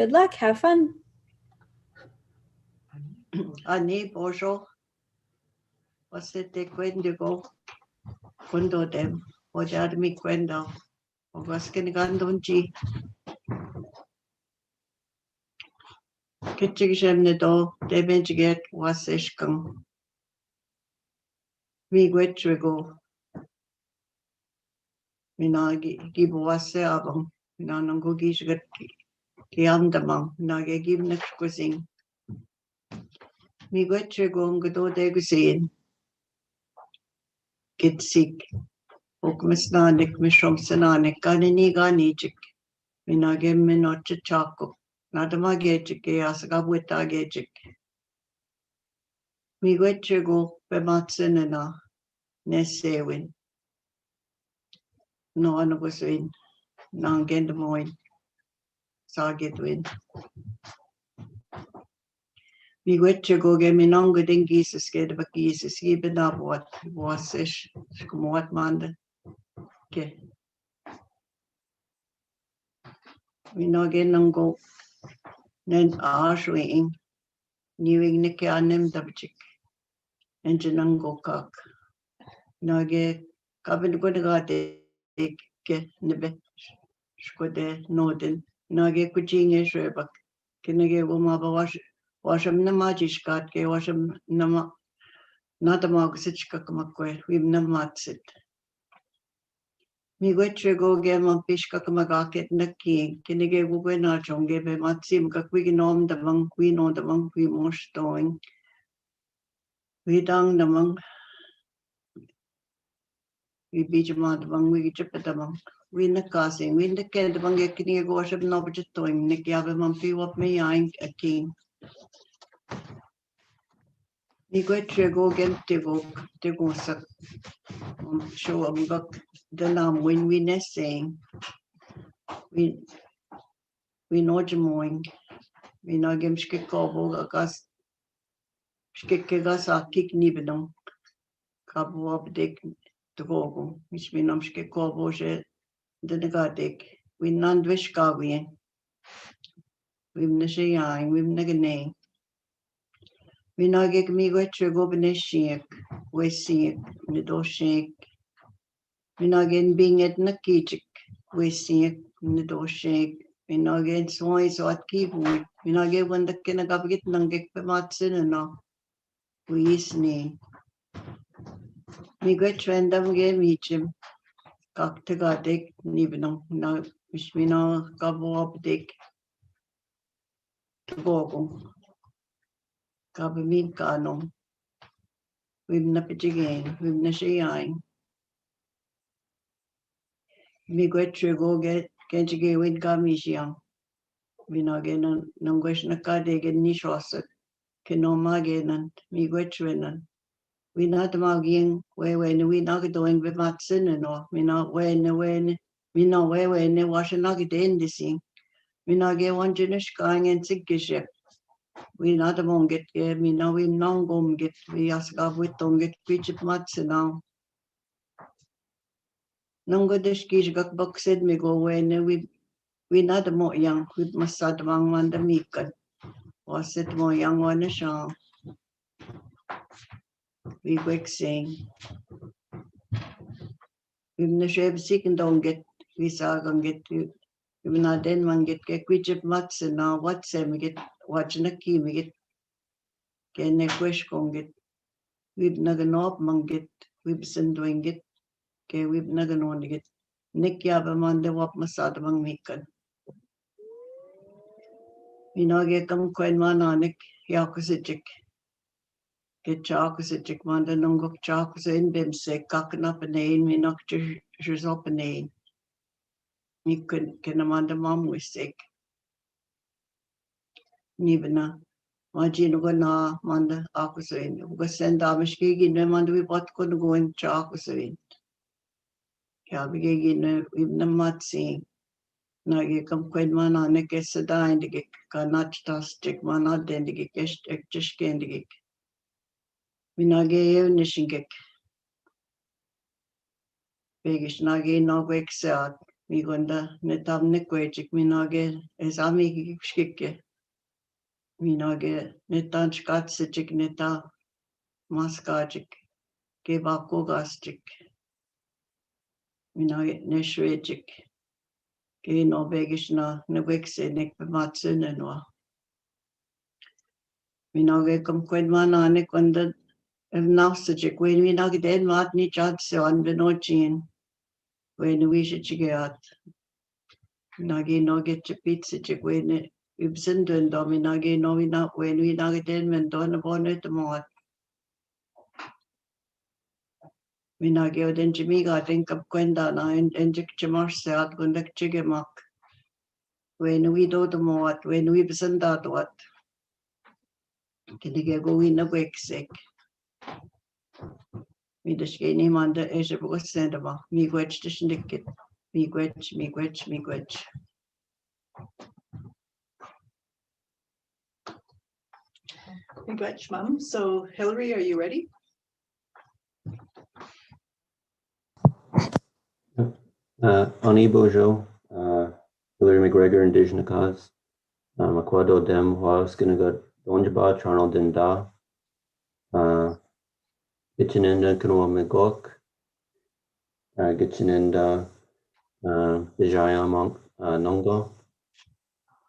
Good luck. Have fun. Ani Bojo, was it the Quendigo? Quando dem, or Jadmi Quendo, or was Kinigandunji? Kitchigem the door, damage get was Ishkam. We wet to go. Minagi give was the album. Nanango gish get Kiandamang, Nage give next cuisine. We wet to go and go to the get sick. Okmis nanik, mishom sananik, ganini ganijik. Minagem minocha chaco. Nadamagejik, asagabwitagejik. Mi wetchego bematsinena, nesewin. No anabuswin, nangendemoin, sagedwin. Mi wetchego geminanga dingises gedebakises, gibenabwat, wasish, skumwat mande. Ke. Mi nagenango, nen ashwing, newing niki anem dabchik. Enginango kak. Nage kabinugade ke nebe skode noden. Nage kuchinge shrebak. Kinege wumaba washam namajishkat ke washam nama natamagsichka kamakwe. We've namatsit. Mi wetchego gema pishka kamagaket naki. Kinege wugena chonge be matsim kakwiginom damang we know damang we most doing. We dang damang. We beach mad bang, we chip at among. We in the casting, we in the kent among a kidney worship no budget doing, Nick Yabamam few of me, I'm a king. We go to go again to go suck. Show them got the lamb when we nest saying. We know Jamoing. We know game skikobo, a gas skikagas are kick nibidon. Cabo of dick to go, which we know skikobo. The negatic, we none wish Gawian. We've Nashayang, we've Nagane. We now get me go to go Beneshik, we see the door shake. We now get being at Nakijik, we see the door shake. We now get swines or at Kiwi. We now get when the Kinagabit Nangik Pematsin and all. We is name. We go to end them game each him. Cocktagotic, Nibino, now, which we know Gabo up dick. Tobago. Kabamin Kano. We've napichigain, we've nashayan. Me go get Kenchige with Gamishian. We now get no question a cade get nishosset. Kenoma gain me wetchwinan. We not maging where when we not doing with Matson and all. We not when we know where when they wash a nugget in the scene. We not get one Junish going and sickiship. We not among get me now we non gum get we ask up with don't get pitch Matson now. Nungo the skish got box said me go when we not more young with Masad Wang Wanda Mika. Was it more young one a shaw? We quick saying. We've no shape sick and don't get we saw gonna get you. We not then one get quitch mats and now what's we get watching a key we get a question gon get we've naga up man get we've been doing it. Okay, we've naga on get Nick Yabaman the wap Masad among Mikan. We now get come coin man on Nick Yakusichik. Get Chakusichik man the nungo chakus in them say cocking up a name, we knocked yours up a name. You can amanda mom was sick. Nibana. Majin go na manda akusain. Go send Amishki no manda we bought could go in chakusain. Kabigi no we've no matsi. Now you come quite man on a guess a dine to get canachta stick man out then to get just candy gig. We now gave nishing gig. Bigish nagi no wake out. mi gonda netam nekwejik minage esami kikshkike minage netan skatsijik neta maskajik kebako gasjik minage neshwejik ke no begishna nevekse nek bematsunenwa minage kom kwedmana ne konda nafsajik when minage den mat ni chance on benochin when we should get Nagi no get to pizza chick when Ibsendun dominagi no we not when we nagaden men don upon it the mod. Minagi den Jimiga think of Gwendana and Jick Jamarsa at Gundak Chigamak. When we do the mod, when we send out what can you go in a wake sick? Me the skinny man the Asia was sent about me wedge the snicket. Me wedge, me wedge, me wedge. Miigwech, Mum. So, Hillary, are you ready? Ani Bojo, Hillary McGregor, Indigenous cause. Makwado dem Huaskinaga Donjaba, Charnel Dinda, Gitchininda Kanoa Megok, Gitchininda Bijaya Monk Nongo.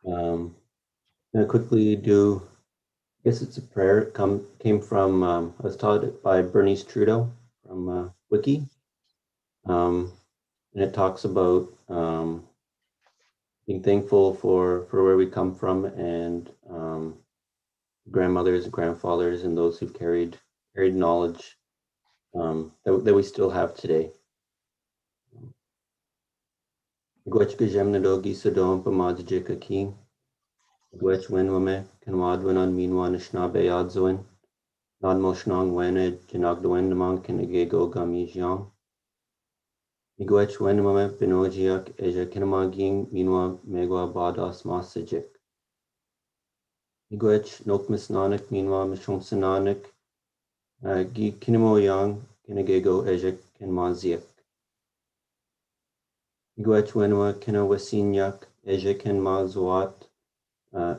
I quickly do, I guess it's a prayer. It came from, I was taught it by Bernice Trudeau from Wiki. And it talks about being thankful for where we come from and grandmothers, grandfathers, and those who've carried knowledge that we still have today. Gwech gejemnadogi sodom pamadjika king. Gwech wenwame kanwadwan on minwa nishnabe yadzwin. Nod moshnong wene janagdwendamon kenegego gamijion. Gwech wenwame binojiak eja kinamaging minwa megwa badas masajik. Gwech Nookomis Marion minwa mishomsananik. Gi kinamo yang kinegego eja kinmaziak. Gwech wenwa kinawasinyak eja kinmazwat.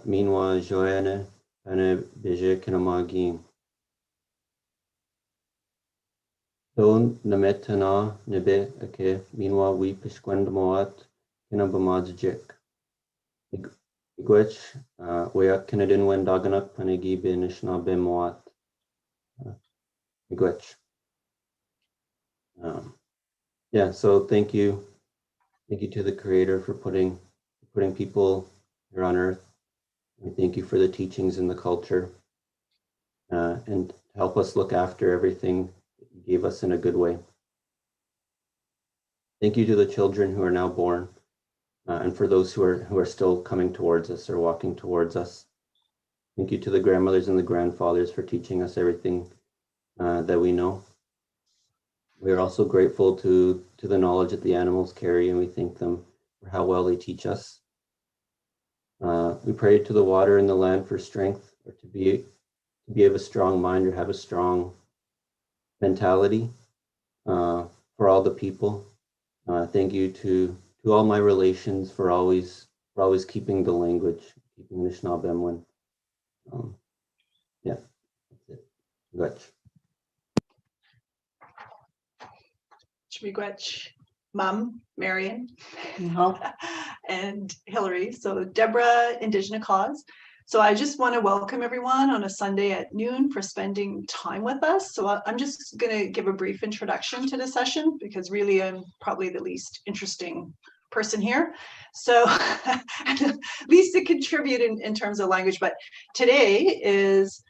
Minwa joene ane beje kinamaging. Don nametana nebe ake minwa we pishkwendamoat kinabamadzjik. Gwech weak kinadin wen daganak panegi bin Anishinaabemowin. Gwech. Yeah, so thank you. Thank you to the Creator for putting people here on earth. And thank you for the teachings and the culture and help us look after everything that you gave us in a good way. Thank you to the children who are now born and for those who are still coming towards us or walking towards us. Thank you to the grandmothers and the grandfathers for teaching us everything that we know. We are also grateful to the knowledge that the animals carry, and we thank them for how well they teach us. We pray to the water and the land for strength, or to be of a strong mind or have a strong mentality for all the people. Thank you to all my relations for always keeping the language, keeping Anishinaabemowin. Yeah, that's it. Gotcha. Miigwech, Mum, Marion, Mm-hmm. and Hillary. So, Deborah, Indigenous cause. So I just want to welcome everyone on a Sunday at noon for spending time with us. So I'm just going to give a brief introduction to the session because really I'm probably the least interesting person here. So least to contribute in terms of language. But today is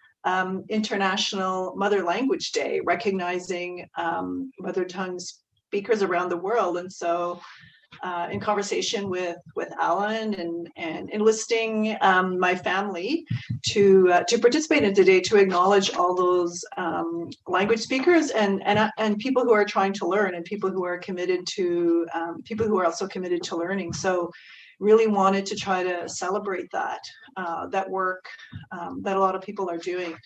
International Mother Language Day, recognizing mother tongue speakers around the world. And so in conversation with Alan and enlisting my family to participate in today to acknowledge all those language speakers and people who are trying to learn and people who are committed to people who are also committed to learning. So really wanted to try to celebrate that work that a lot of people are doing.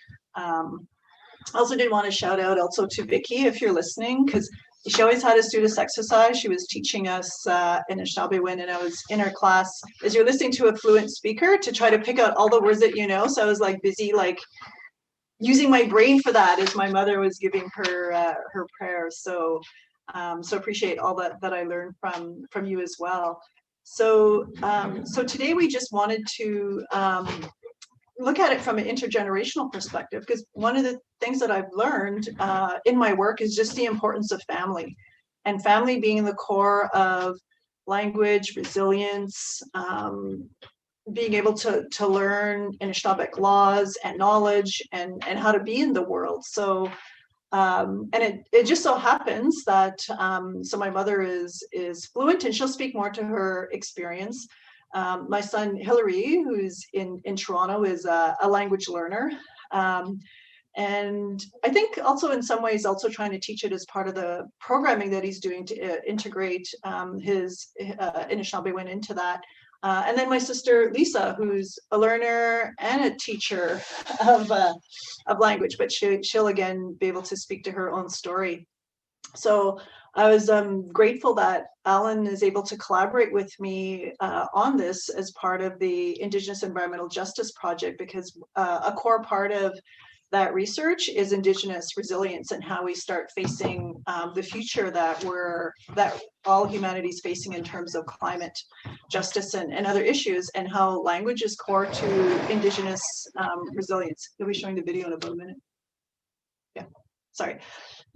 Also did want to shout out also to Vicky if you're listening, because she always had us do this exercise. She was teaching us Anishinaabemowin, and I was in her class as you're listening to a fluent speaker to try to pick out all the words that you know. So I was like busy like using my brain for that as my mother was giving her her prayers. So so appreciate all that I learned from you as well. So so today we just wanted to look at it from an intergenerational perspective, because one of the things that I've learned in my work is just the importance of family, and family being the core of language, resilience, being able to learn Anishinaabeg laws and knowledge and how to be in the world. So and it just so happens that so my mother is fluent, and she'll speak more to her experience. My son Hilary, who's in Toronto, is a language learner. And I think also in some ways also trying to teach it as part of the programming that he's doing to integrate his Anishinaabemowin into that. And then my sister Lissa, who's a learner and a teacher of language, but she'll again be able to speak to her own story. So I was grateful that Alan is able to collaborate with me on this as part of the Indigenous Environmental Justice Project, because a core part of that research is Indigenous resilience and how we start facing the future that all humanity is facing in terms of climate justice and other issues, and how language is core to Indigenous resilience. You'll be showing the video in about a minute. Yeah, sorry.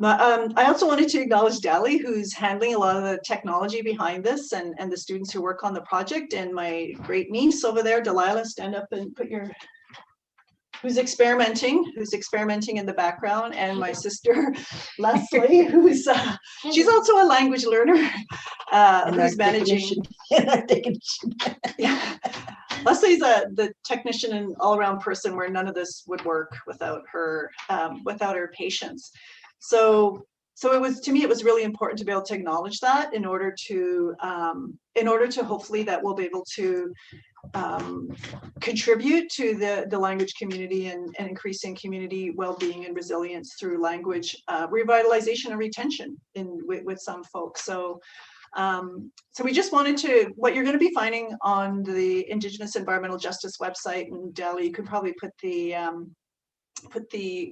I also wanted to acknowledge Dali, who's handling a lot of the technology behind this, and the students who work on the project, and my great niece over there, Delilah, stand up and put your, who's experimenting in the background, and my sister Leslie, who's she's also a language learner, who's managing. Yeah. Leslie's the technician and all-around person where none of this would work without her patience. So it was, to me, it was really important to be able to acknowledge that in order to hopefully that we'll be able to contribute to the language community and increasing community well-being and resilience through language revitalization and retention with some folks. So so we just wanted to, what you're going to be finding on the Indigenous Environmental Justice website, and Deli, you could probably put the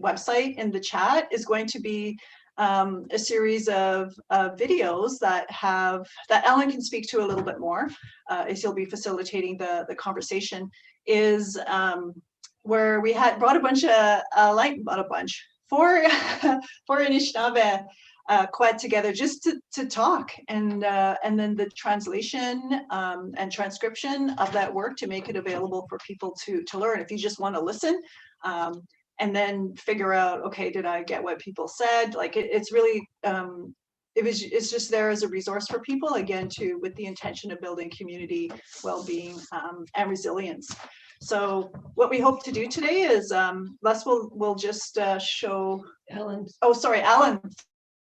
website in the chat, is going to be a series of videos that Ellen can speak to a little bit more, as he'll be facilitating the conversation, is where we had brought a bunch of, not a bunch, four Anishinaabe quad together just to talk, and then the translation and transcription of that work to make it available for people to learn. If you just want to listen and then figure out, okay, did I get what people said? Like it's really it's just there as a resource for people, again, with the intention of building community well-being and resilience. So what we hope to do today is Les will just show Alan. Oh, sorry, Alan.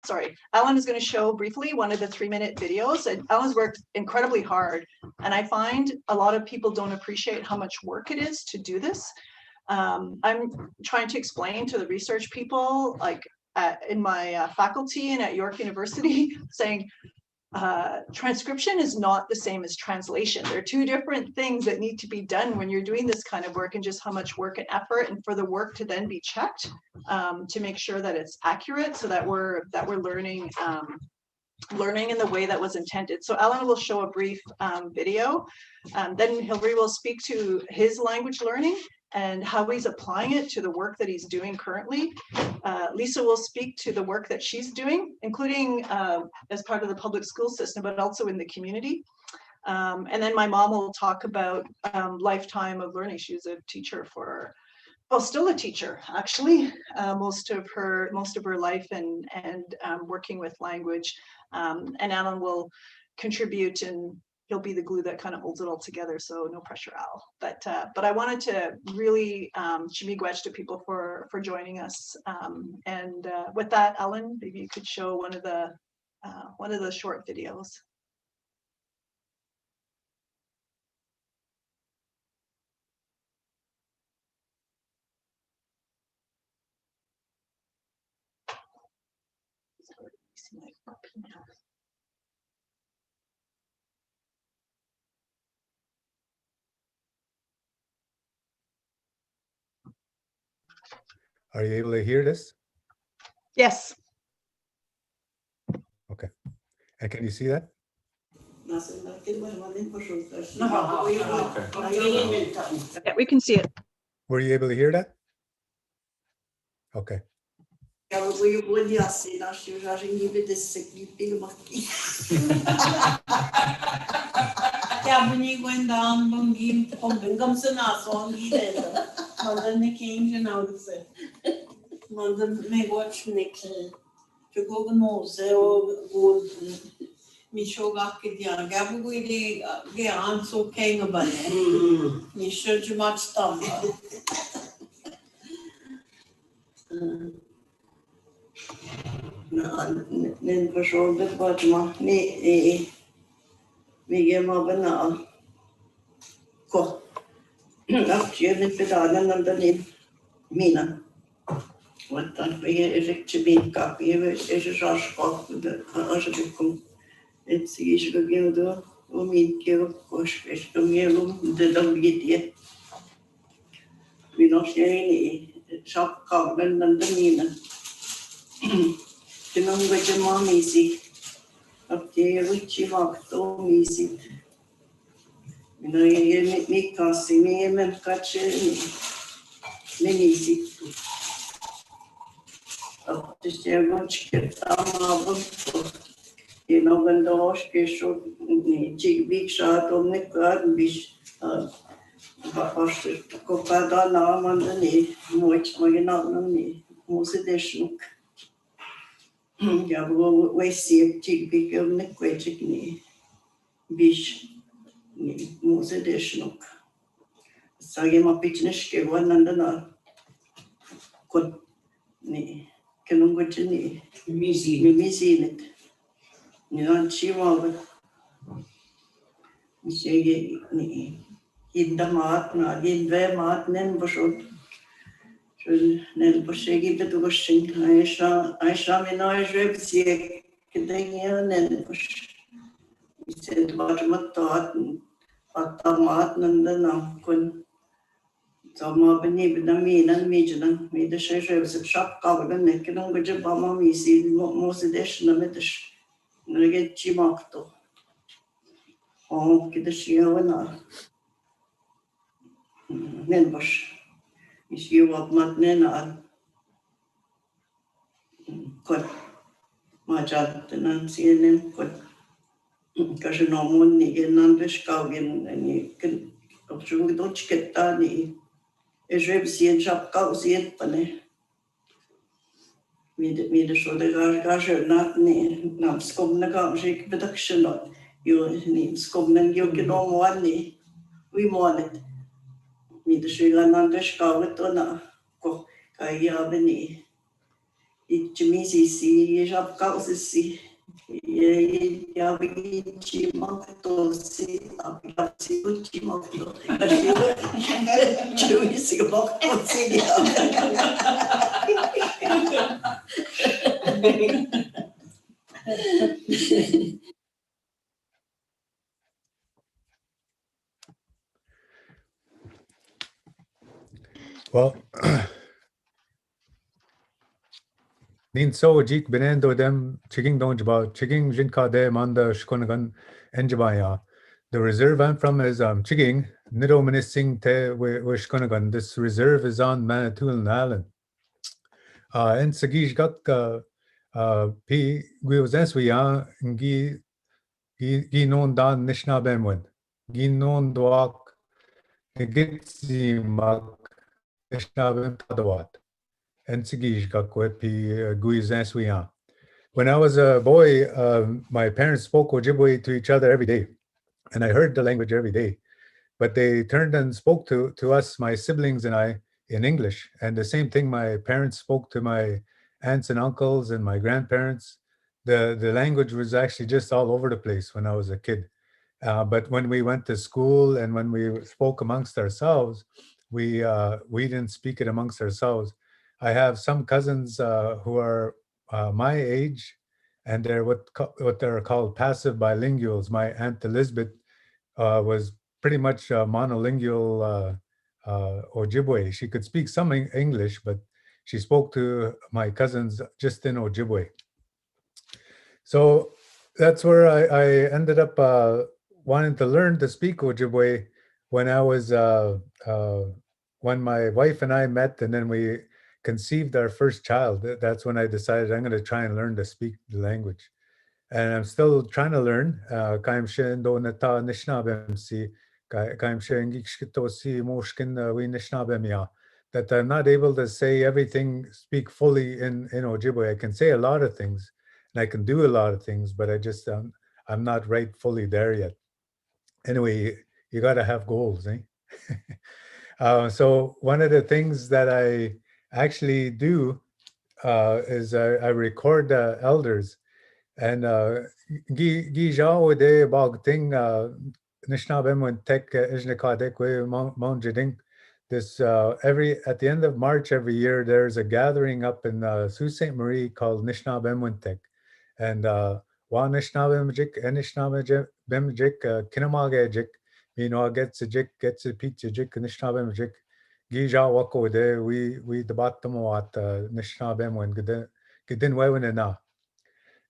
Sorry, Alan is going to show briefly one of the 3-minute videos, and Alan's worked incredibly hard, and I find a lot of people don't appreciate how much work it is to do this. I'm trying to explain to the research people, like in my faculty and at York University, saying transcription is not the same as translation. There are two different things that need to be done when you're doing this kind of work, and just how much work and effort, and for the work to then be checked to make sure that it's accurate, so that we're learning in the way that was intended. So Alan will show a brief video, then Hilary will speak to his language learning and how he's applying it to the work that he's doing currently. Lissa will speak to the work that she's doing, including as part of the public school system, but also in the community. And then my mom will talk about lifetime of learning. She was a teacher for, well, still a teacher, actually, most of her life, and working with language. And Alan will contribute, and he'll be the glue that kind of holds it all together. So no pressure, Al. But I wanted to really chimigwech to people for joining us. And with that, Alan, maybe you could show one of the short videos. See my copy now. Are you able to hear this? Yes. Okay. And can you see that? Yeah, we can see it. Were you able to hear that? Okay. Nen försåg vad man ni vi bana ko aktier pedalen under ni mina vad att vi riktigt bin kap vi är så skott alltså det kom ett sig så gå då och min kö kosh är det då det vi nog ser ni shop kap den under mina det någon gång mamma sig att det är riktigt vakt och mysigt. Men jag är mycket kassig, men kanske mysigt. Att det ser ganska tamma det är någon dag så ni så om ni kan bis fast kopada namn ni måste man namn ni måste det snuk. Jag var se typ om ni kvätsk ni bis ni måste det snuk. Så jag må pitchnish ke vanandana kon ni kan nog inte ni misinit ni han chiva ni säger ni hinda mat na hindve mat nen bosot så nen bosegi det goshin Aisha mina jeb sie kedinga nen bos vi ser vad man tar mat nandana kon Sama beni bidaminan mijinan mida şeşe se şap kavgan ne kinon gece bama misi mosideş namedeş nege chimakto o kideş yavana nen baş iş yuvatmat nena kon macat nan sienen kon kaşı nomon ni genan beş kavgen ni kin opşun doçketta ni Ежев сien шапка усиет пане. Миде шо да гаже не нам скомна гамжик бедакшно. Ю ни скомна ю гено моани. Ви моанет. Миде шо ганан дешкавет она. Ко кая бени. И чмиси си шапка усиси. Я види мактоси, апlikasi uci makto. Cui si maktosi dia. Well, Nin so jik benendo dem chiking don't about chiking jinka de manda shkonagan enjabaya. The reserve I'm from is chiking nido minising te wishkonagan. This reserve is on Manitoulin Island. En sagish gak pi guiosenswia gi non dan Anishinaabemowin. Gi non doak negitsi mak Anishinaabem tadawat. When I was a boy, my parents spoke Ojibwe to each other every day, and I heard the language every day. But they turned and spoke to us, my siblings and I, in English. And the same thing, my parents spoke to my aunts and uncles and my grandparents. The language was actually just all over the place when I was a kid. But when we went to school and when we spoke amongst ourselves, we didn't speak it amongst ourselves. I have some cousins who are my age, and they're what they're called passive bilinguals. My Aunt Elizabeth was pretty much monolingual Ojibwe. She could speak some English, but she spoke to my cousins just in Ojibwe. So that's where I ended up wanting to learn to speak Ojibwe when I was when my wife and I met, and then we conceived our first child. That's when I decided I'm going to try and learn to speak the language. And I'm still trying to learn. Kaim shendo nata Anishinabem si, kaim shengikshito si moshkin we Anishinabemia. That I'm not able to say everything, speak fully in Ojibwe. I can say a lot of things, and I can do a lot of things, but I just I'm not right fully there yet. Anyway, you got to have goals, eh? So one of the things that I actually do is I record elders, and gi jao de bog ting Anishinabemowin tek ijnikadekwe monjeding. This every at the end of March every year there's a gathering up in Sault Ste. Marie called Anishinabemowin tek, and wa Anishinabemjik Anishinabemjik kinamagejik gets a pizza jik Anishinabemjik gija wako de we debatamo at Anishinabemowin gedin wewin na.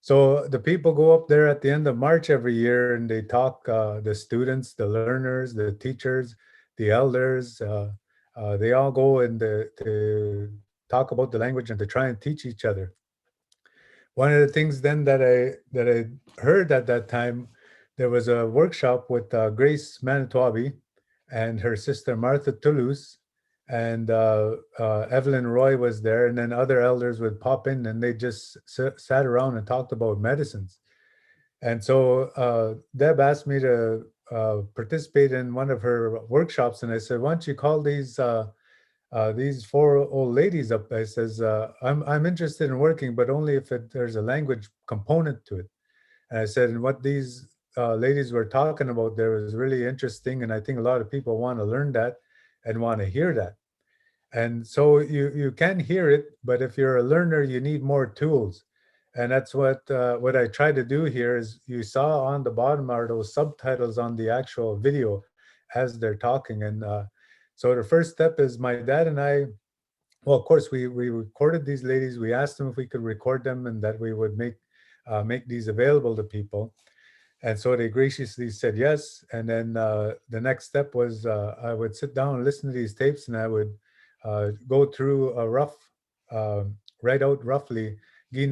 So the people go up there at the end of March every year and they talk, the students, the learners, the teachers, the elders, they all go and to talk about the language and to try and teach each other. One of the things then that I heard at that time, there was a workshop with Grace Manitowabi and her sister Martha Toulouse, and Evelyn Roy was there, and then other elders would pop in and they just sat around and talked about medicines. And so Deb asked me to participate in one of her workshops, and I said, why don't you call these four old ladies up? I says, I'm interested in working, but only if there's a language component to it. And I said, and what these ladies were talking about there was really interesting, and I think a lot of people want to learn that and want to hear that. And so you can hear it, but if you're a learner, you need more tools. And that's what I try to do here is you saw on the bottom are those subtitles on the actual video as they're talking. And so the first step is my dad and I, well, of course, we recorded these ladies. We asked them if we could record them and that we would make these available to people. And so they graciously said yes. And then the next step was I would sit down and listen to these tapes, and I would go through a rough, write out roughly. So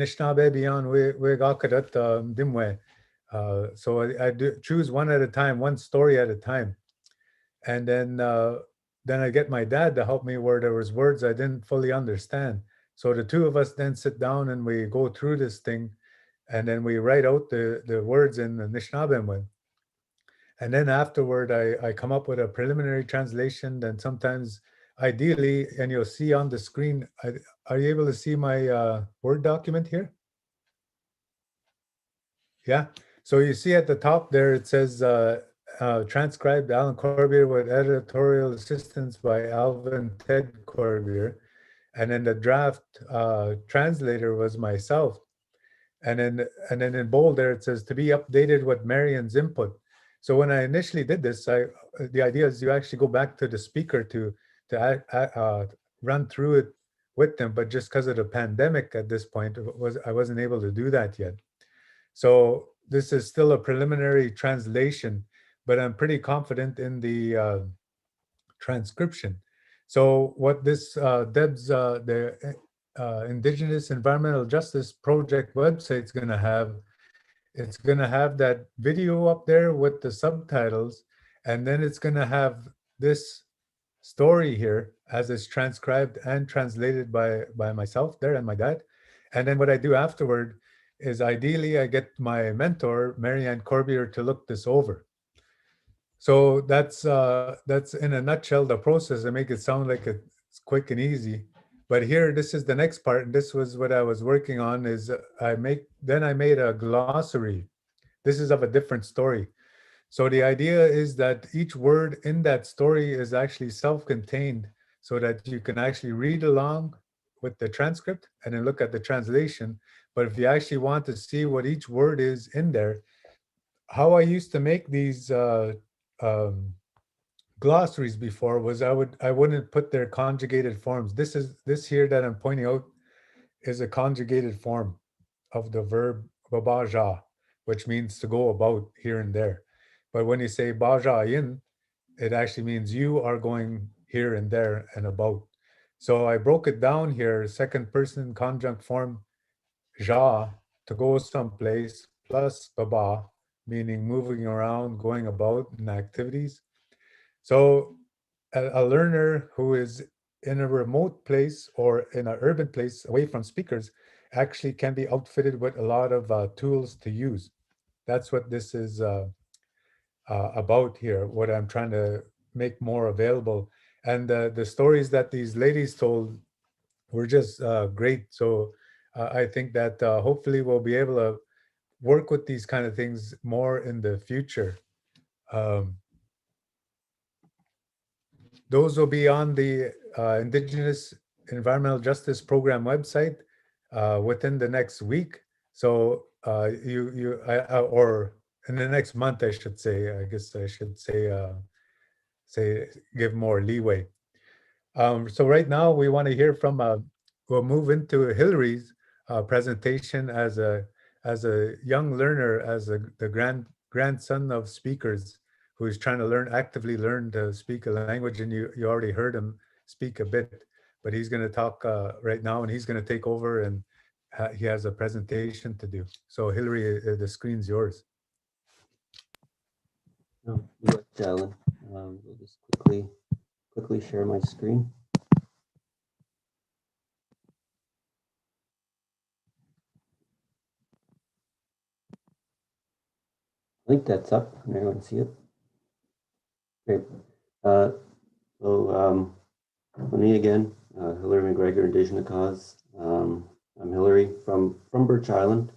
I do choose one at a time, one story at a time. And then I get my dad to help me where there was words I didn't fully understand. So the two of us then sit down and we go through this thing, and then we write out the words in the Anishinabemowin. And then afterward, I come up with a preliminary translation. Then sometimes, ideally, and you'll see on the screen, are you able to see my Word document here? Yeah. So you see at the top there, it says transcribed Alan Corbiere with editorial assistance by Alvin Ted Corbiere. And then the draft translator was myself. And then in bold there, it says to be updated with Marion's input. So when I initially did this, the idea is you actually go back to the speaker to run through it with them. But just because of the pandemic at this point, I wasn't able to do that yet. So this is still a preliminary translation, but I'm pretty confident in the transcription. So what this Deb's the Indigenous Environmental Justice Project website is going to have, it's going to have that video up there with the subtitles, and then it's going to have this story here as it's transcribed and translated by myself there and my dad. And then what I do afterward is ideally I get my mentor, Marianne Corbiere, to look this over. So that's in a nutshell the process. I make it sound like it's quick and easy. But here, this is the next part, and this was what I was working on, is I made a glossary. This is of a different story. So the idea is that each word in that story is actually self-contained, so that you can actually read along with the transcript and then look at the translation, But if you actually want to see what each word is in there, how I used to make these glossaries before was I wouldn't put their conjugated forms. This here that I'm pointing out is a conjugated form of the verb babaja, which means to go about here and there. But when you say baja yin, it actually means you are going here and there and about. So I broke it down here, second person conjunct form ja, to go someplace, plus baba, meaning moving around, going about in activities. So a learner who is in a remote place or in an urban place away from speakers actually can be outfitted with a lot of tools to use. That's what this is about here, what I'm trying to make more available. And the stories that these ladies told were just great. So I think that hopefully we'll be able to work with these kind of things more in the future. Those will be on the Indigenous Environmental Justice Program website within the next week. So or in the next month, I should say. I guess I should say give more leeway. So right now we want to hear from. We'll move into Hillary's presentation as a young learner, as the grandson of speakers, who is trying to actively learn to speak a language, and you already heard him speak a bit, but he's going to talk right now, and he's going to take over, and he has a presentation to do. So Hillary, the screen's yours. Oh, Alan. We'll just quickly share my screen. I think that's up. Can everyone see it? Great. Me again, Hillary McGregor, Indigenous Cause. I'm Hillary from Birch Island,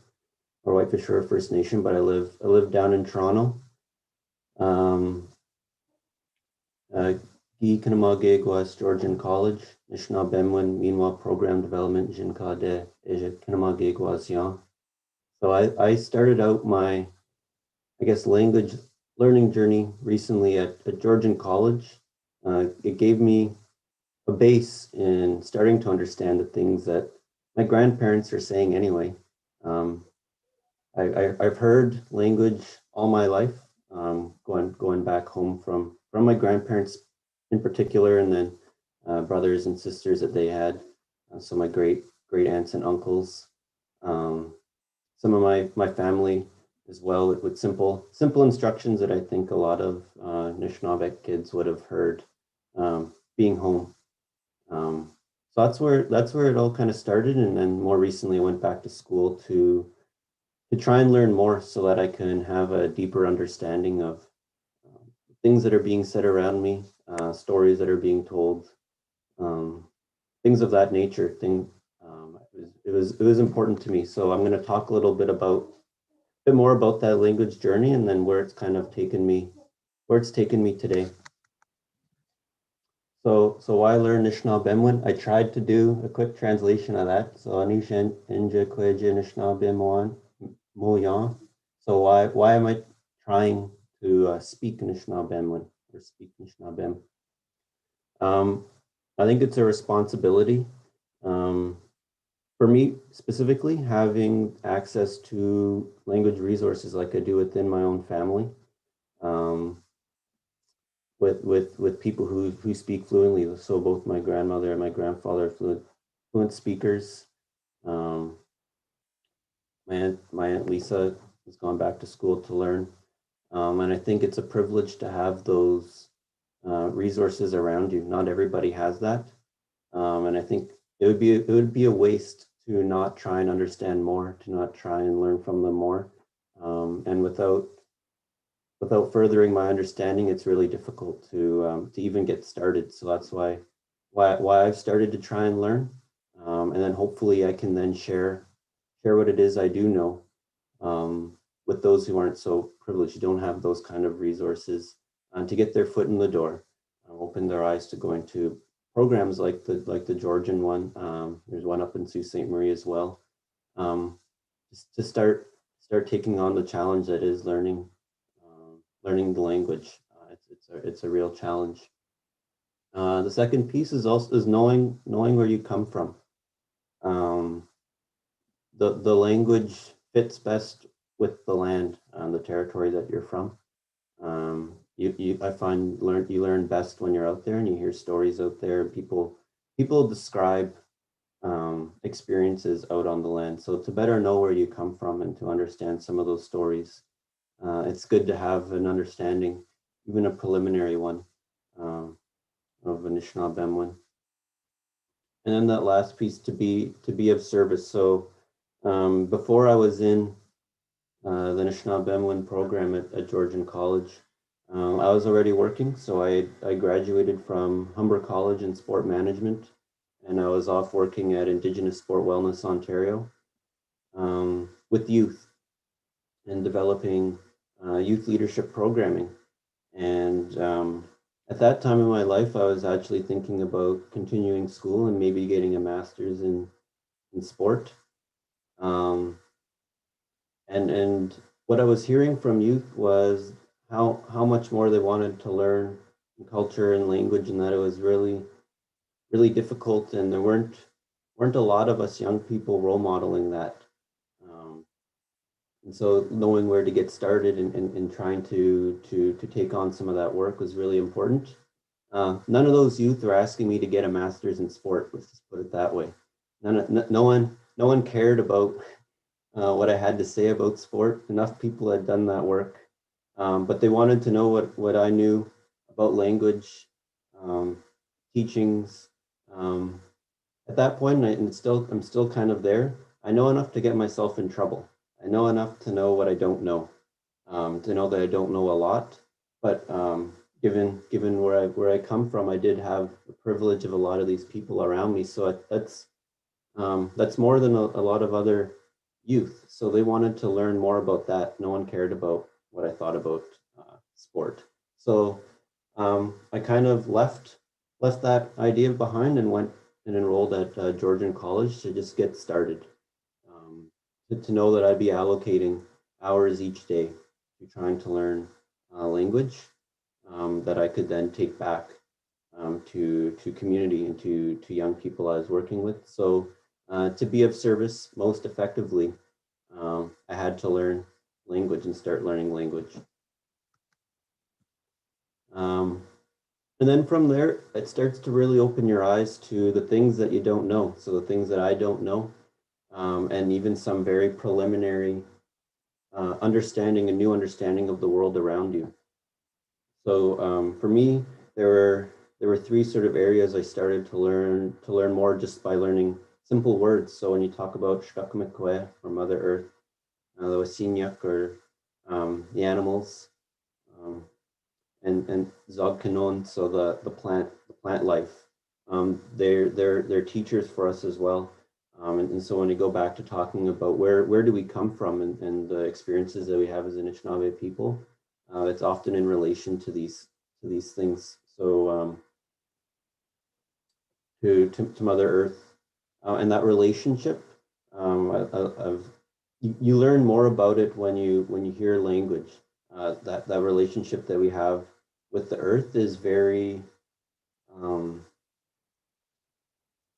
or Whitefish Shore First Nation, but I live down in Toronto. Nookomis Georgian College, Anishinaabemowin, meanwhile Program Development, Jinka de Nookomis. So I started out my, I guess, language learning journey recently at Georgian College. It gave me a base in starting to understand the things that my grandparents are saying anyway. I've heard language all my life, going back home from my grandparents in particular, and then brothers and sisters that they had. So my great aunts and uncles, some of my family as well, with simple instructions that I think a lot of Anishinaabe kids would have heard being home. So that's where it all kind of started, and then more recently I went back to school to try and learn more so that I can have a deeper understanding of things that are being said around me, stories that are being told, things of that nature. It was important to me. So I'm going to talk a little bit more about that language journey, and then where it's kind of taken me today. So why learn Anishinaabemowin? I tried to do a quick translation of that. So Anishinaabemowin. So why am I trying to speak Anishinaabemowin or speak Anishinaabem? I think it's a responsibility. For me specifically, having access to language resources like I do within my own family, with people who speak fluently. So both my grandmother and my grandfather are fluent speakers. My aunt Lissa has gone back to school to learn, and I think it's a privilege to have those resources around you. Not everybody has that, and I think it would be a waste to not try and understand more, to not try and learn from them more, and without furthering my understanding, it's really difficult to even get started. So that's why I've started to try and learn, and then hopefully I can then share what it is I do know with those who aren't so privileged, who don't have those kind of resources, to get their foot in the door, open their eyes to going to programs like the Georgian one. There's one up in Sault Ste. Marie as well. just to start taking on the challenge that is learning the language. It's a real challenge. The second piece is knowing where you come from. The language fits best with the land and the territory that you're from. I find you learn best when you're out there and you hear stories out there. People describe experiences out on the land. So to better know where you come from and to understand some of those stories, it's good to have an understanding, even a preliminary one, of Anishinaabemowin. And then that last piece, to be of service. So before I was in the Anishinaabemowin program at Georgian College, I was already working. So I graduated from Humber College in sport management, and I was off working at Indigenous Sport Wellness Ontario with youth and developing youth leadership programming. And at that time in my life, I was actually thinking about continuing school and maybe getting a master's in sport. And what I was hearing from youth was how much more they wanted to learn culture and language, and that it was really, really difficult, and there weren't a lot of us young people role modeling that. And so knowing where to get started and trying to take on some of that work was really important. None of those youth were asking me to get a master's in sport. Let's just put it that way. No one cared about what I had to say about sport. Enough people had done that work, but they wanted to know what I knew about language, teachings. At that point, I'm still kind of there. I know enough to get myself in trouble. I know enough to know what I don't know, to know that I don't know a lot. But given where I come from, I did have the privilege of a lot of these people around me. So that's more than a lot of other youth. So they wanted to learn more about that. No one cared about what I thought about sport. So I kind of left that idea behind and went and enrolled at Georgian College to just get started. To know that I'd be allocating hours each day to trying to learn language that I could then take back to community and to young people I was working with. So to be of service most effectively, I had to learn language and start learning language. And then from there, it starts to really open your eyes to the things that you don't know. So the things that I don't know, and even some very preliminary understanding, a new understanding of the world around you. So for me, there were three sort of areas I started to learn more just by learning simple words. So when you talk about Nookomis or Mother Earth, the Wasinyak or the animals, and Zogkanon, so the plant life, they're teachers for us as well. And so when you go back to talking about where do we come from and the experiences that we have as Anishinaabe people, it's often in relation to these things. So to Mother Earth and that relationship, you learn more about it when you hear language. That relationship that we have with the earth is very.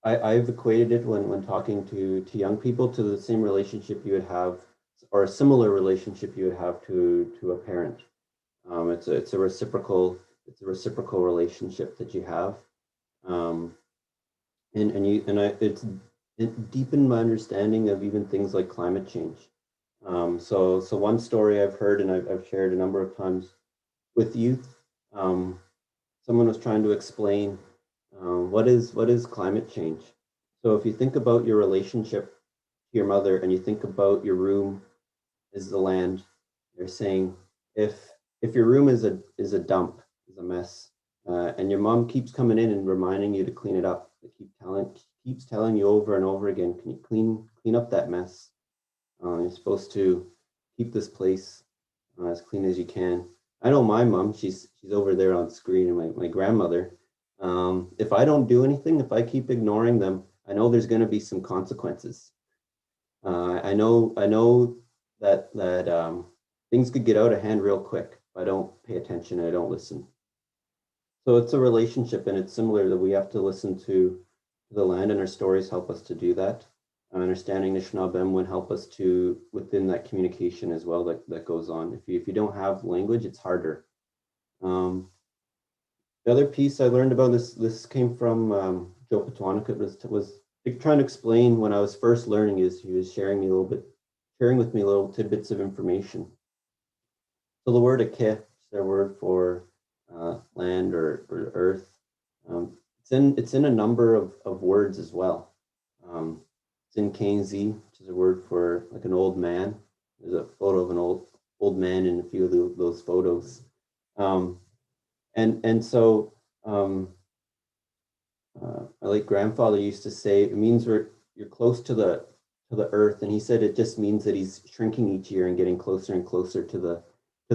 I've equated it when talking to young people to the same relationship you would have, or a similar relationship you would have to a parent. It's a reciprocal relationship that you have, it's deepened my understanding of even things like climate change. So one story I've heard and I've shared a number of times with youth, someone was trying to explain what is climate change. So if you think about your relationship to your mother and you think about your room is the land, they're saying if your room is a dump, is a mess, and your mom keeps coming in and reminding you to clean it up, they keeps telling you over and over again, can you clean up that mess? You're supposed to keep this place as clean as you can. I know my mom, she's over there on screen, and my grandmother, if I don't do anything, if I keep ignoring them, I know there's going to be some consequences. I know that things could get out of hand real quick if I don't pay attention and I don't listen. So it's a relationship, and it's similar that we have to listen to the land, and our stories help us to do that. Understanding Anishinaabemowin help us to within that communication as well that goes on. If you don't have language, it's harder. The other piece I learned about this came from Joe Patuanica, was trying to explain when I was first learning. Is he was sharing with me little tidbits of information. So the word ake, is their word for land or earth. It's in a number of words as well. It's in Kainzi, which is a word for like an old man. There's a photo of an old man in a few of those photos. So my late grandfather used to say it means you're close to the earth, and he said it just means that he's shrinking each year and getting closer and closer to the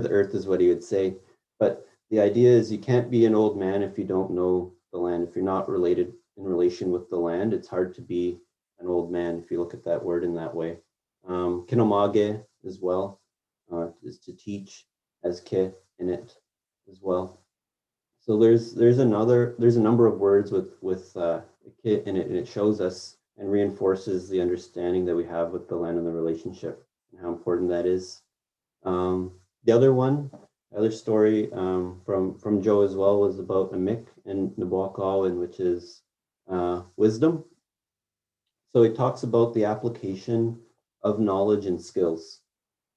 earth is what he would say. But the idea is you can't be an old man if you don't know the land. If you're not in relation with the land, it's hard to be an old man if you look at that word in that way. Kinomage as well is to teach, as ke in it as well. So there's a number of words with ke in it, and it shows us and reinforces the understanding that we have with the land and the relationship and how important that is. The other story from Joe as well was about Amik and Nabuakawin, which is wisdom. So he talks about the application of knowledge and skills.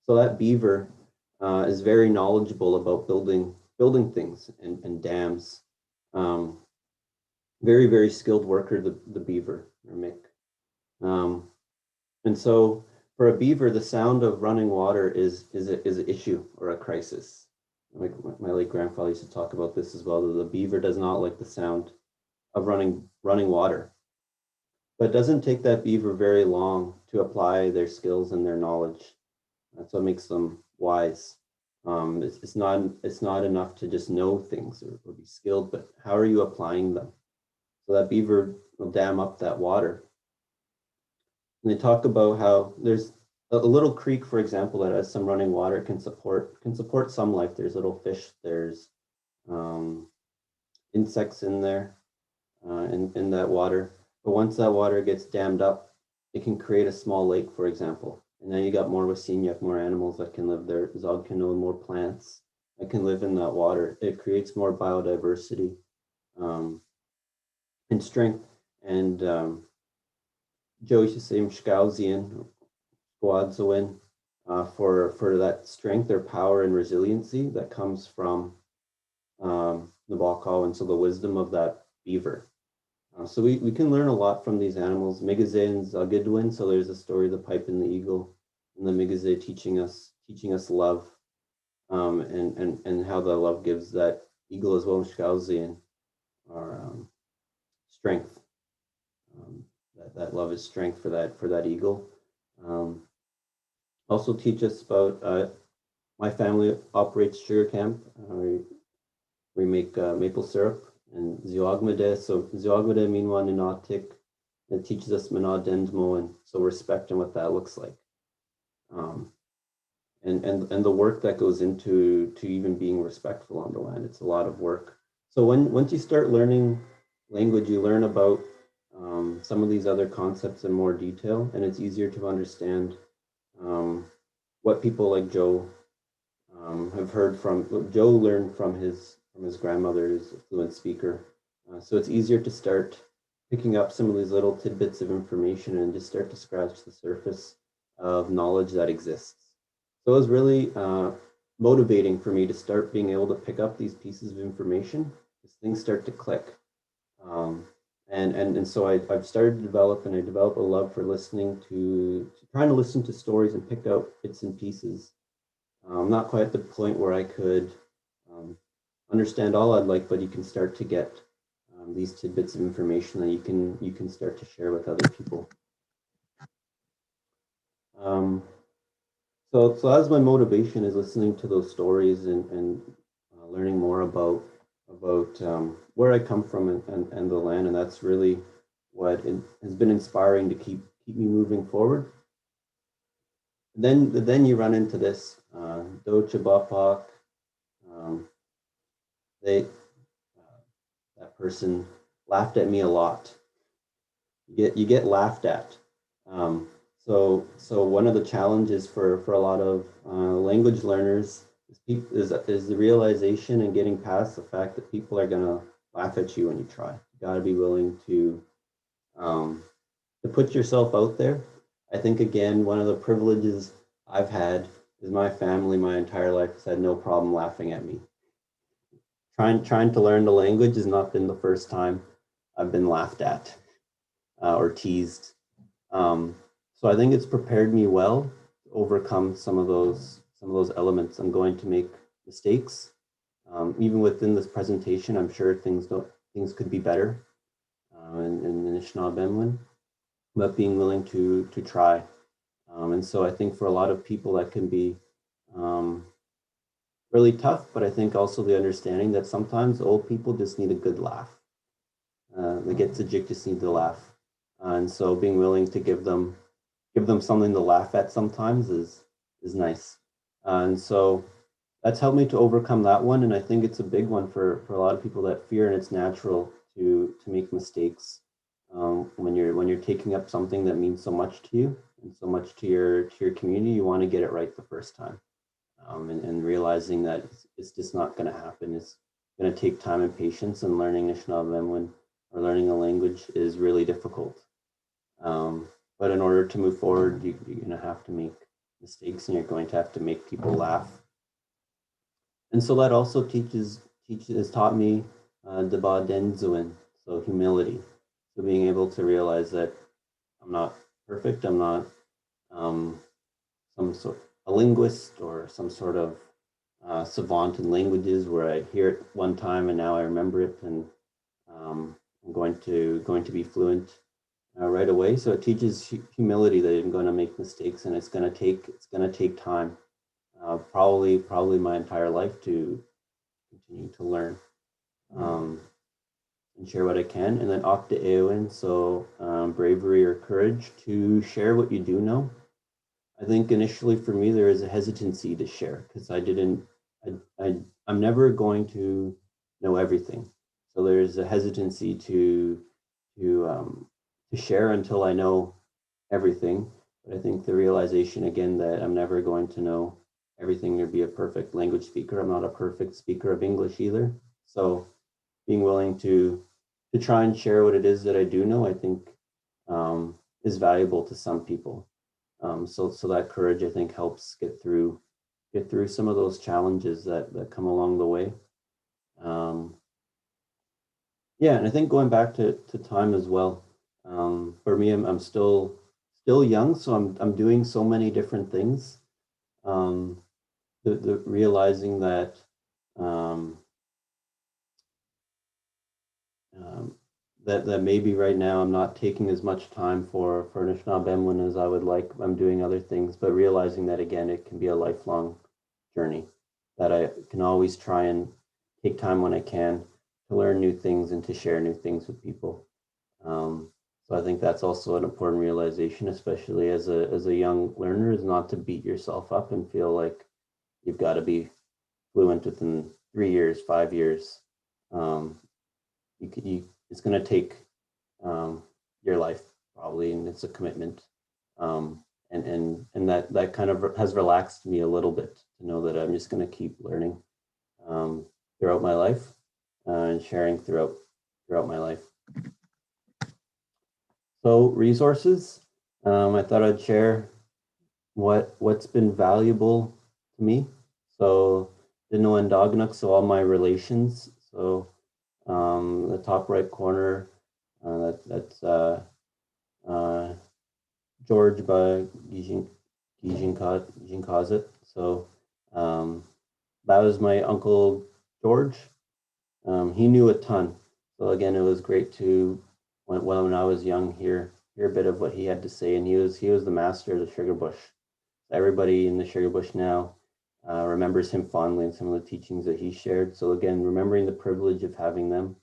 So that beaver is very knowledgeable about building things and dams. Very, very skilled worker, the beaver, or Mick. And so for a beaver, the sound of running water is an issue or a crisis. Like my late grandfather used to talk about this as well, that the beaver does not like the sound of running water. But it doesn't take that beaver very long to apply their skills and their knowledge. That's what makes them wise. It's not enough to just know things or be skilled, but how are you applying them? So that beaver will dam up that water. And they talk about how there's a little creek, for example, that has some running water, can support some life. There's little fish, there's insects in there, in that water. But once that water gets dammed up, it can create a small lake, for example. And then you got more wasin, you have more animals that can live there. Zogkano, more plants that can live in that water. It creates more biodiversity and strength. And Joe used to say Mshkauzian, Guadzowin, for that strength or power and resiliency that comes from the Balkal, and so the wisdom of that beaver. So we can learn a lot from these animals. Migaze and Zagidwin, so there's a story of the pipe and the eagle, and the Migaze teaching us love, and how the love gives that eagle as well, Mshkauzian, our strength. That love is strength for that eagle. Also teach us about my family operates sugar camp. We make maple syrup and ziogmade. So ziogmade minwa ninotic. It teaches us Anishinaabemowin, so respect and what that looks like. And the work that goes into even being respectful on the land. It's a lot of work. So once you start learning language, you learn about some of these other concepts in more detail, and it's easier to understand what people like Joe have heard from. Joe learned from his grandmother, who's a fluent speaker. So it's easier to start picking up some of these little tidbits of information and just start to scratch the surface of knowledge that exists. So it was really motivating for me to start being able to pick up these pieces of information as things start to click. And so I've started to develop a love for listening to trying to listen to stories and pick out bits and pieces. I'm not quite at the point where I could understand all I'd like, but you can start to get these tidbits of information that you can start to share with other people. So as my motivation is listening to those stories and learning more about where I come from and the land, and that's really what has been inspiring to keep me moving forward. then you run into this Docha Bapak. That person laughed at me a lot. You get laughed at. So one of the challenges for a lot of language learners is the realization and getting past the fact that people are gonna laugh at you when you try. You got to be willing to put yourself out there. I think again, one of the privileges I've had is my family my entire life has had no problem laughing at me. Trying to learn the language has not been the first time I've been laughed at or teased. So I think it's prepared me well to overcome some of those elements. I'm going to make mistakes. Even within this presentation, I'm sure things could be better in Anishinaabemowin, but being willing to try. And so I think for a lot of people that can be really tough, but I think also the understanding that sometimes old people just need a good laugh. The Getsajik just need to laugh. And so being willing to give them something to laugh at sometimes is nice. And so that's helped me to overcome that one. And I think it's a big one for a lot of people, that fear, and it's natural to make mistakes when you're taking up something that means so much to you and so much to your community. You want to get it right the first time, and realizing that it's just not going to happen. It's going to take time and patience, and learning Anishinaabemowin or learning a language is really difficult. But in order to move forward, you're going to have to make mistakes, and you're going to have to make people laugh. And so that also has taught me Deba Denzuin, so humility. So being able to realize that I'm not perfect, I'm not some sort a linguist or some sort of savant in languages where I hear it one time and now I remember it, and I'm going to be fluent right away. So it teaches humility, that I'm going to make mistakes, and it's going to take time, probably my entire life, to continue to learn and share what I can. And then Okta Eowyn, so bravery or courage to share what you do know. I think initially for me there is a hesitancy to share, because I'm never going to know everything. So there's a hesitancy to share until I know everything. But I think the realization again that I'm never going to know everything or be a perfect language speaker. I'm not a perfect speaker of English either. So being willing to try and share what it is that I do know, I think is valuable to some people. So that courage, I think, helps get through some of those challenges that come along the way. Yeah, and I think going back to time as well. For me, I'm still young, so I'm doing so many different things. The realizing that that maybe right now I'm not taking as much time for Anishinaabemowin as I would like. I'm doing other things, but realizing that again, it can be a lifelong journey, that I can always try and take time when I can to learn new things and to share new things with people. So I think that's also an important realization, especially as a young learner, is not to beat yourself up and feel like you've got to be fluent within 3 years, 5 years. It's going to take your life probably, and it's a commitment. And that kind of has relaxed me a little bit to know that I'm just going to keep learning throughout my life and sharing throughout my life. So resources, I thought I'd share what's been valuable to me. So Dino and Dognuk, so all my relations. So the top right corner, that's George by Gijinkazit. So that was my Uncle George. He knew a ton. So again, it was great to, when I was young, hear a bit of what he had to say. And he was the master of the sugar bush. Everybody in the sugar bush now remembers him fondly and some of the teachings that he shared. So again, remembering the privilege of having them.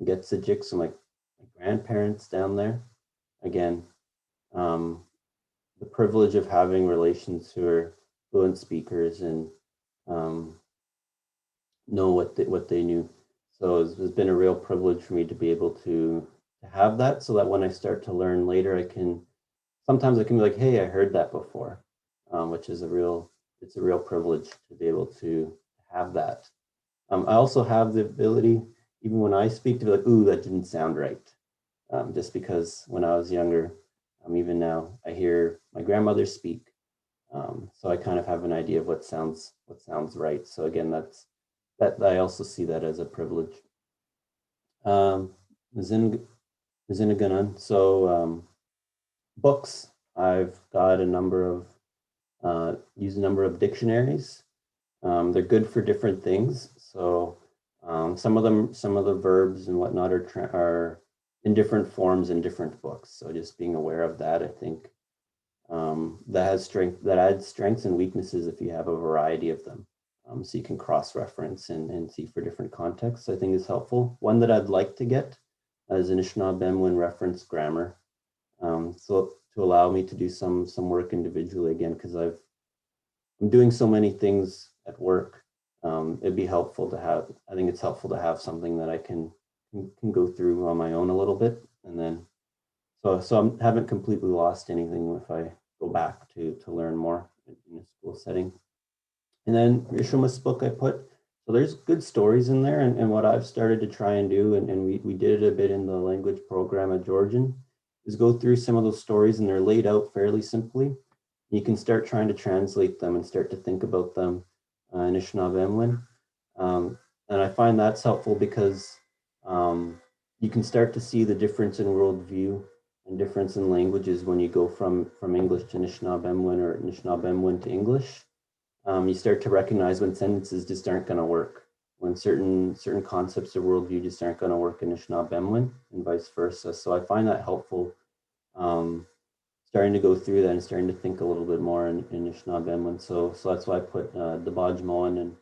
Get Sajik, so my grandparents down there. Again, the privilege of having relations who are fluent speakers and know what they knew. So it's been a real privilege for me to be able to have that, so that when I start to learn later, sometimes I can be like, hey, I heard that before, which is it's a real privilege to be able to have that. I also have the ability, even when I speak, to be like, ooh, that didn't sound right. Just because when I was younger, even now, I hear my grandmother speak. So I kind of have an idea of what sounds right. So again, that I also see that as a privilege. Ziniganan. So books, I've got use a number of dictionaries. They're good for different things. So some of the verbs and whatnot are in different forms in different books. So just being aware of that, I think that adds strengths and weaknesses if you have a variety of them. So you can cross-reference and see for different contexts, I think is helpful. One that I'd like to get is Anishinaabemowin reference grammar. So to allow me to do some work individually again, because I'm doing so many things at work. It'd be helpful to have, I think it's helpful to have something that I can go through on my own a little bit. And then, so I haven't completely lost anything if I go back to learn more in a school setting. And then Rishoma's book I put, so there's good stories in there. And what I've started to try and do, and we did it a bit in the language program at Georgian, is go through some of those stories, and they're laid out fairly simply. You can start trying to translate them and start to think about them in Anishinaabemowin. And I find that's helpful because you can start to see the difference in worldview and difference in languages when you go from English to Anishinaabemowin or Anishinaabemowin to English. You start to recognize when sentences just aren't going to work, when certain concepts of worldview just aren't going to work in Anishinaabemowin and vice versa. So I find that helpful, starting to go through that and starting to think a little bit more in Anishinaabemowin. So that's why I put Dabajmoan and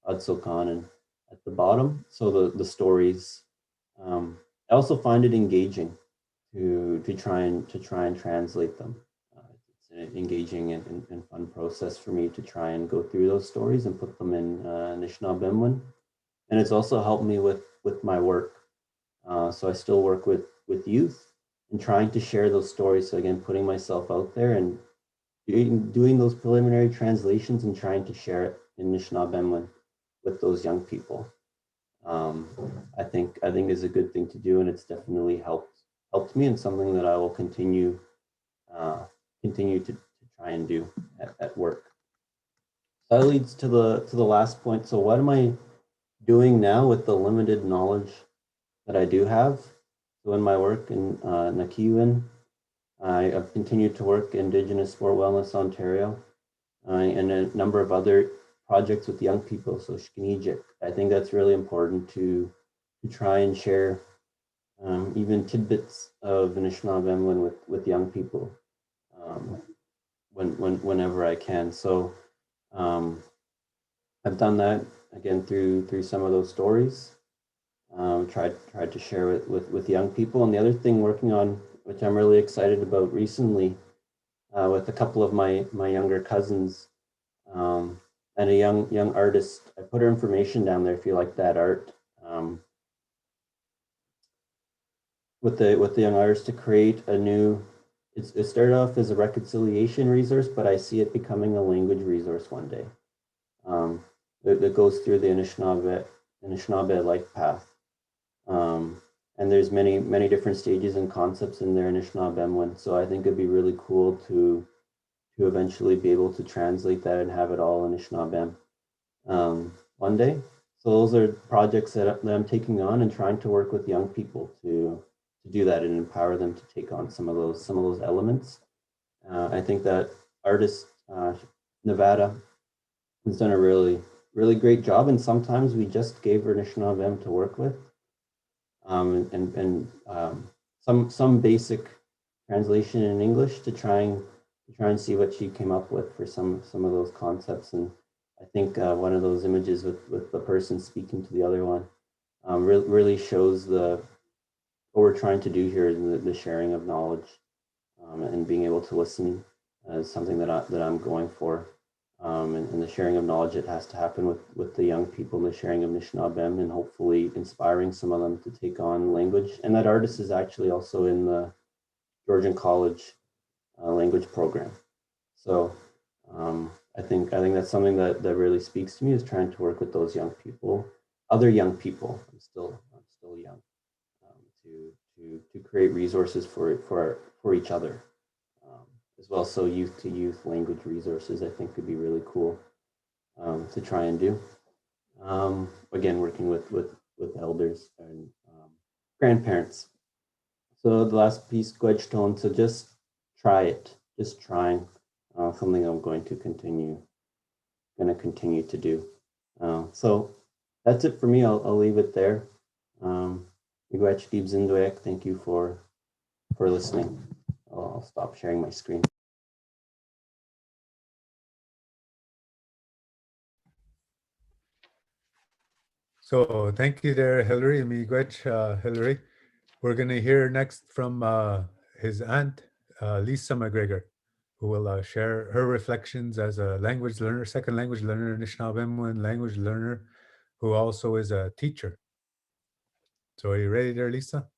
Adsokan at the bottom. So the stories. I also find it engaging to try and translate them. It's an engaging and fun process for me to try and go through those stories and put them in Anishinaabemowin. And it's also helped me with my work. So I still work with youth and trying to share those stories. So again, putting myself out there and doing those preliminary translations and trying to share it in Anishinaabemowin with those young people. I think is a good thing to do, and it's definitely helped me, and something that I will continue to try and do at work. So that leads to the last point. So what am I doing now with the limited knowledge that I do have? So in my work in Nakiwin, I've continued to work Indigenous Sport Wellness Ontario and a number of other projects with young people. So Shkinijik, I think that's really important to try and share even tidbits of Anishinaabemowin with young people whenever I can. So I've done that again through some of those stories. Tried to share it with young people. And the other thing working on, which I'm really excited about recently, with a couple of my younger cousins and a young artist. I put her information down there if you like that art. With the young artist to create a new, it started off as a reconciliation resource, but I see it becoming a language resource one day. That goes through the Anishinaabe life path. And there's many different stages and concepts in there in Anishinaabemowin. So I think it'd be really cool to eventually be able to translate that and have it all in Anishinaabe one day. So those are projects that I'm taking on and trying to work with young people to do that and empower them to take on some of those elements. I think that artist Nevada has done a really great job, and sometimes we just gave her Anishinaabe to work with, and some basic translation in English to try and see what she came up with for some of those concepts. And I think one of those images with the person speaking to the other one really shows what we're trying to do here, the sharing of knowledge and being able to listen as something that I'm going for. And the sharing of knowledge, it has to happen with the young people, the sharing of Anishinaabem, and hopefully inspiring some of them to take on language. And that artist is actually also in the Georgian College language program. So I think that's something that really speaks to me, is trying to work with those young people, other young people. I'm still young, to create resources for each other. As well. So youth to youth language resources, I think, could be really cool to try and do. Again, working with elders and grandparents. So the last piece, Gwedge, so just try it, just trying, something I'm going to continue to do. So that's it for me. I'll leave it there. Thank you for listening. I'll stop sharing my screen. So thank you there, Hillary, Miigwech, Hillary. We're going to hear next from his aunt, Lissa McGregor, who will share her reflections as a language learner, second language learner, Anishinaabemowin language learner, who also is a teacher. So are you ready there, Lissa?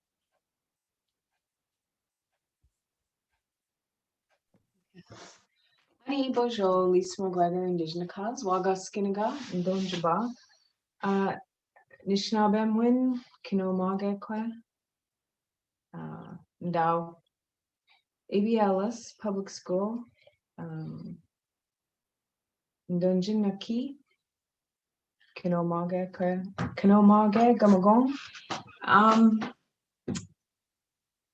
Ani bojo Lissa McGregor Indigenous Wagaskinaga Ndonjaba Anishinaabemowin Kinomagekwe Ndao ABLS Public School Ndonjinaki Kinomagekwe Kinomage Gamagong.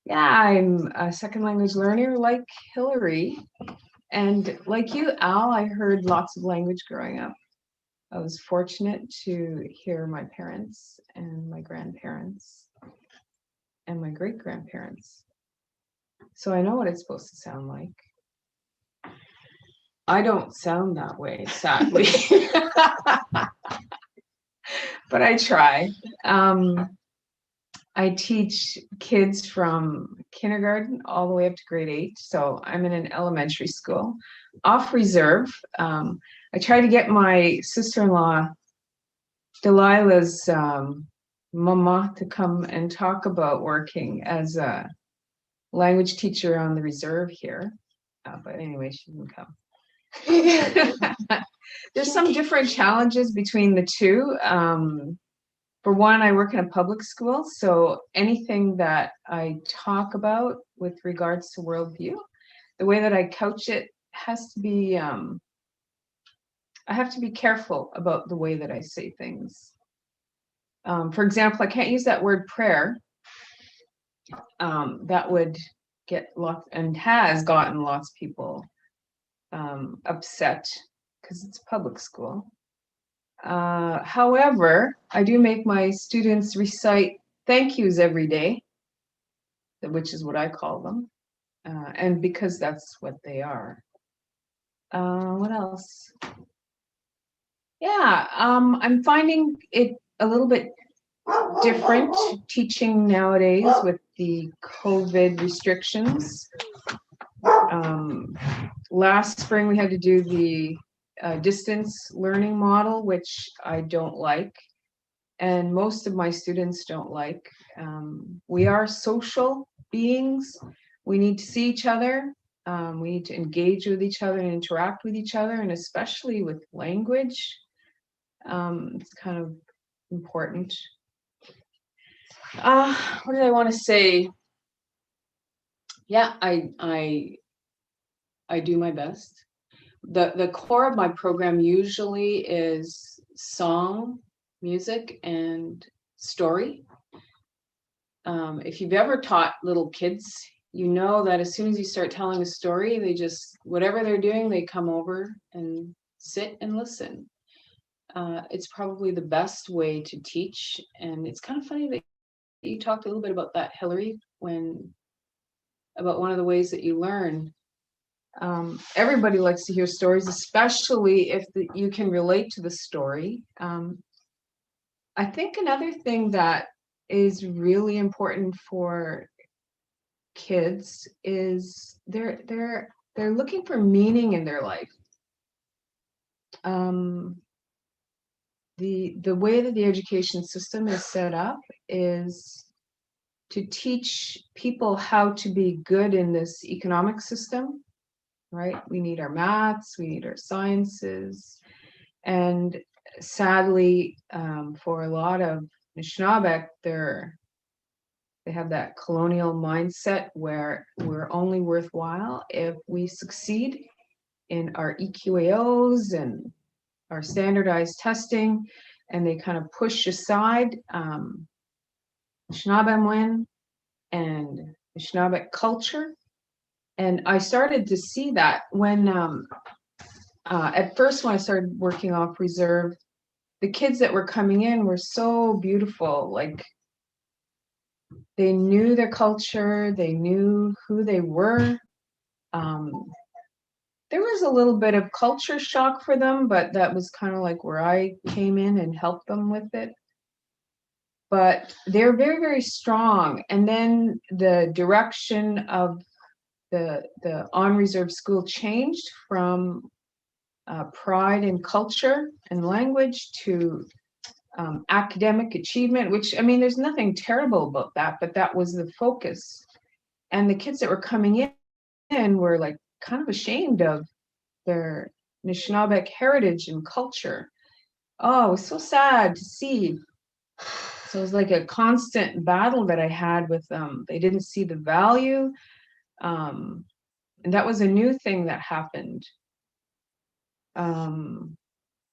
Yeah, I'm a second language learner like Hillary. And like you, Al, I heard lots of language growing up. I was fortunate to hear my parents and my grandparents and my great-grandparents. So I know what it's supposed to sound like. I don't sound that way, sadly. But I try. I teach kids from kindergarten all the way up to grade 8. So I'm in an elementary school, off reserve. I try to get my sister-in-law, Delilah's mama, to come and talk about working as a language teacher on the reserve here. But anyway, she didn't come. There's some different challenges between the two. For one, I work in a public school, so anything that I talk about with regards to worldview, the way that I couch it has to be, I have to be careful about the way that I say things. For example, I can't use that word prayer. That would get lots, and has gotten lots of people upset because it's a public school. However, I do make my students recite thank yous every day, which is what I call them, and because that's what they are. What else? Yeah, I'm finding it a little bit different teaching nowadays with the COVID restrictions. Last spring we had to do the distance learning model, which I don't like, and most of my students don't like. We are social beings. We need to see each other. We need to engage with each other and interact with each other, and especially with language. It's kind of important. What did I want to say? Yeah, I do my best. The core of my program usually is song, music, and story. If you've ever taught little kids, you know that as soon as you start telling a story, they just, whatever they're doing, they come over and sit and listen. It's probably the best way to teach. And it's kind of funny that you talked a little bit about that, Hillary, about one of the ways that you learn. Everybody likes to hear stories, especially if you can relate to the story. I think another thing that is really important for kids is they're they're looking for meaning in their life. The way that the education system is set up is to teach people how to be good in this economic system, right? We need our maths, we need our sciences, and sadly, for a lot of Anishinaabe, they have that colonial mindset where we're only worthwhile if we succeed in our EQAOs and our standardized testing, and they kind of push aside Anishinaabemowin and Anishinaabe culture. And I started to see that when, at first when I started working off reserve, the kids that were coming in were so beautiful. Like, they knew their culture, they knew who they were. There was a little bit of culture shock for them, but that was kind of like where I came in and helped them with it. But they're very, very strong. And then the direction of the on reserve school changed from pride in culture and language to academic achievement, which, I mean, there's nothing terrible about that, but that was the focus. And the kids that were coming in were like kind of ashamed of their Anishinaabe heritage and culture. Oh, it was so sad to see. So it was like a constant battle that I had with them. They didn't see the value. And that was a new thing that happened.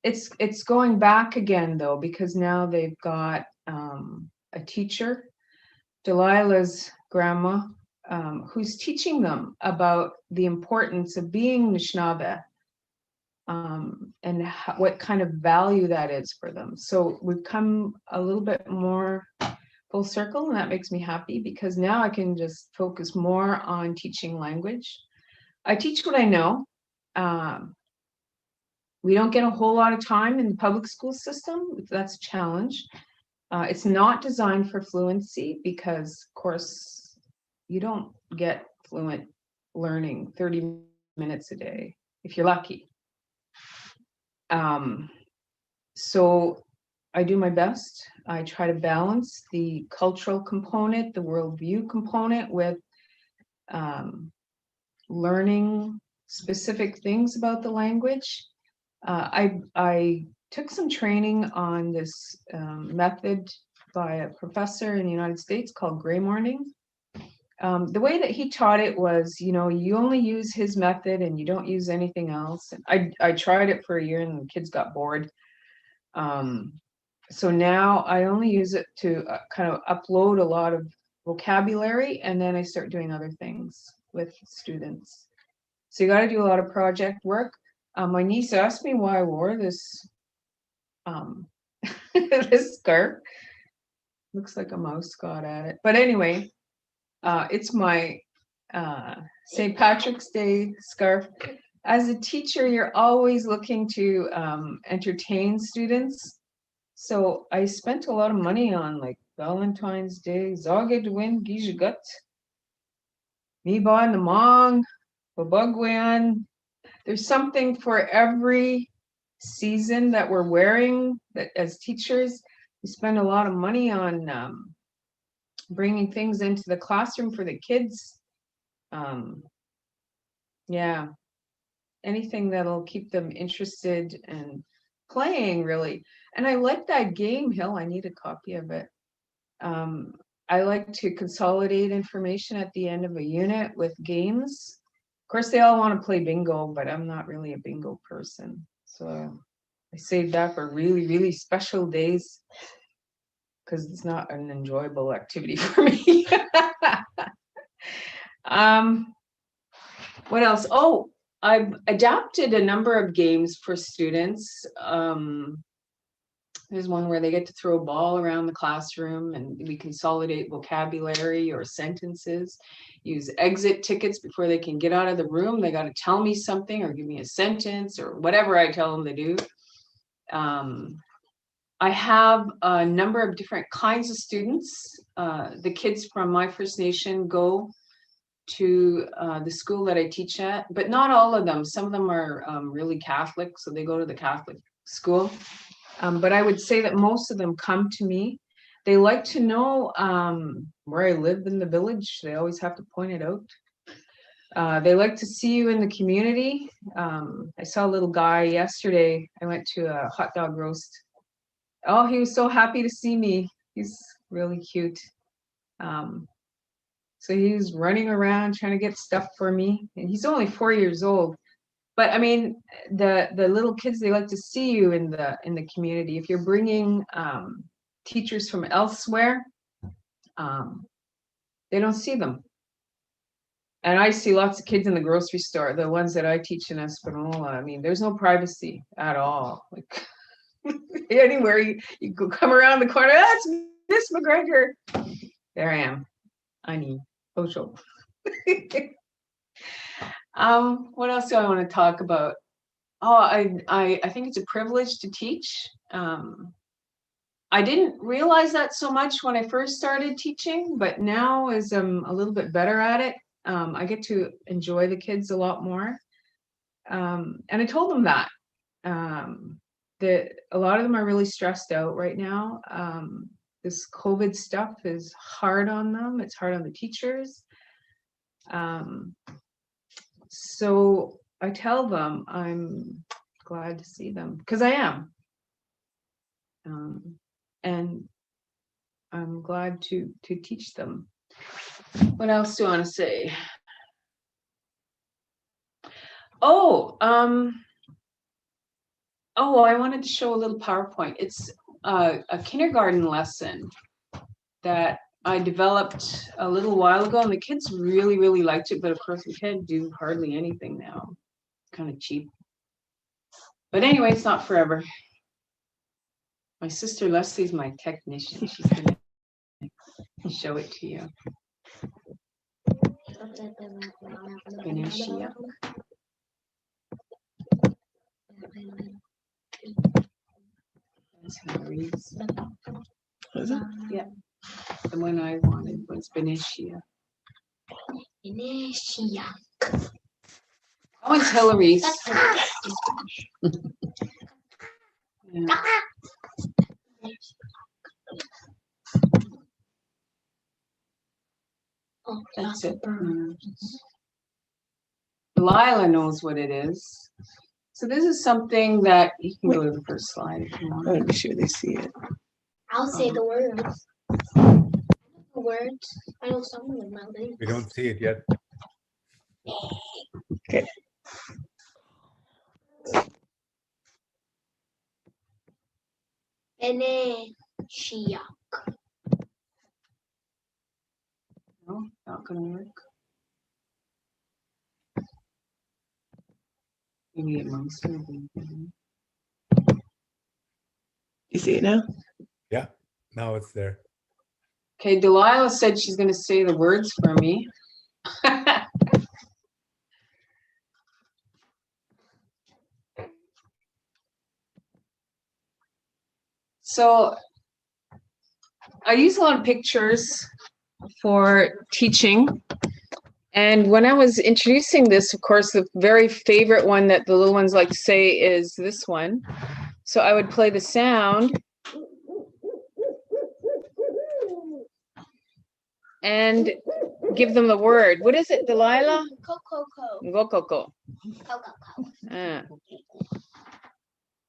It's going back again though, because now they've got a teacher, Delilah's grandma, who's teaching them about the importance of being Anishinaabe, and what kind of value that is for them. So we've come a little bit more full circle, and that makes me happy because now I can just focus more on teaching language. I teach what I know. We don't get a whole lot of time in the public school system. That's a challenge. It's not designed for fluency because, of course, you don't get fluent learning 30 minutes a day, if you're lucky. So I do my best. I try to balance the cultural component, the worldview component with learning specific things about the language. I took some training on this method by a professor in the United States called Gray Morning. The way that he taught it was, you know, you only use his method and you don't use anything else. I tried it for a year and the kids got bored. So now I only use it to kind of upload a lot of vocabulary, and then I start doing other things with students. So you got to do a lot of project work. My niece asked me why I wore this this scarf. Looks like a mouse got at it. But anyway, it's my St. Patrick's Day scarf. As a teacher, you're always looking to entertain students. So I spent a lot of money on like Valentine's Day, Zogedwin, Gijagut, Niba Namong, Babugwan. There's something for every season that we're wearing. That as teachers, we spend a lot of money on bringing things into the classroom for the kids. Yeah, anything that'll keep them interested and playing, really. And I like that game, Hill. I need a copy of it. I like to consolidate information at the end of a unit with games. Of course, they all want to play bingo, but I'm not really a bingo person. So I saved that for really, really special days because it's not an enjoyable activity for me. What else? Oh, I've adapted a number of games for students. There's one where they get to throw a ball around the classroom and we consolidate vocabulary or sentences, use exit tickets before they can get out of the room. They got to tell me something or give me a sentence or whatever I tell them to do. I have a number of different kinds of students. The kids from my First Nation go to the school that I teach at, but not all of them. Some of them are really Catholic, so they go to the Catholic school. But I would say that most of them come to me. They like to know where I live in the village. They always have to point it out. They like to see you in the community. I saw a little guy yesterday. I went to a hot dog roast. Oh, he was so happy to see me. He's really cute. So he was running around trying to get stuff for me. And he's only 4 years old. But I mean, the little kids, they like to see you in the community. If you're bringing teachers from elsewhere, they don't see them. And I see lots of kids in the grocery store, the ones that I teach in Espanola. I mean, there's no privacy at all. Like anywhere you go, come around the corner, that's Miss McGregor. There I am. I need social. What else do I want to talk about? Oh, I think it's a privilege to teach. I didn't realize that so much when I first started teaching, but now as I'm a little bit better at it, I get to enjoy the kids a lot more. And I told them that a lot of them are really stressed out right now. This COVID stuff is hard on them. It's hard on the teachers. So I tell them I'm glad to see them because I am. And I'm glad to teach them. What else do I want to say? Oh, I wanted to show a little PowerPoint. It's a kindergarten lesson that I developed a little while ago, and the kids really, really liked it. But of course, we can't do hardly anything now. It's kind of cheap. But anyway, it's not forever. My sister Leslie's my technician. She's gonna show it to you. Venetia. That's how it reads. Is it? Yeah. The one I wanted was Venetia. Venetia. That one's Hillary's. Yeah. Oh, That's it. bird. Lila knows what it is. So this is something that you can go to the first slide if you I want. want to be sure they see it. I'll say the words. The words. I know some of them. We don't see it yet. Okay. Venetia. No, not gonna work. Maybe it must have been. You see it now? Yeah, now it's there. Okay, Delilah said she's gonna say the words for me. So I use a lot of pictures for teaching. And when I was introducing this, of course, the very favorite one that the little ones like to say is this one. So I would play the sound. And give them the word. What is it, Delilah? Coco. Ngokoko. Ah.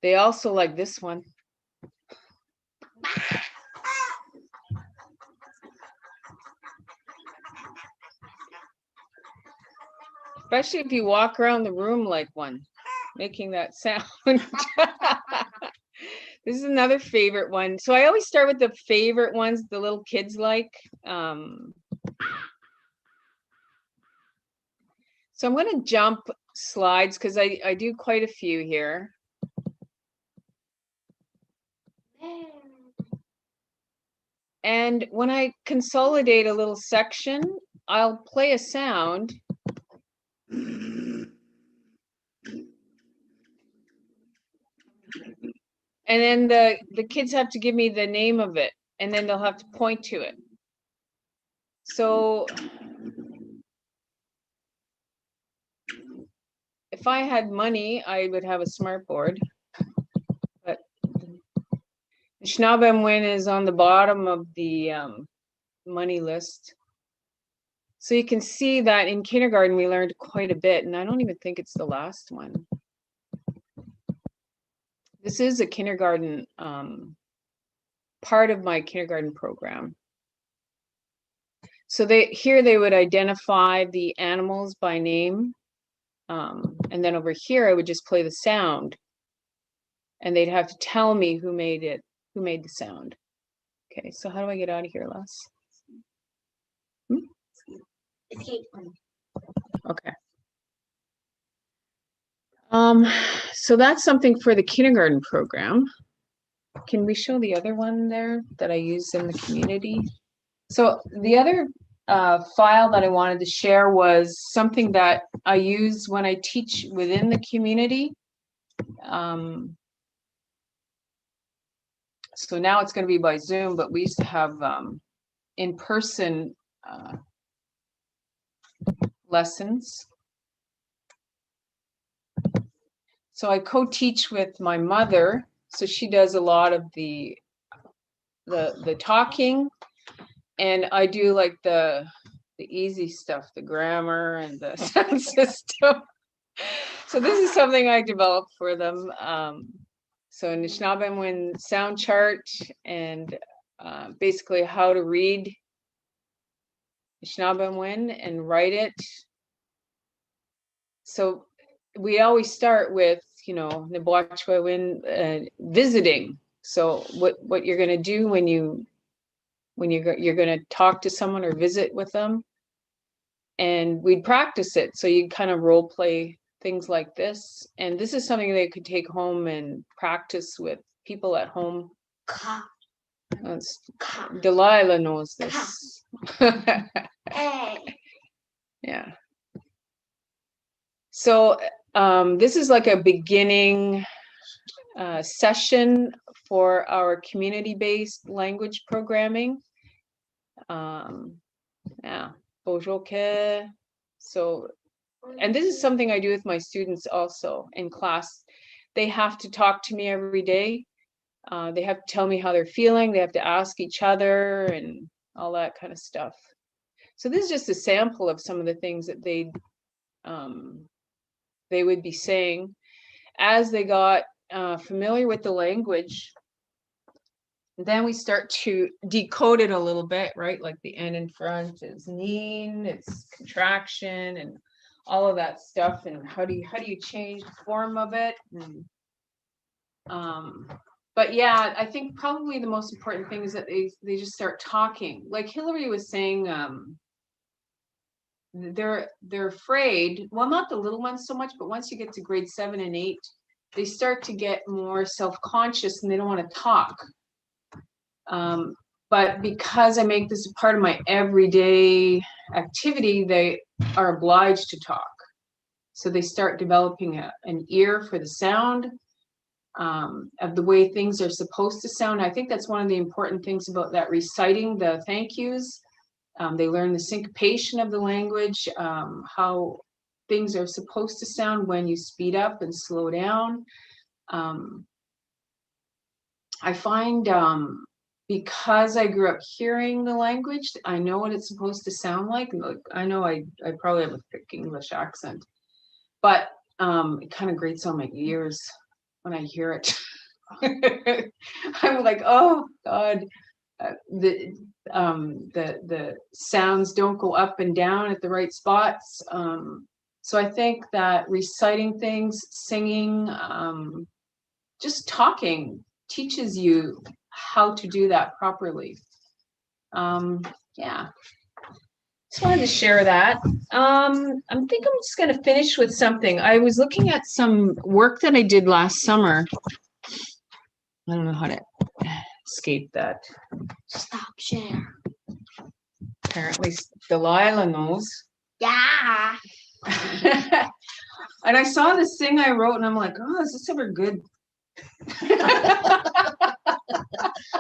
They also like this one. Especially if you walk around the room like one, making that sound. This is another favorite one. So I always start with the favorite ones the little kids like. So I'm going to jump slides because I do quite a few here. And when I consolidate a little section, I'll play a sound. And then the kids have to give me the name of it, and then they'll have to point to it. So if I had money, I would have a smart board. But Anishinaabemowin is on the bottom of the money list. So you can see that in kindergarten, we learned quite a bit, and I don't even think it's the last one. This is a kindergarten, part of my kindergarten program. So here they would identify the animals by name. And then over here, I would just play the sound. And they'd have to tell me who made it, who made the sound. Okay, so how do I get out of here, Les? Escape one. Okay. So that's something for the kindergarten program. Can we show the other one there that I use in the community? So the other file that I wanted to share was something that I use when I teach within the community. So now it's going to be by Zoom, but we used to have in-person lessons. So I co-teach with my mother. So she does a lot of the talking, and I do like the easy stuff, the grammar and the sound system. So this is something I developed for them. So Anishinaabemowin sound chart, and basically how to read Anishinaabemowin and write it. So we always start with, you know, Nabwachwawin visiting. So what you're going to do when you're going to talk to someone or visit with them, and we'd practice it. So you kind of role play things like this, and this is something they could take home and practice with people at home. Delilah knows this. Yeah. So this is like a beginning session for our community-based language programming. Yeah. So, and this is something I do with my students also in class. They have to talk to me every day. They have to tell me how they're feeling. They have to ask each other and all that kind of stuff. So this is just a sample of some of the things that they would be saying as they got familiar with the language. Then we start to decode it a little bit, right? Like the N in front is neen, it's contraction, and all of that stuff. And how do you change the form of it? And, but yeah, I think probably the most important thing is that they just start talking. Like Hillary was saying, they're afraid. Well, not the little ones so much, but once you get to grade 7 and 8, they start to get more self-conscious and they don't want to talk. But because I make this a part of my everyday activity, they are obliged to talk. So they start developing an ear for the sound of the way things are supposed to sound. I think that's one of the important things about that reciting the thank yous. They learn the syncopation of the language, how things are supposed to sound when you speed up and slow down. I find because I grew up hearing the language, I know what it's supposed to sound like. I know I probably have a thick English accent, but it kind of grates on my ears when I hear it. I'm like, oh God, the sounds don't go up and down at the right spots. So I think that reciting things, singing, just talking teaches you how to do that properly. Yeah, just wanted to share that. I think I'm just going to finish with something. I was looking at some work that I did last summer. I don't know how to escape that. Stop share. Apparently Delilah knows. Yeah. And I saw this thing I wrote and I'm like, oh, is this ever good?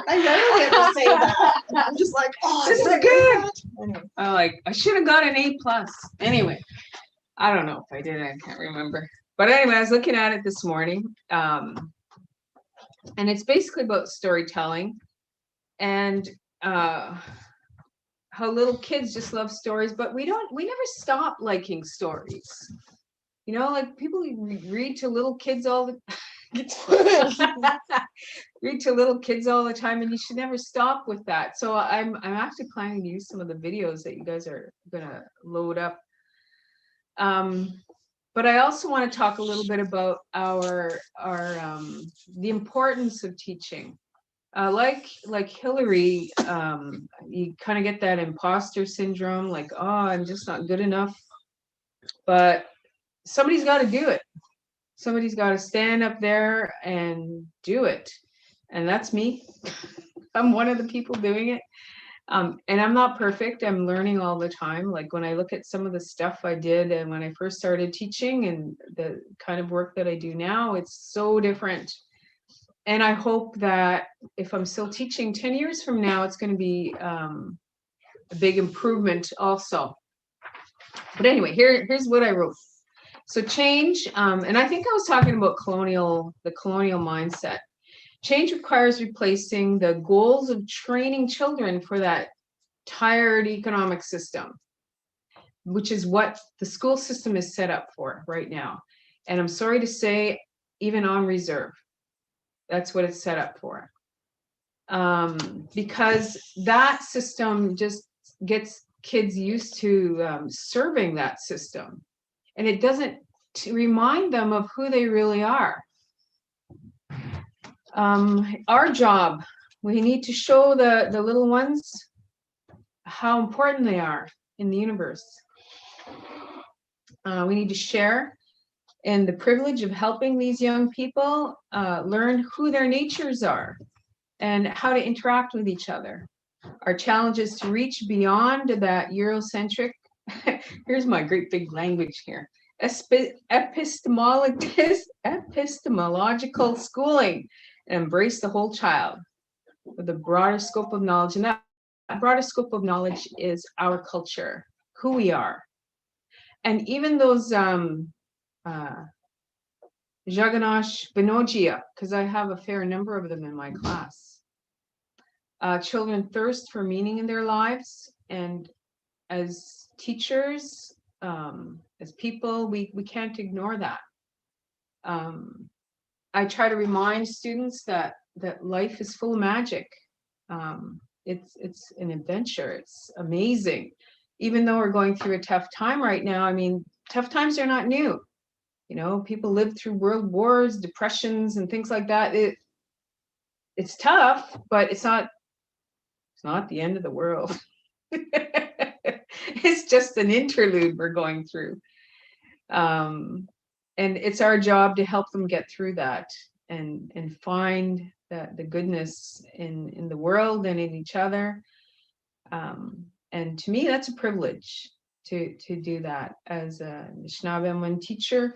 I never get to say that. I'm just like, oh, This is is that good. Anyway. I'm like, I should have got an A+. Anyway, I don't know if I did. I can't remember. But anyway, I was looking at it this morning, and it's basically about storytelling and how little kids just love stories, but we never stop liking stories. You know, like people read to little kids all the read to little kids all the time, and you should never stop with that. So I'm actually planning to use some of the videos that you guys are gonna load up. But I also want to talk a little bit about our the importance of teaching. Like Hillary, you kind of get that imposter syndrome, like, oh, I'm just not good enough. But somebody's got to do it. Somebody's got to stand up there and do it. And that's me. I'm one of the people doing it. And I'm not perfect. I'm learning all the time. Like when I look at some of the stuff I did and when I first started teaching and the kind of work that I do now, it's so different. And I hope that if I'm still teaching 10 years from now, it's going to be a big improvement also. But anyway, here's what I wrote. So change, and I think I was talking about the colonial mindset. Change requires replacing the goals of training children for that tired economic system, which is what the school system is set up for right now. And I'm sorry to say, even on reserve, that's what it's set up for. Because that system just gets kids used to serving that system. And it doesn't remind them of who they really are. Our job, we need to show the little ones how important they are in the universe. We need to share in the privilege of helping these young people learn who their natures are and how to interact with each other. Our challenge is to reach beyond that Eurocentric, here's my great big language here, epistemological schooling, and embrace the whole child with a broader scope of knowledge. And that broader scope of knowledge is our culture, who we are. And even those Jaganash Binogia, because I have a fair number of them in my class. Children thirst for meaning in their lives, and as teachers, as people, we can't ignore that. I try to remind students that life is full of magic. It's an adventure. It's amazing. Even though we're going through a tough time right now, I mean, tough times are not new. You know, people lived through world wars, depressions, and things like that. It's tough, but it's not the end of the world. It's just an interlude we're going through. And it's our job to help them get through that and find the goodness in the world and in each other. And to me, that's a privilege to do that as a Anishinaabemowin teacher.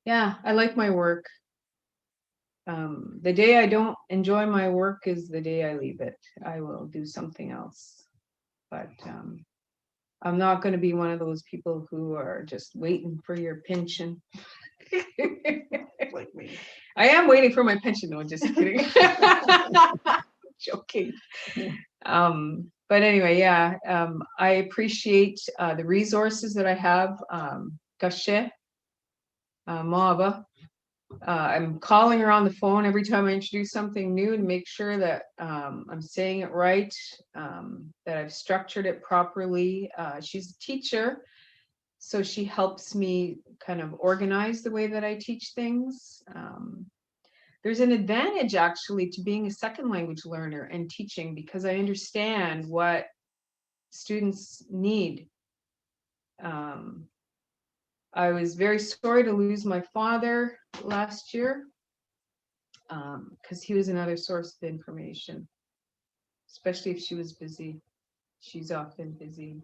Yeah, I like my work. The day I don't enjoy my work is the day I leave it. I will do something else. But I'm not going to be one of those people who are just waiting for your pension. Like me. I am waiting for my pension, though. Just kidding. Joking. But anyway, yeah, I appreciate the resources that I have. Gashe, Maaba. I'm calling her on the phone every time I introduce something new to make sure that I'm saying it right, that I've structured it properly. She's a teacher, so she helps me kind of organize the way that I teach things. There's an advantage actually to being a second language learner and teaching because I understand what students need. I was very sorry to lose my father last year because he was another source of information, especially if she was busy. She's often busy.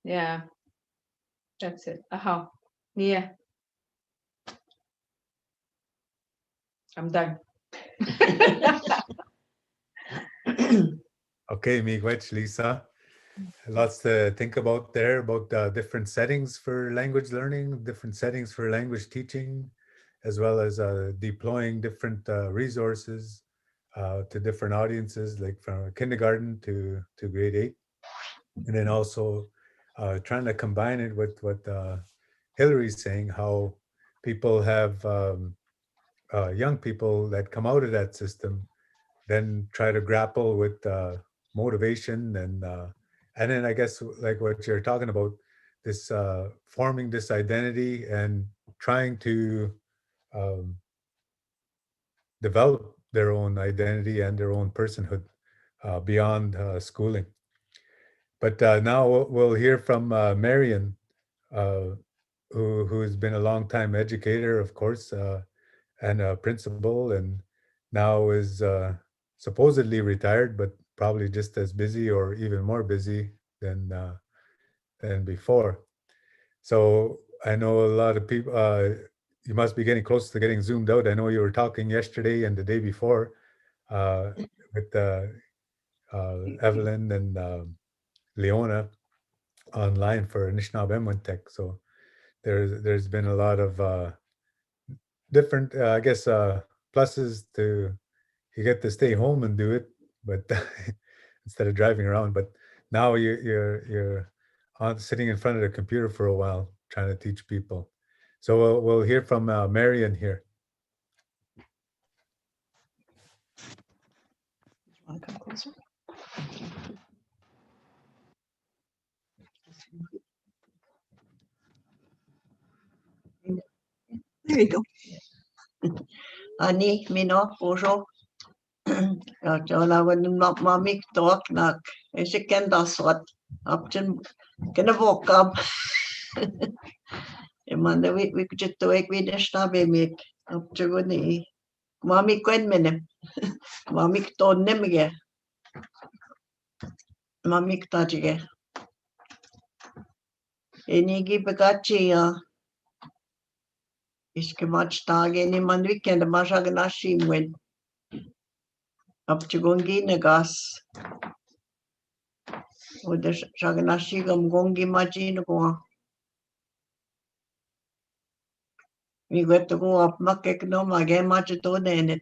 Yeah, that's it. Aha, yeah, I'm done. Okay, miigwech, Lisa. Lots to think about there, about different settings for language learning, different settings for language teaching, as well as deploying different resources to different audiences, like from kindergarten to grade 8. And then also trying to combine it with what Hillary's saying, how people have young people that come out of that system, then try to grapple with motivation and then I guess like what you're talking about, this forming this identity and trying to um, develop their own identity and their own personhood beyond schooling. But now we'll hear from Marion, who's been a long time educator, of course, and a principal, and now is supposedly retired, but probably just as busy or even more busy than before. So I know a lot of people. You must be getting close to getting zoomed out. I know you were talking yesterday and the day before with Evelyn and Leona online for Anishinaabemowin Tech. So there's been a lot of different, I guess, pluses to you get to stay home and do it, but instead of driving around. But now you're on sitting in front of the computer for a while trying to teach people. So we'll hear from Marion here. Want to come closer? There you go. Ani, Mino, bonjour. Jona wan mamik talk nak. Is ik ken dat soort. Op zijn kunnen ook op. Man, we could just do it. We just stop him. Op zijn goed niet. Mami kwen menem. Mami toon nem ge. Mami tajige. Enigi begachi ya. Is kemat tage ni man weekend masag na shimwen. Op gongi negas. O de shagnashi gam gongi majin ko. We got to go up makek no mage mach to nenet.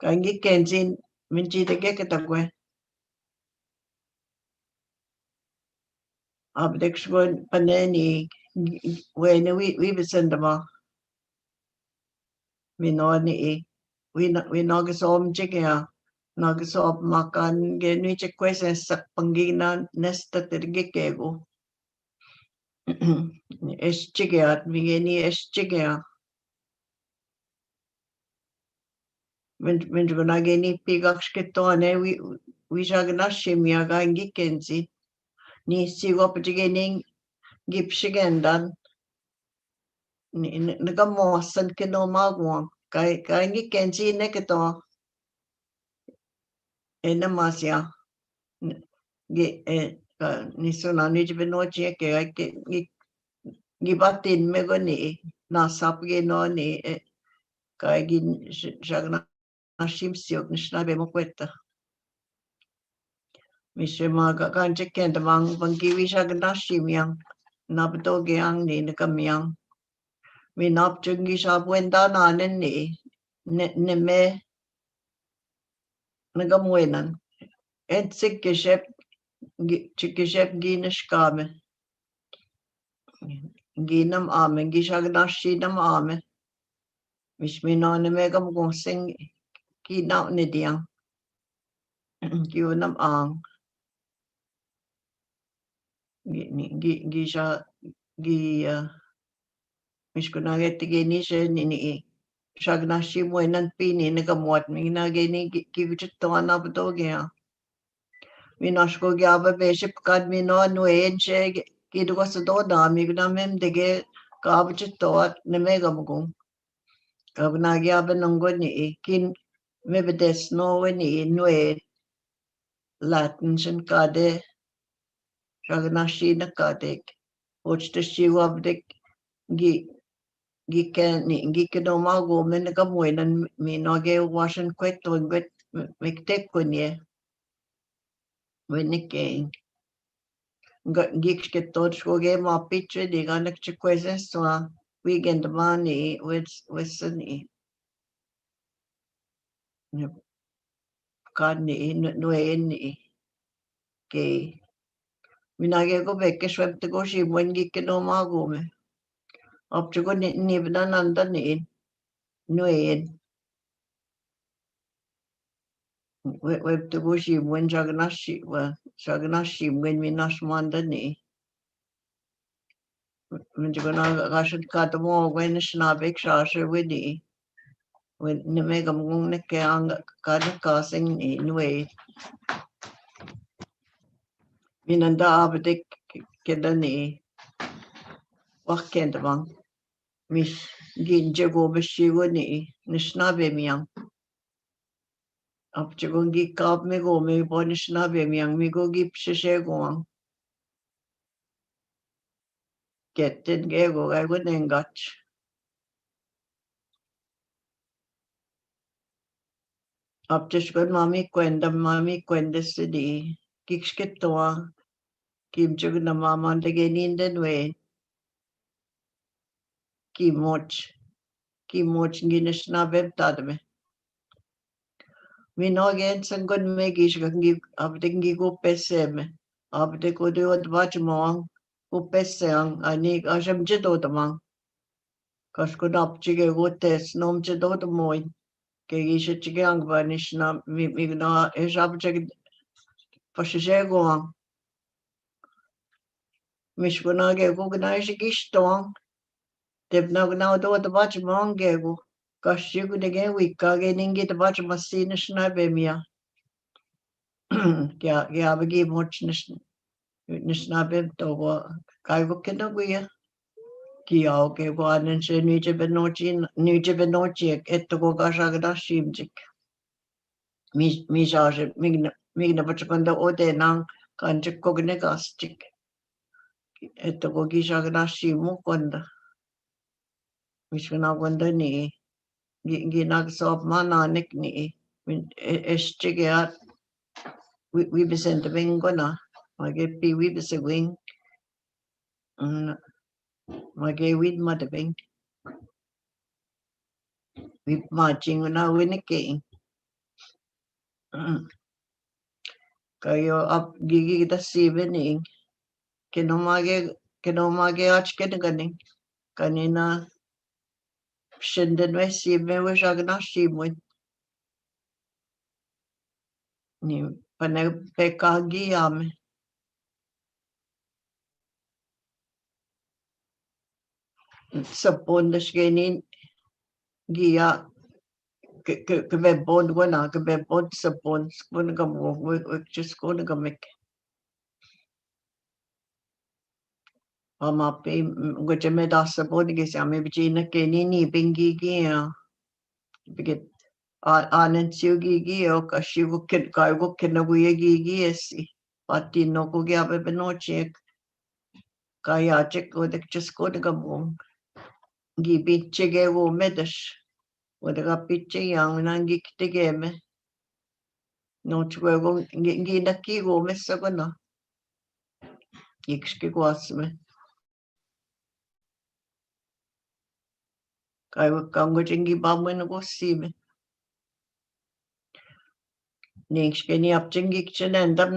Kangi kenzin minchi de geketagwe. Abdexgon paneni when we send them off. We know ni we nogasom jigya. Nogasop makan genuiche questions sa pangina nesta tergekego. Es jigya, migeni es jigya. When gonna geni pigaks ketone, we shagnashim yaga gikenzi. Ni sigop jigening gipshigendan. Nagamosan kino magwang. Kay gikenzi neketo. Enamasya. Ni suna ni jibinochi ke gibatin megoni. Nasap genoni. Kay gin shagna. Ashim siok nishnabe mokweta. Mishima ganche kendamang bangiwi shagnashim yang nabdoge ang ni nakamyang. Minap chungi shabwenda nanen ni neme nagamwenan. Et sikishep ginishkame. Ginam ame gishagnashinam ame. Mishmina nemegam gonsing Kinaw ni diang. Kiunam ang. Gisha mishkunageti geni she ni shagnashi mwenan pini nagamwat mina geni kivichitwana abdogya. Minashko gyaba beship kad mino nuen she kidwasadoda mignamem dege kavichitwat nemegamugum. Kabnagyaba nangoni kin mebedes no ni nue Latin shin kade shagnashi na kadek. Och the shiwabdik gikenomago menagamuenan minoge washan kweto bet miktek kunye. when the king. Geeks get thought go game up picture, they gonna check questions so we get the money with Sunny. God no any gay. We not get go back a swap to go she when geek no mago me. Up to go even under need. No aid. Web to go she when Jaganashi well Jaganashi when we not mandani. When you're gonna rush and cut them all when it's not big shot with the when the mega moon the can cut the casting in way. Minanda abedik kedani wakendabang Miss Ginjago Bashivani Nishnabemiang up Jagongi Kab Mego me Bonishnabemiang Migo Gip Sheshegoang get it gego I wouldn't gotch. Up just good Mammy Quenda City Kikskitoa Kim Jugna Mamma again in the way Kimoch Guinness Nabeb Tadame. We know against and good Megish can give up the Gigo Pesem. Up the good watch mong, who Pesang, I need Asham Jedotamang. Cause up Chige would test nom Jedotamoin. Kagisha Chigang Vanishna Migna is object for Shijagoang. Mishwanage Guganashi Gistong. They've now do the watch mong gego. Cause you could again we can get the watch machine Schnabemia. Yeah, begi much nisnabem to kai bukina guya ki ao ke wanen se nije benochi et to go gasagda shimjik mi jaje migna bachpanda ode nang kanche kogne gastik et to go gisagda shimu konda mishna konda ni ginag sop mana nik ni eschigat we besent the bingona I get be we bes wing my gay weed mother bing we marching now win a king kayo up gigi the evening kinomage ach ganing kanina shinden we see me wish I gonna see with ni pane pekagi am sapon the skenin gia ke be bond wana ke be bond sapon skun gam we just going to make ama pe goche me da sapon ke same bchina ke ni bingi gia biget anen chugi gi o ka shivu ken kai go ken na guye gi esi pati no ko gya be no check kaya check o de just go de gabon gi bit chege go medesh o de ga pitche yang nan gi kitege me no chwe go gi na ki go me sa go na ikske go asme kai go kango chingi ba mo no go si me nikske ni ap chingi chenen dam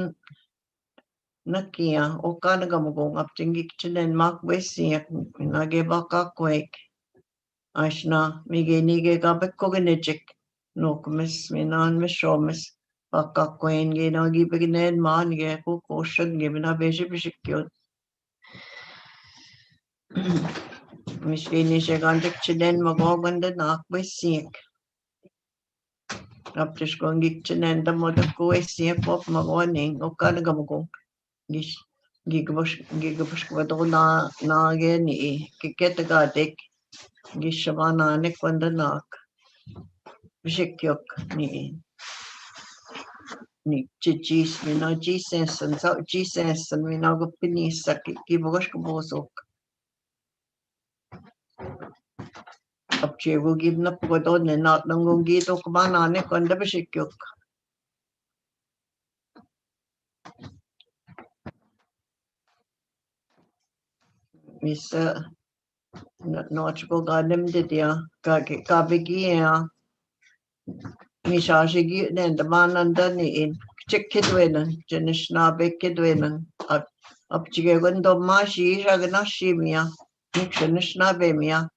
nakia o kana gamugong up chingi chinen mak wesi na ge baka kwek ashna mige nige gabe kogenechik Nookomis minan mishomis baka kwen ge na gi beginen man ge ko koshan ge na beji bishikyo mishkini shegandik chinen magoganda nak wesi up chishkongik chinen da moda ko wesi pop magoning o kana gamugong Gigabush na geni kiketagadik gishamana nekwandanak bishikyok ni chichis mina jisensan so jisensan mina go pinisa gibush kubosok apche go give na podon ne not nangong gito kumana nekwanda bishikyok Lissa not go ganem did ya kabigi ya Mishashigi then the man under in chick kidwinan Janishnabe kidwinan up Chigawando Mashi Shaganashimia Nixonishnabe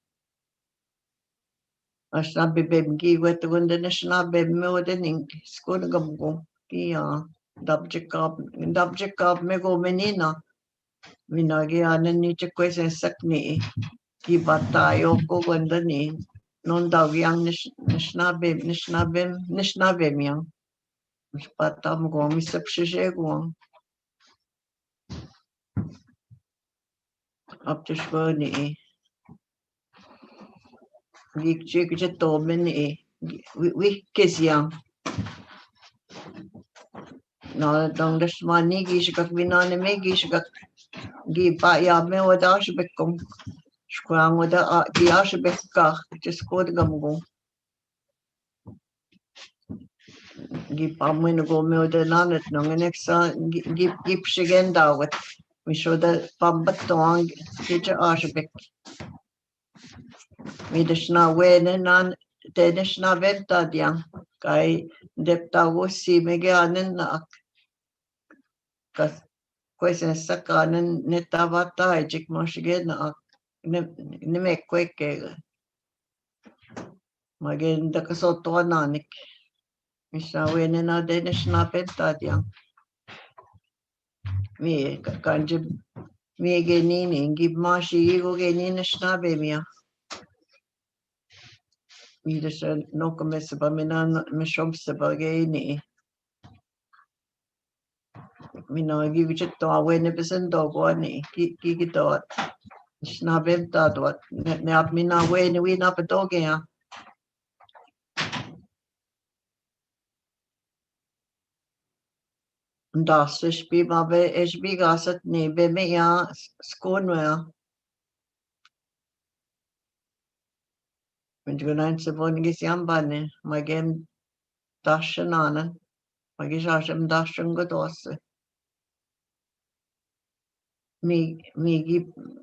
Ashnabe Bemgi wet the Windernishnabe Modening Skodagamo Gia Dubjicab Mego Menina Minagian and Nietzsche question Sakni Gibatayo Gogandani non daviang nishnabem yang patam go mi sepshe go up to shoni gik chik to men we kesiang no dong des mani gishak binane me gishak gi pa ya me wadash bekom shkwang wada giash bekka just go gamgo gi pamwen go me wada nanet no nexa gi shigen dawet we show the pambatong teacher ashbek we deshna wene nan deshna venta dia kai depta wo si meganen na kas kwesen sakanen netavata ejik moshigen na ne me kweke magen da kasoto nanik misha wene na deshna venta dia me kanje me genini gib mashi go genini shnabe mia mi des Nookomis Marion McGregor mi no give it to when it isn't dog one gigi dot snabem dot ne up me now when we up a dog ya das ich bi ma be ich bi gasat ne be me ya skon wa wenn du nein se von gis yam bane ma gem dashnana ma gisashem dashun godos me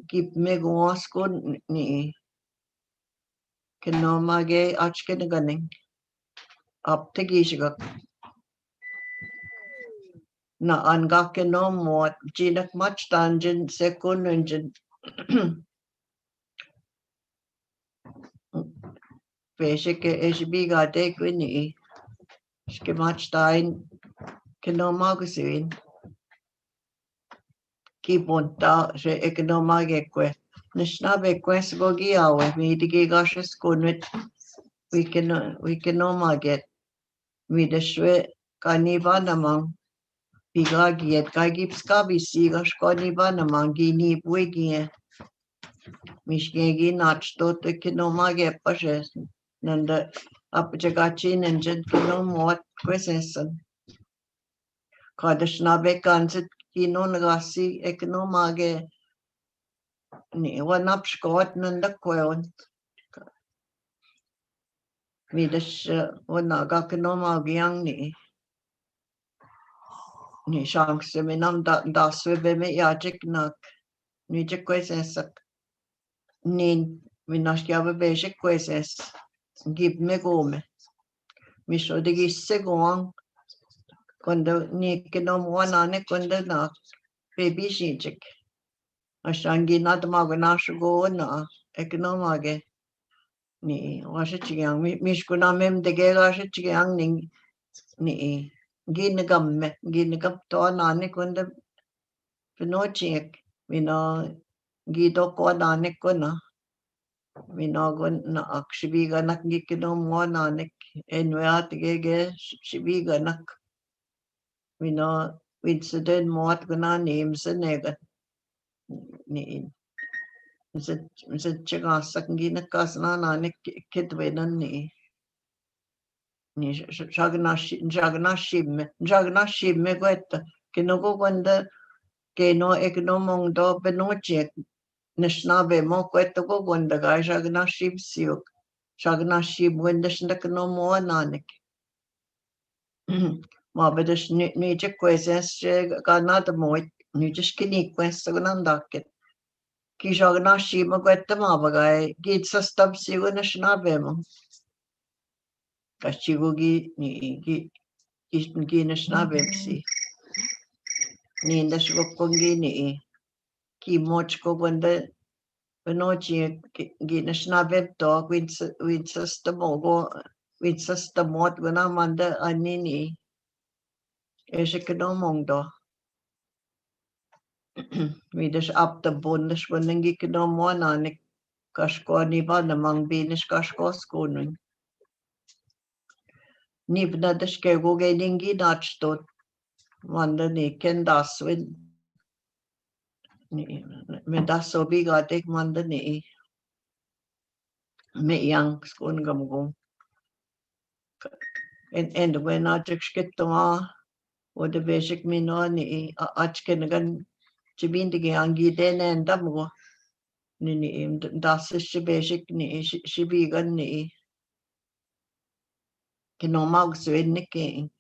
gib me go skon ni keno mage achken ganing up to gishiga na angake no more jinak much tangent second engine basic HB got take winnie schemachstein keno magazine keep on ta she economage que nishnabe quest go giawe me dige gashes konwit we can no maget me the shwe kaniva namang Pigagiet Kagip Skabi Sigash Konibana Mangini Wigie Mishgegi Nachto the Kinomage Pashes Nanda Apjagachin and Gentilum what Quesenson Kadashnabe Kansit Kino Nagasi Economage one up Scott Nanda Quon Midash one Nagakanoma Giangni ni chans minam da svebe me yajik nak ni je questions ni minashkiave beje questions gib me gome mi so de gisse goan quando ni che non wanane quando na baby shijik ashangi nat magnash go na eknomage ni washichiang mi shkuna mem de gera shichiang ni ginagam to nane kunda pinochik mino gido ko nane kuna mino gon na akshibiga nak gikino mo nane enwat gege shibiga nak mino incident mo at kuna names nega ni se chega sakngina kasna nane kidwenan ni Jagnashim me guetta che no go quando che no economong do benoche nishnabe mo quetta go quando ga jagnashim siok jagnashim when the shndak no mo nanik Mabedes nu je quesens ganada moit, nu just kini questo ganandaket. Kijagna shima gwetta mabagai, git sastab sigo na shnabemo. Kachigo gi na shnabemsi. Ni na shgokongi ni. Ki mochko gwenda Benochi gi na shnabem to, wid sastamogo, wid sastamot ganamanda anini. Esekenomondo. Vides ab de bondes wanneer ik no mona nek kasko ni van mang bines kasko skonen. Nibna de skego geningi natstot. Wanda ni ken das win. Me das so biga tek manda ni. Me yang skon gamgong. En when I took skitoma or the basic mino ni achkenagan chibindige angi den en damgo. Ni das is basic ni shibigan ni. Kinomag swin ni king.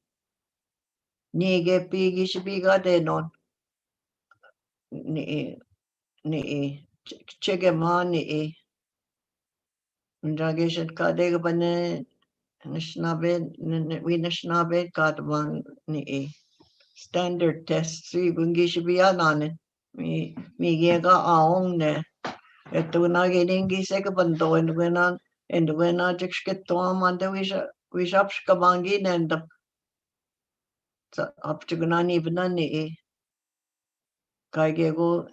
Nige pigi shibiga denon. Ni chegema ni. Drageshat kadega bane nishnabe we nishnabe kadman ni. Standard test si bungi shibiya nane. Mi gega aong ne. Eto na geningi sega bando and when I just get to amanda we shop skabangi and up to Gunani Banani Kaigego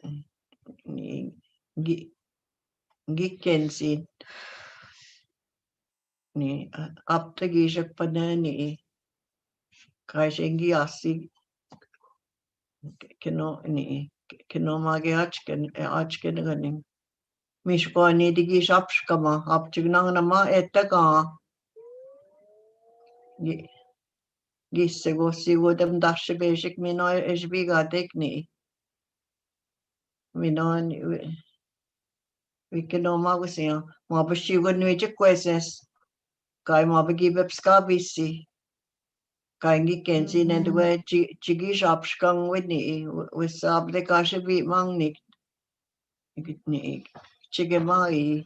Gikensi ni up to Gishak Panani Kaishengi Asi Kino Magi Achken running. Mishko ni the Gish upskama up to Nanama etaka Gisego si would them dash basic mino is biga techni. We can no magazine. Mabashi would know your questions. Kai Mabagi Bebskabisi. Kaingi Kensin and the way Chigi shops come with me with Sab the Kashabi Mangnik. Chigamai.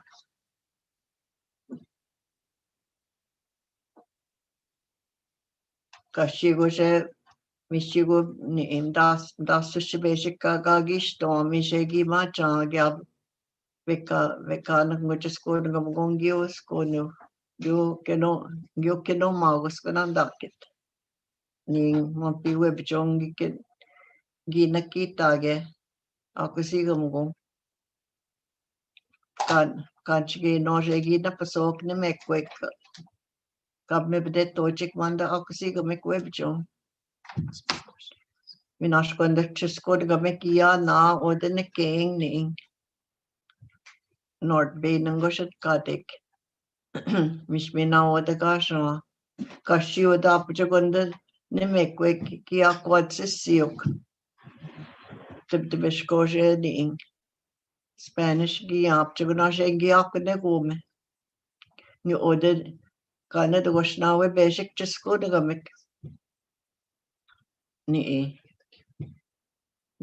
Kashigo said, Mishigo name das Shibeshika Gagisto, Mishegi Macha, Gab Vekana, which is going to go Gongio, Scono. You cannot Magus Ganandakit. Ning Mampi Webjong Gina Kitage, Akusigamo. Kanchigi Noje Gina Pasok Nemekwek. Gab me bedet Tojik Wanda Akusiga Mekwebjong. Minashkonda Chisko Gamekia na or the Neking Ning. North Bay Nangoshat Kadik. Mishmina or the Gasha. Kashio da Pujagonda Nemekwek Kia Quatsisiok. The Bishkoje Ning. Spanish Giap, Chagonash Giak Negome. You ordered Kana the Washnawe Basic Chisko the Gamek. Ni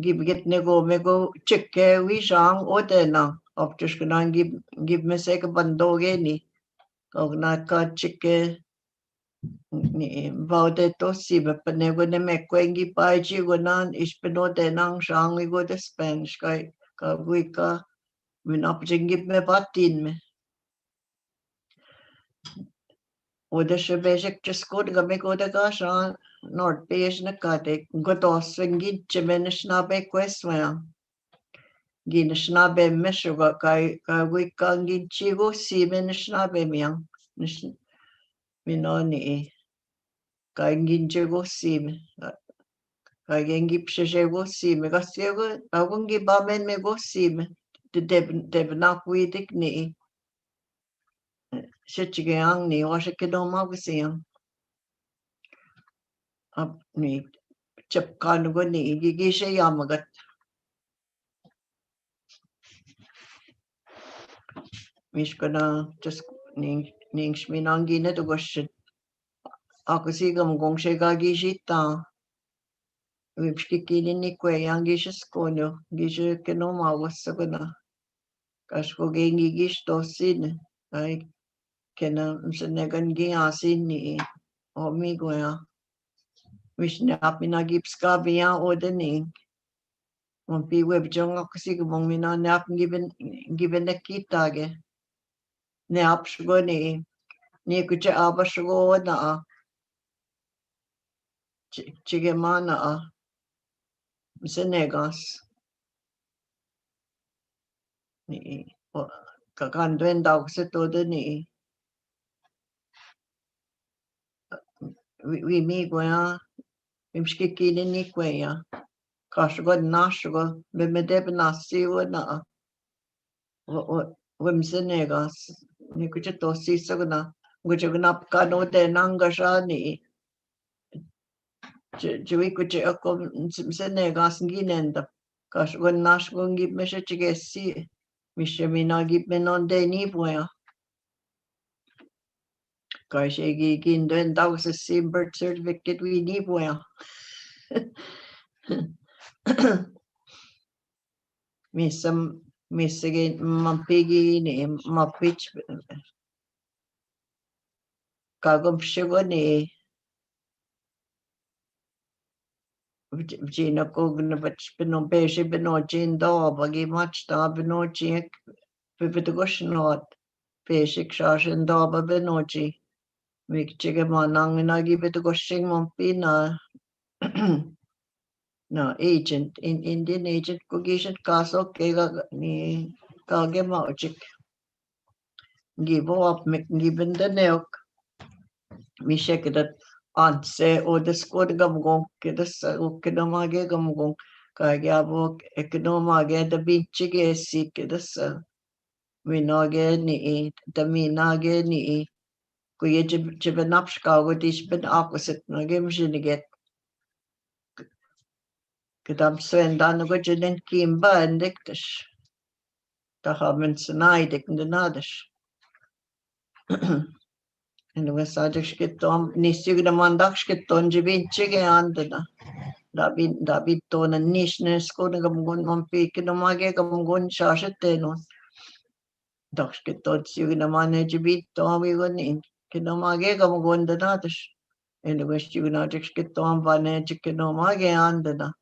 give get nego mego check we shang odena of just gonna give me sake a bandoge ni ogna ka chike ni baude to si but nego ne me kwengi pa chi gonan ispeno de nang shang we go the Spanish kai ka we ka min up give me batin me o de basic just go to me go the gashan North Page na kate go to swingi chemenish na be queswa Ginishnabe Meshuga Kai Wikangi Chigo Si Menishnabe Miang Minoni Kainginjego Si Kaingi Pshego Si Megasiego Awungi Bamen Mego Si the Debnak Widik Ni Shichigang Ni Washakido Magasian Up Ni Chapkanugani Gigisha Yamagat Mishkana just Ning Shminangi Netogoshin ako sigam gong siya gagishita. Wipskikini ni kwe yang gishes konyo, gishe kenomawas sa kuna. Kasko gengi gisto sin, ay kena msenegan giyasin ni omi goya. Mishne apina gipska biya odeni. Mampi web jong ako sigam mina nap given na kitage. Ne apsgo ni kuche abasgo na chigemana Senegas ni kakanduen daw sa todo ni mi goya imskikini ni kwaya kashgod nashgo bemedeb nasiwa na wem Senegas ni kuche to sisagna kuche gnapkano de nangasha ni Jui kuche ako Senegas ginenda kashgod nashgo ngib mesha chigesi mishe mina gib menon de ni boya Kaishegi ginduen daw sa sim birth certificate we ni boya misagin mampigi ni mapich kagum shigo ni Gina Kognavich Beno Beshi Beno Jin Do Bagi Machta Beno Jik Pipitagoshnot Beshik Shashin Doba Benoji Mik Chigamanang Nagi Bitagoshin Mompina no agent in Indian agent Kogishan Kaso Kega ni Kagemachik give up given the milk me shake that aunt say or the squad gum get us Okinamage gum Kagabo Economage the big chiggy seek this Minage ni the Minage ni Kuya Chibanapska with this been opposite no game get Kadam Sven Danagojan Kimba and Dictish the Hobbins and I dick the Nadish. And the Wesadish get on Nisigamandaksh get on Jibin Chiggy under David ton and Nishner Skodagam Gun Peak in the Magagam Gun Shashateno. Dash get on Sugaman Jibit Tommy Gun in Kinomagagam Gun the Nadish. And the West Yuganatics get on Vanajikanomage under the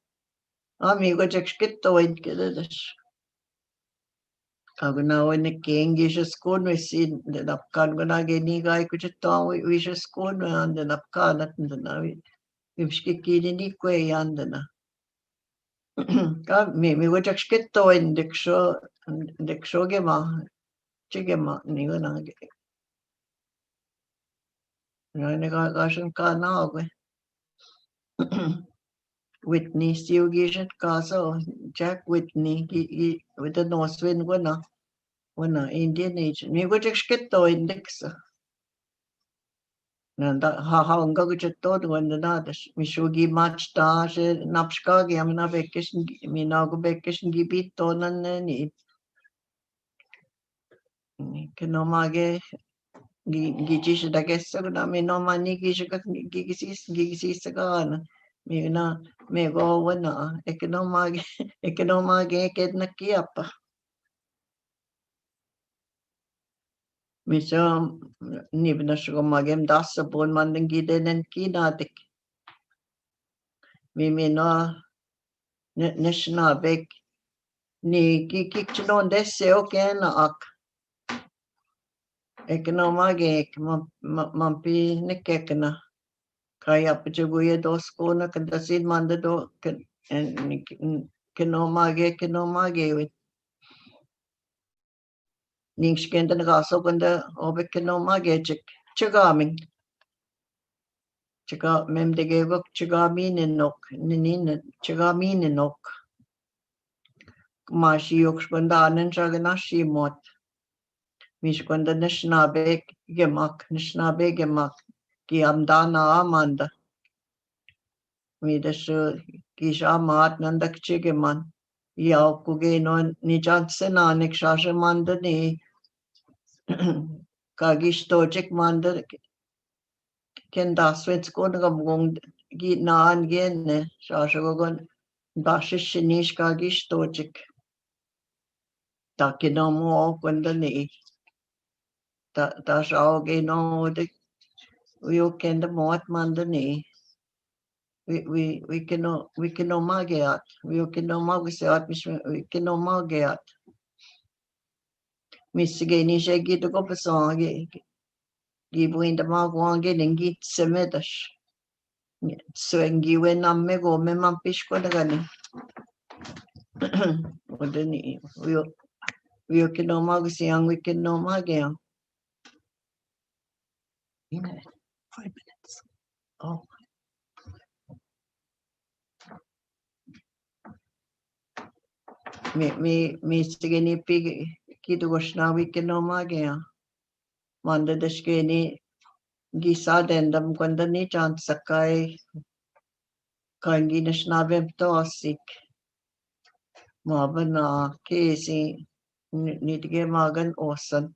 Amigo Jackskito and Kiddish. Kaguna when the king is a school we see the Napkan gonna get any guy could we should school and the Napkan at the Navi. If she kid in equay and God me would just get to in the show Gema Chigema Niganagi. Rashan Kanagwe Whitney still gives it castle Jack Whitney with the Northwind winner. Indian agent. Me go just get to index. And how I'm going to talk to one another. Me should give much dash, Napskagi, I'm not vacation, me now go vacation, give it on and any. Kinomage, Gigish, I guess, so I mean, no money, Gigis, me na, me go one, economage, get Nakiapa. Miso nibna shugo magem dasa bon manding giden and kinatik. Mimi no Anishinaabek ni kikchinon desse okay na ak. Economage mampi nekekna. Kaya pachaguya dos kona kandasin mandado and kinomage with. Ningskenda nagaso kanda obekinomage chigaming. Chiga mem de gevok chigamin nok ninin chigamin nok. Mashi yokspandanen chaganashi mot. Mishkwanda Anishinaabek gemak ki amdana amanda. Midashu kishamat nandak chigeman. Yaw kugeno nijan senanik shashamanda ni kagish tojik manda ken daswets ko nagabung gi naan gen ne shashagon bashishinish kagish tojik takinomo kwandani ta shauge no de we ken the mot mandani we can no magiat we can no magiat we can no magiat misgeni shegi to go person gi buin the magwange and git semedash so engi when me go me man pish ko gani odeni we can no magian we can no magian 5 minutes. oh me sigeni pig kitu goshna we can no magian manda deshkeni gisa dendam kwandani chan sakai kangi nashnabem tosik mabana kesi nitige magan osan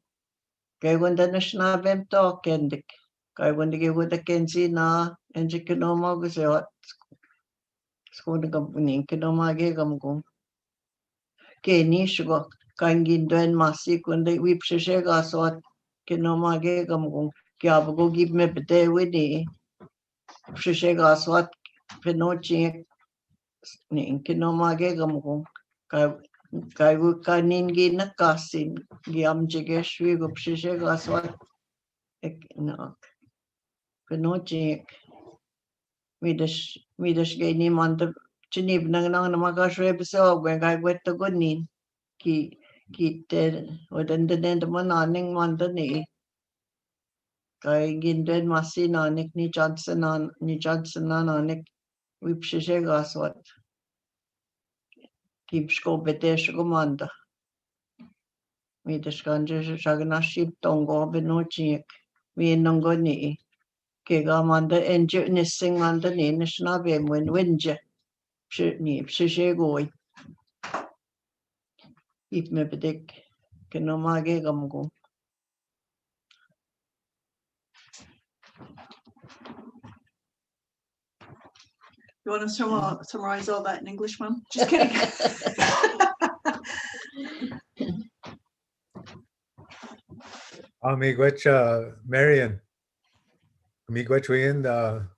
kay wanda nashnabem to kendik kay wanda ge wada kensi na enji kinoma gusot skona gamni kinoma ge gamgo ke ni shugo kangi den masi kunde wipshe ga sot kinoma ge gamgo kya bugo give me bede widi pshe ga sot penochi ni kinoma ge gamgo kay kanin gi nakasin gi amjige shwi go pshe ga sot no penochi midas gay ni manda chinib nang namagashwe episode when I went to good nin ki te wadan den mananing manda ni kay ginden masina nik ni Johnson nanik wipshe gaswat kipsko betesh gomanda midas kanje shagnaship tongo benochi mi nongo ni ke ga manda enje nising manda ni Anishinaabemowin winje pshe goy ip me bedek kenomage gamgo You want to summarize all that in English, Mom? Just kidding. Amigwech Marion. Amigwech Wien God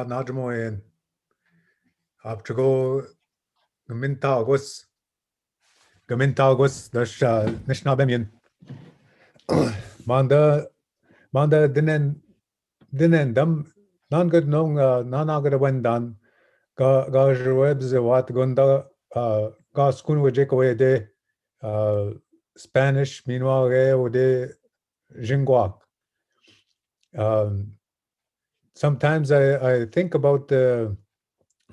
Najmoyen. Abchago Gamintagus. Gamintagus dash Nishnabemian. Manda dinen dum non good nong nanagada wendan ga webs wat gunda ga skun wajekaway de Spanish meanwhile de Jingwak. Sometimes I think about a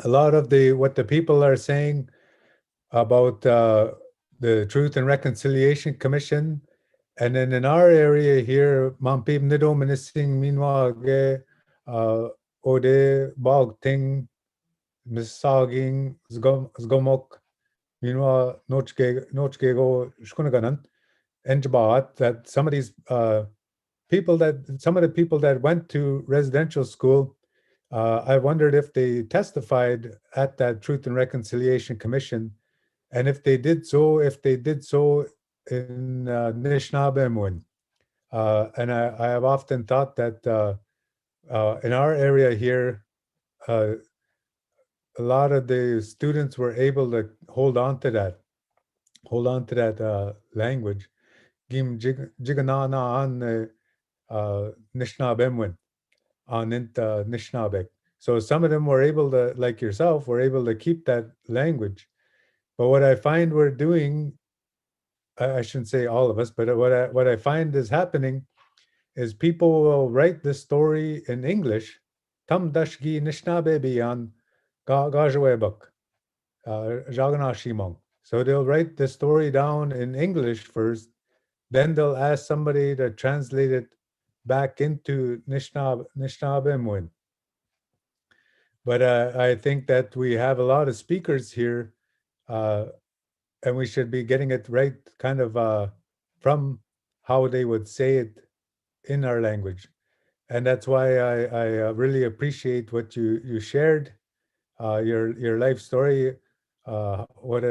lot of what the people are saying about the Truth and Reconciliation Commission, and then in our area here, Mampib Nido Minising meanwhile Ode Bog Ting Misaging Zgomok meanwhile Nochgego Shkunaganan Enjabat, that some of these some of the people that went to residential school, I wondered if they testified at that Truth and Reconciliation Commission, and if they did so in Anishinaabemowin. And I have often thought that in our area here, a lot of the students were able to hold on to that language. Gim Jiganana an Anishinaabemowin on Anishinaabeg. So some of them were able to, like yourself, were able to keep that language. But what I find we're doing, I shouldn't say all of us, but what I find is happening is people will write the story in English. Tam dashgi Nishnaabebi Gajawebuk, Jaganashimong. So they'll write the story down in English first, then they'll ask somebody to translate it back into Anishinaabemowin. But I think that we have a lot of speakers here, and we should be getting it right kind of from how they would say it in our language. And that's why I really appreciate what you shared, your life story, what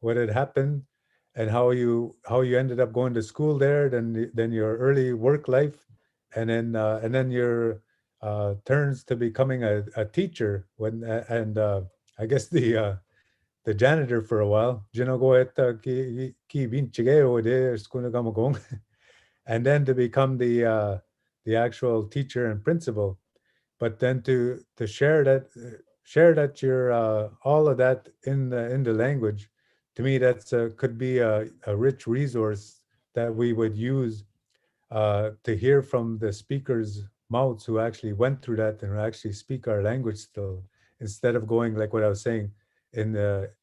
what had happened, and how you ended up going to school there, then your early work life, and then your turns to becoming a teacher and I guess the janitor for a while. And then to become the actual teacher and principal. But then to share that you're all of that in the language, to me that's could be a rich resource that we would use to hear from the speakers' mouths who actually went through that and who actually speak our language still, instead of going like what I was saying in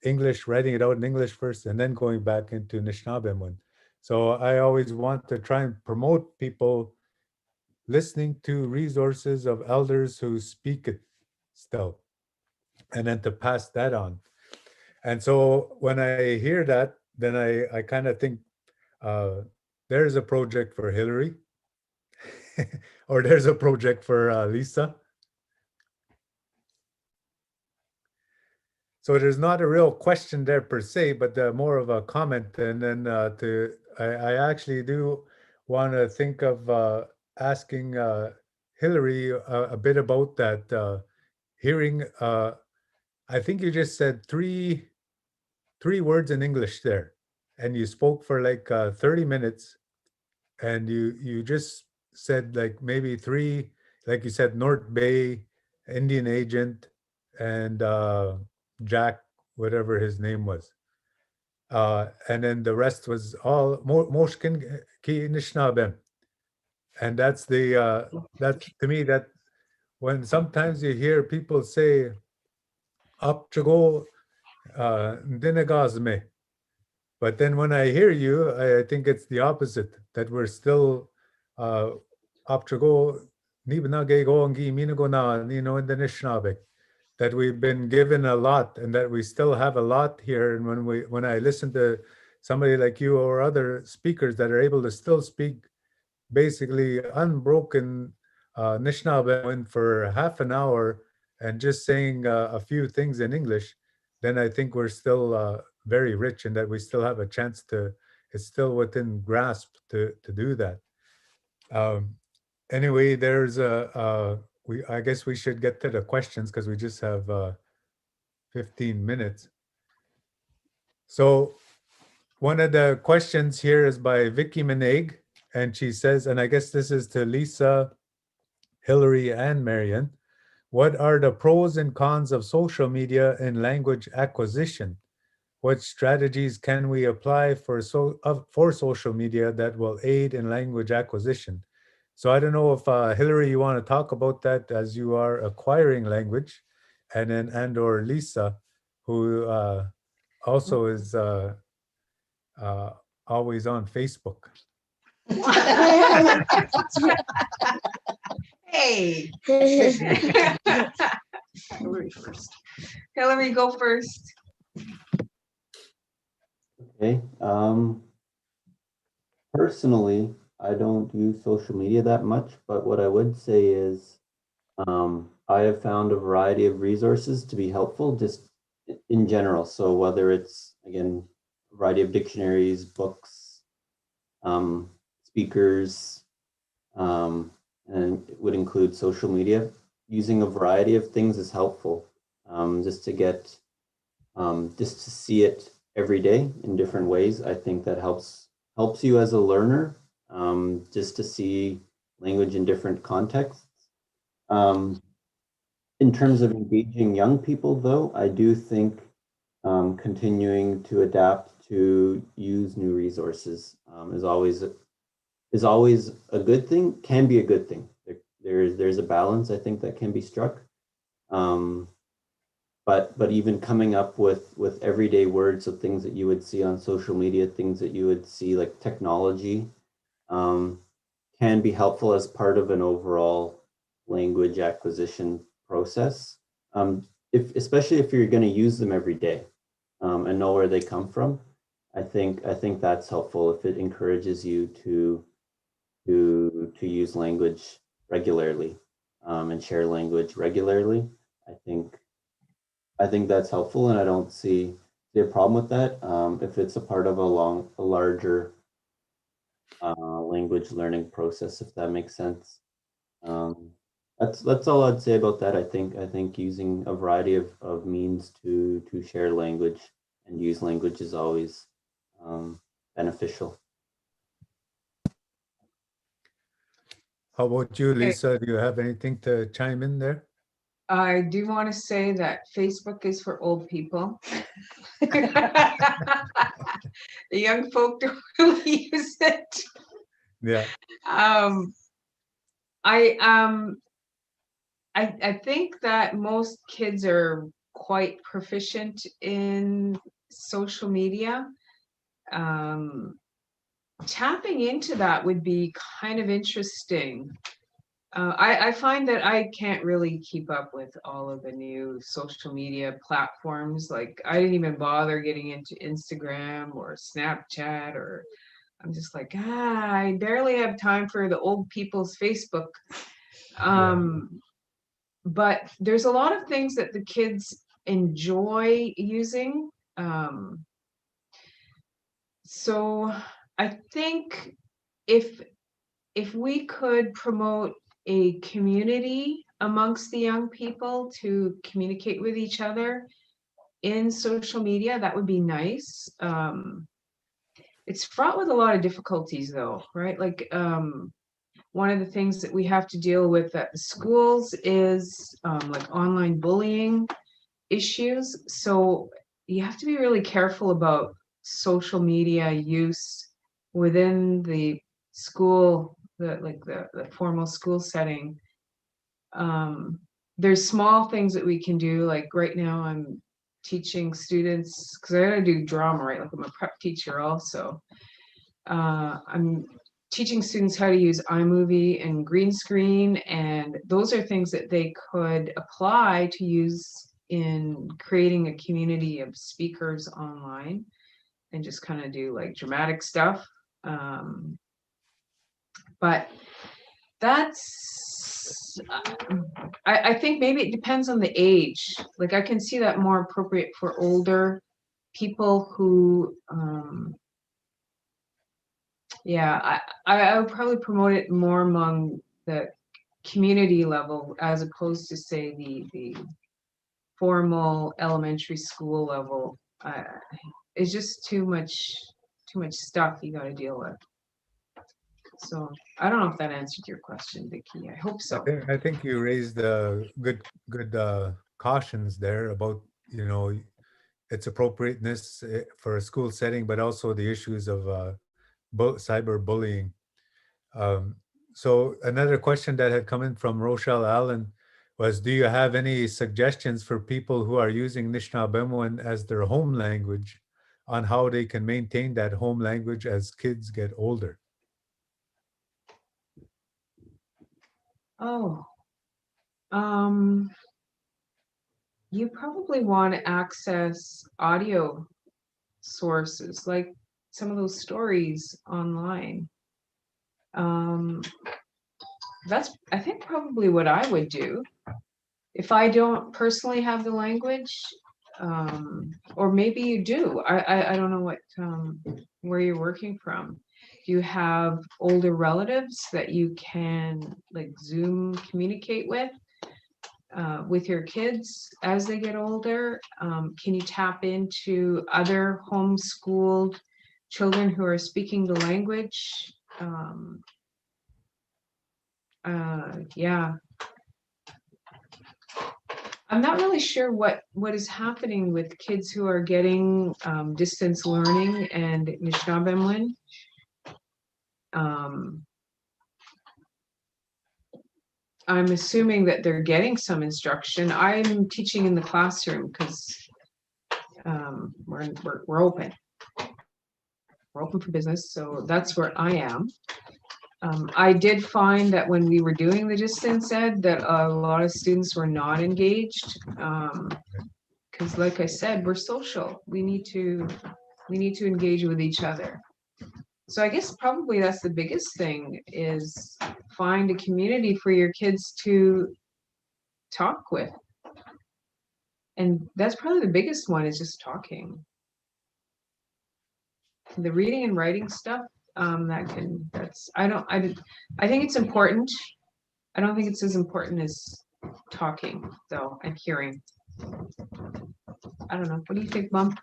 English, writing it out in English first, and then going back into Anishinaabemowin. So I always want to try and promote people listening to resources of elders who speak it still, and then to pass that on. And so when I hear that, then I kind of think there's a project for Hillary, or there's a project for Lissa. So there's not a real question there per se, but more of a comment. And then I actually do want to think of asking Hillary a bit about that hearing. I think you just said three words in English there, and you spoke for like 30 minutes, and you just said like maybe three, like you said, North Bay, Indian agent, and Jack, whatever his name was. And then the rest was all Moshkin Ki Nishnabem. And that's that's to me that when sometimes you hear people say Apchago Dinagazme. But then when I hear you, I think it's the opposite, that we're still Apchago Nibnage Gongi Minagona Nino in the Nishnabek, that we've been given a lot and that we still have a lot here. And when I listen to somebody like you or other speakers that are able to still speak basically unbroken Anishinaabe for half an hour and just saying a few things in English, then I think we're still very rich and that we still have a chance to, it's still within grasp to do that. Anyway, there's I guess we should get to the questions because we just have 15 minutes. So one of the questions here is by Vicky Meneg, and she says, and I guess this is to Lissa, Hillary, and Marion, what are the pros and cons of social media in language acquisition? What strategies can we apply for social media that will aid in language acquisition? So I don't know if Hillary, you want to talk about that as you are acquiring language, and then or Lissa, who also is always on Facebook. Hey. Hillary first. Hillary, go first. Okay. Personally, I don't use social media that much, but what I would say is I have found a variety of resources to be helpful just in general. So whether it's, again, a variety of dictionaries, books, speakers, and it would include social media. Using a variety of things is helpful, just to get, just to see it every day in different ways. I think that helps you as a learner, just to see language in different contexts. In terms of engaging young people, though, I do think continuing to adapt to use new resources is always a good thing, can be a good thing. There's a balance, I think, that can be struck. But even coming up with everyday words, so things that you would see on social media, things that you would see like technology, can be helpful as part of an overall language acquisition process. Especially if you're going to use them every day and know where they come from, I think that's helpful if it encourages you to to use language regularly and share language regularly. I think that's helpful, and I don't see a problem with that. If it's a part of a larger language learning process, if that makes sense. That's all I'd say about that. I think using a variety of means to share language and use language is always beneficial. How about you, Okay. Lisa? Do you have anything to chime in there? I do want to say that Facebook is for old people. The young folk don't really use it. Yeah. I think that most kids are quite proficient in social media. Tapping into that would be kind of interesting. I find that I can't really keep up with all of the new social media platforms. Like, I didn't even bother getting into Instagram or Snapchat, or I'm just like, I barely have time for the old people's Facebook. But there's a lot of things that the kids enjoy using. So I think if we could promote a community amongst the young people to communicate with each other in social media, that would be nice. It's fraught with a lot of difficulties though, right? Like, one of the things that we have to deal with at the schools is like online bullying issues. So you have to be really careful about social media use within the school, the formal school setting. There's small things that we can do. Like right now I'm teaching students, because I gotta do drama, right? Like I'm a prep teacher also. I'm teaching students how to use iMovie and green screen, and those are things that they could apply to use in creating a community of speakers online, and just kind of do like dramatic stuff. But that's, I think maybe it depends on the age. Like I can see that more appropriate for older people who, yeah, I would probably promote it more among the community level as opposed to say the formal elementary school level. It's just too much stuff you got to deal with. So I don't know if that answered your question, Vicky. I hope so. I think you raised good cautions there about, its appropriateness for a school setting, but also the issues of cyberbullying. So another question that had come in from Rochelle Allen was, do you have any suggestions for people who are using Anishinaabemowin as their home language on how they can maintain that home language as kids get older? Oh, you probably want to access audio sources, like some of those stories online. That's, I think, probably what I would do if I don't personally have the language. Or maybe you do. I don't know what where you're working from. Do you have older relatives that you can like Zoom communicate with your kids as they get older? Can you tap into other homeschooled children who are speaking the language? Yeah. I'm not really sure what is happening with kids who are getting distance learning and Anishinaabemowin. I'm assuming that they're getting some instruction. I'm teaching in the classroom because we're open. We're open for business, so that's where I am. I did find that when we were doing the distance ed that a lot of students were not engaged, because like I said, we're social. We need to engage with each other. So I guess probably that's the biggest thing, is find a community for your kids to talk with. And that's probably the biggest one, is just talking. The reading and writing stuff, I think it's important. I don't think it's as important as talking though, and hearing. I don't know. What do you think, Mom?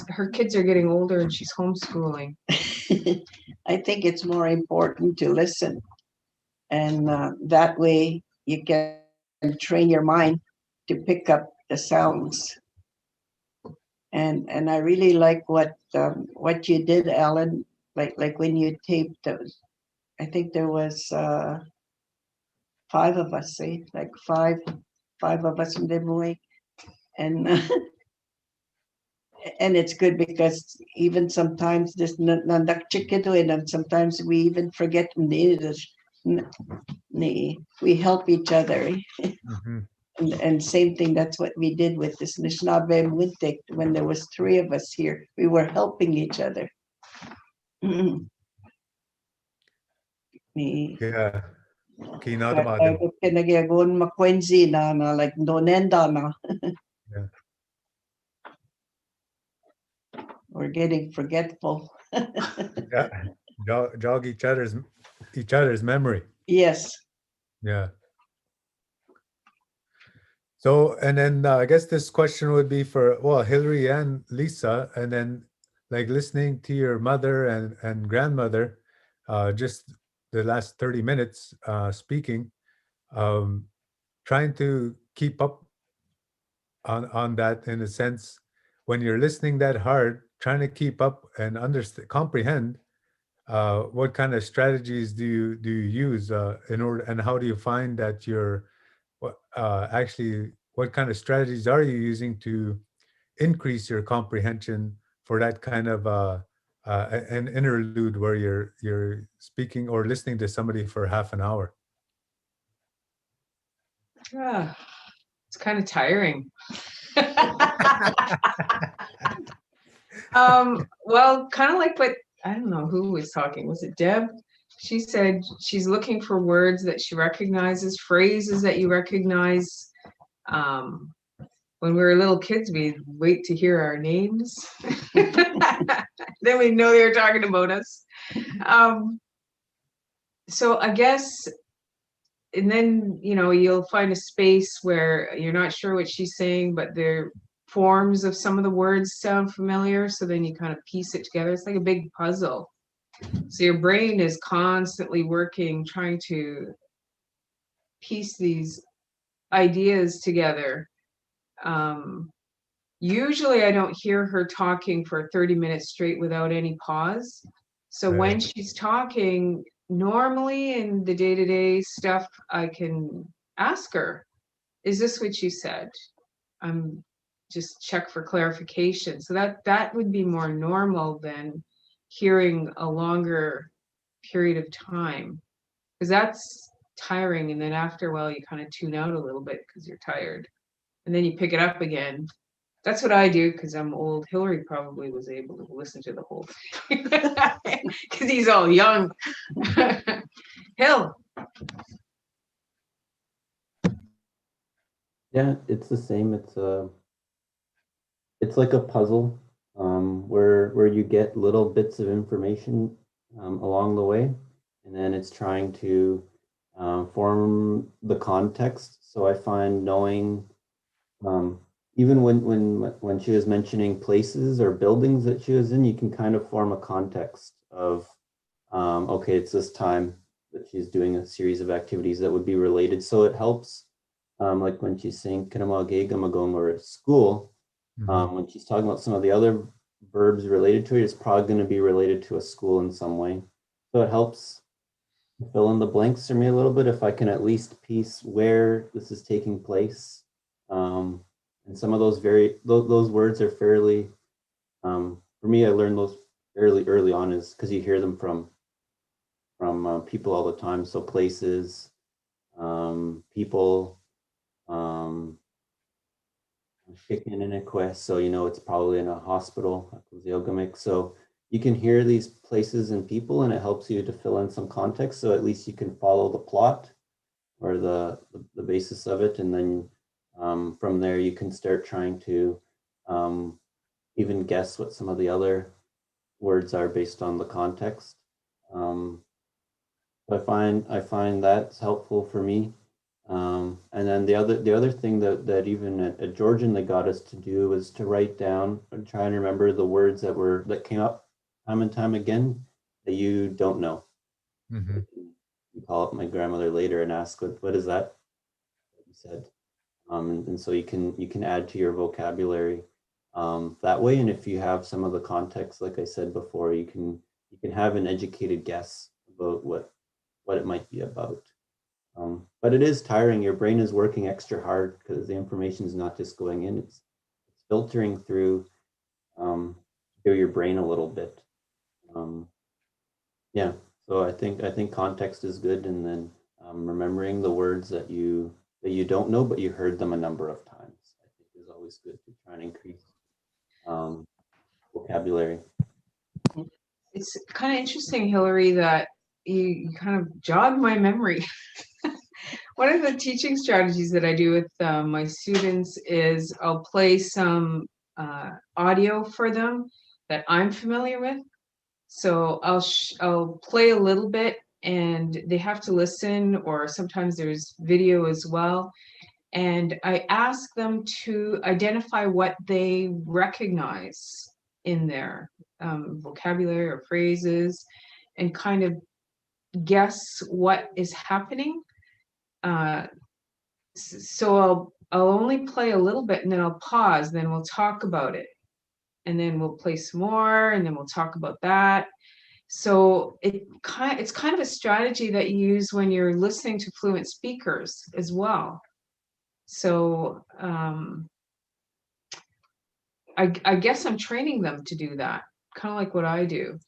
Her kids are getting older and she's homeschooling. I think it's more important to listen. And that way you can train your mind to pick up the sounds. And I really like what you did, Alan, like when you taped those. I think there was 5 of us, like five of us in Demoy. And and it's good because even sometimes this nandak chiquito, and sometimes we even forget we help each other. Mhm. And same thing, that's what we did with this Anishinaabemowin. When there was 3 of us here, we were helping each other. Ni Yeah. Kinadamadim. kinagagon makwenzi na like donenda na. Yeah. We're getting forgetful. Yeah. Jog each other's memory. Yes. Yeah. So, and then I guess this question would be for, well, Hillary and Lissa, and then like listening to your mother and grandmother, just the last 30 minutes speaking, trying to keep up on that, in a sense, when you're listening that hard, trying to keep up and comprehend what kind of strategies do you use in order, and how do you find that you're actually, what kind of strategies are you using to increase your comprehension for that kind of an interlude where you're speaking or listening to somebody for half an hour? It's kind of tiring. Well, kind of like what, I don't know who was talking. Was it Deb? She said she's looking for words that she recognizes, phrases that you recognize. When we were little kids, we'd wait to hear our names. Then we'd know they were talking about us. So I guess, and then, you'll find a space where you're not sure what she's saying, but the forms of some of the words sound familiar. So then you kind of piece it together. It's like a big puzzle. So your brain is constantly working, trying to piece these ideas together. Usually I don't hear her talking for 30 minutes straight without any pause. So Right. when she's talking, normally in the day-to-day stuff, I can ask her, is this what you said? Just check for clarification. So that would be more normal than hearing a longer period of time, because that's tiring. And then after a while, you kind of tune out a little bit because you're tired. And then you pick it up again. That's what I do because I'm old. Hillary probably was able to listen to the whole thing because he's all young. Hill. Yeah, it's the same. It's like a puzzle where you get little bits of information along the way, and then it's trying to form the context. So I find knowing, even when she was mentioning places or buildings that she was in, you can kind of form a context of, okay, it's this time that she's doing a series of activities that would be related. So it helps. Like when she's saying "Kinamage Gamagong" or school, when she's talking about some of the other verbs related to it, it's probably going to be related to a school in some way. So it helps fill in the blanks for me a little bit if I can at least piece where this is taking place. And some of those those words are fairly, for me, I learned those fairly early on, is because you hear them from people all the time. So places, people. Chicken in a quest, so it's probably in a hospital. So you can hear these places and people, and it helps you to fill in some context. So at least you can follow the plot or the basis of it. And then from there, you can start trying to even guess what some of the other words are based on the context. I find that's helpful for me. And then the other thing that even at Georgian they got us to do was to write down and try and remember the words that came up time and time again that you don't know. Mm-hmm. You call up my grandmother later and ask what is that you said, and so you can add to your vocabulary that way. And if you have some of the context, like I said before, you can have an educated guess about what it might be about. But it is tiring. Your brain is working extra hard because the information is not just going in; it's filtering through your brain a little bit. Yeah. So I think context is good, and then remembering the words that you don't know but you heard them a number of times, I think is always good to try and increase vocabulary. It's kind of interesting, Hillary, that you kind of jogged my memory. One of the teaching strategies that I do with my students is I'll play some audio for them that I'm familiar with. So I'll play a little bit and they have to listen, or sometimes there's video as well. And I ask them to identify what they recognize in their vocabulary or phrases, and kind of guess what is happening. So I'll only play a little bit and then I'll pause, then we'll talk about it. And then we'll play some more and then we'll talk about that. So it's kind of a strategy that you use when you're listening to fluent speakers as well. So I guess I'm training them to do that, kind of like what I do.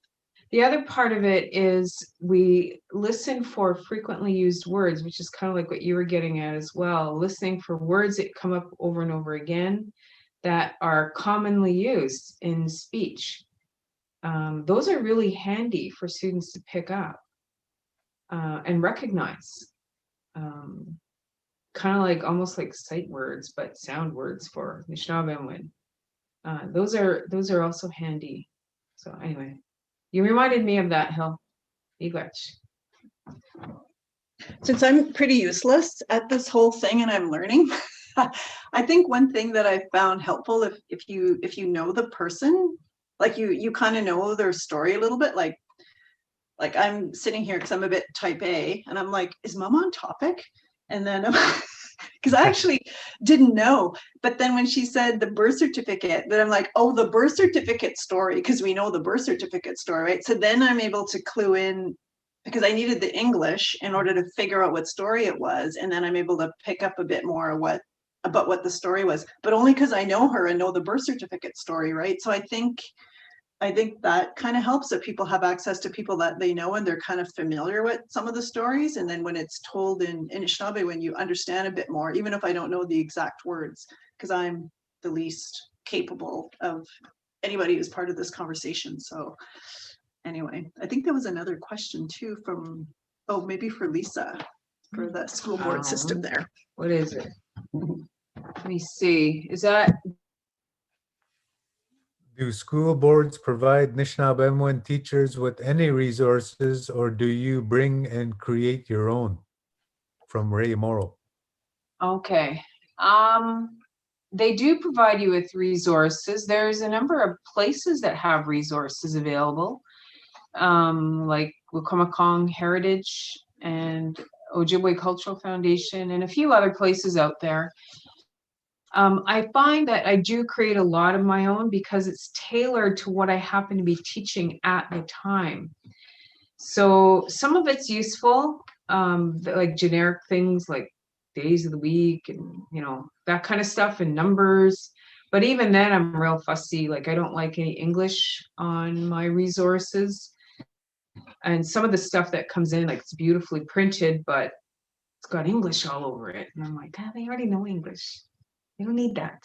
The other part of it is we listen for frequently used words, which is kind of like what you were getting at as well, listening for words that come up over and over again that are commonly used in speech. Those are really handy for students to pick up and recognize. Kind of like almost like sight words, but sound words for Anishinaabemowin. Those are also handy. So anyway, you reminded me of that, Hill. Igwech. Since I'm pretty useless at this whole thing and I'm learning, I think one thing that I found helpful, if you know the person, like you kind of know their story a little bit, like I'm sitting here because I'm a bit type A and I'm like, is mom on topic? And then because I actually didn't know, but then when she said the birth certificate, then I'm like, oh, the birth certificate story, because we know the birth certificate story, right? So then I'm able to clue in, because I needed the English in order to figure out what story it was, and then I'm able to pick up a bit more about what the story was, but only because I know her and know the birth certificate story, right? So I think that kind of helps, that people have access to people that they know and they're kind of familiar with some of the stories. And then when it's told in Anishinaabe, when you understand a bit more, even if I don't know the exact words, because I'm the least capable of anybody who's part of this conversation. So anyway, I think there was another question too from, oh, maybe for Lissa, for the school board system there. What is it? Let me see. Is that Do school boards provide Anishinaabemowin teachers with any resources, or do you bring and create your own? From Ray Morrow. okay? They do provide you with resources. There's a number of places that have resources available, like Wukomakong Heritage and Ojibwe Cultural Foundation and a few other places out there. I find that I do create a lot of my own because it's tailored to what I happen to be teaching at the time. So some of it's useful, like generic things like days of the week and, you know, that kind of stuff and numbers. But even then I'm real fussy. Like I don't like any English on my resources. And some of the stuff that comes in, like it's beautifully printed, but it's got English all over it. And I'm like, ah, they already know English. You don't need that.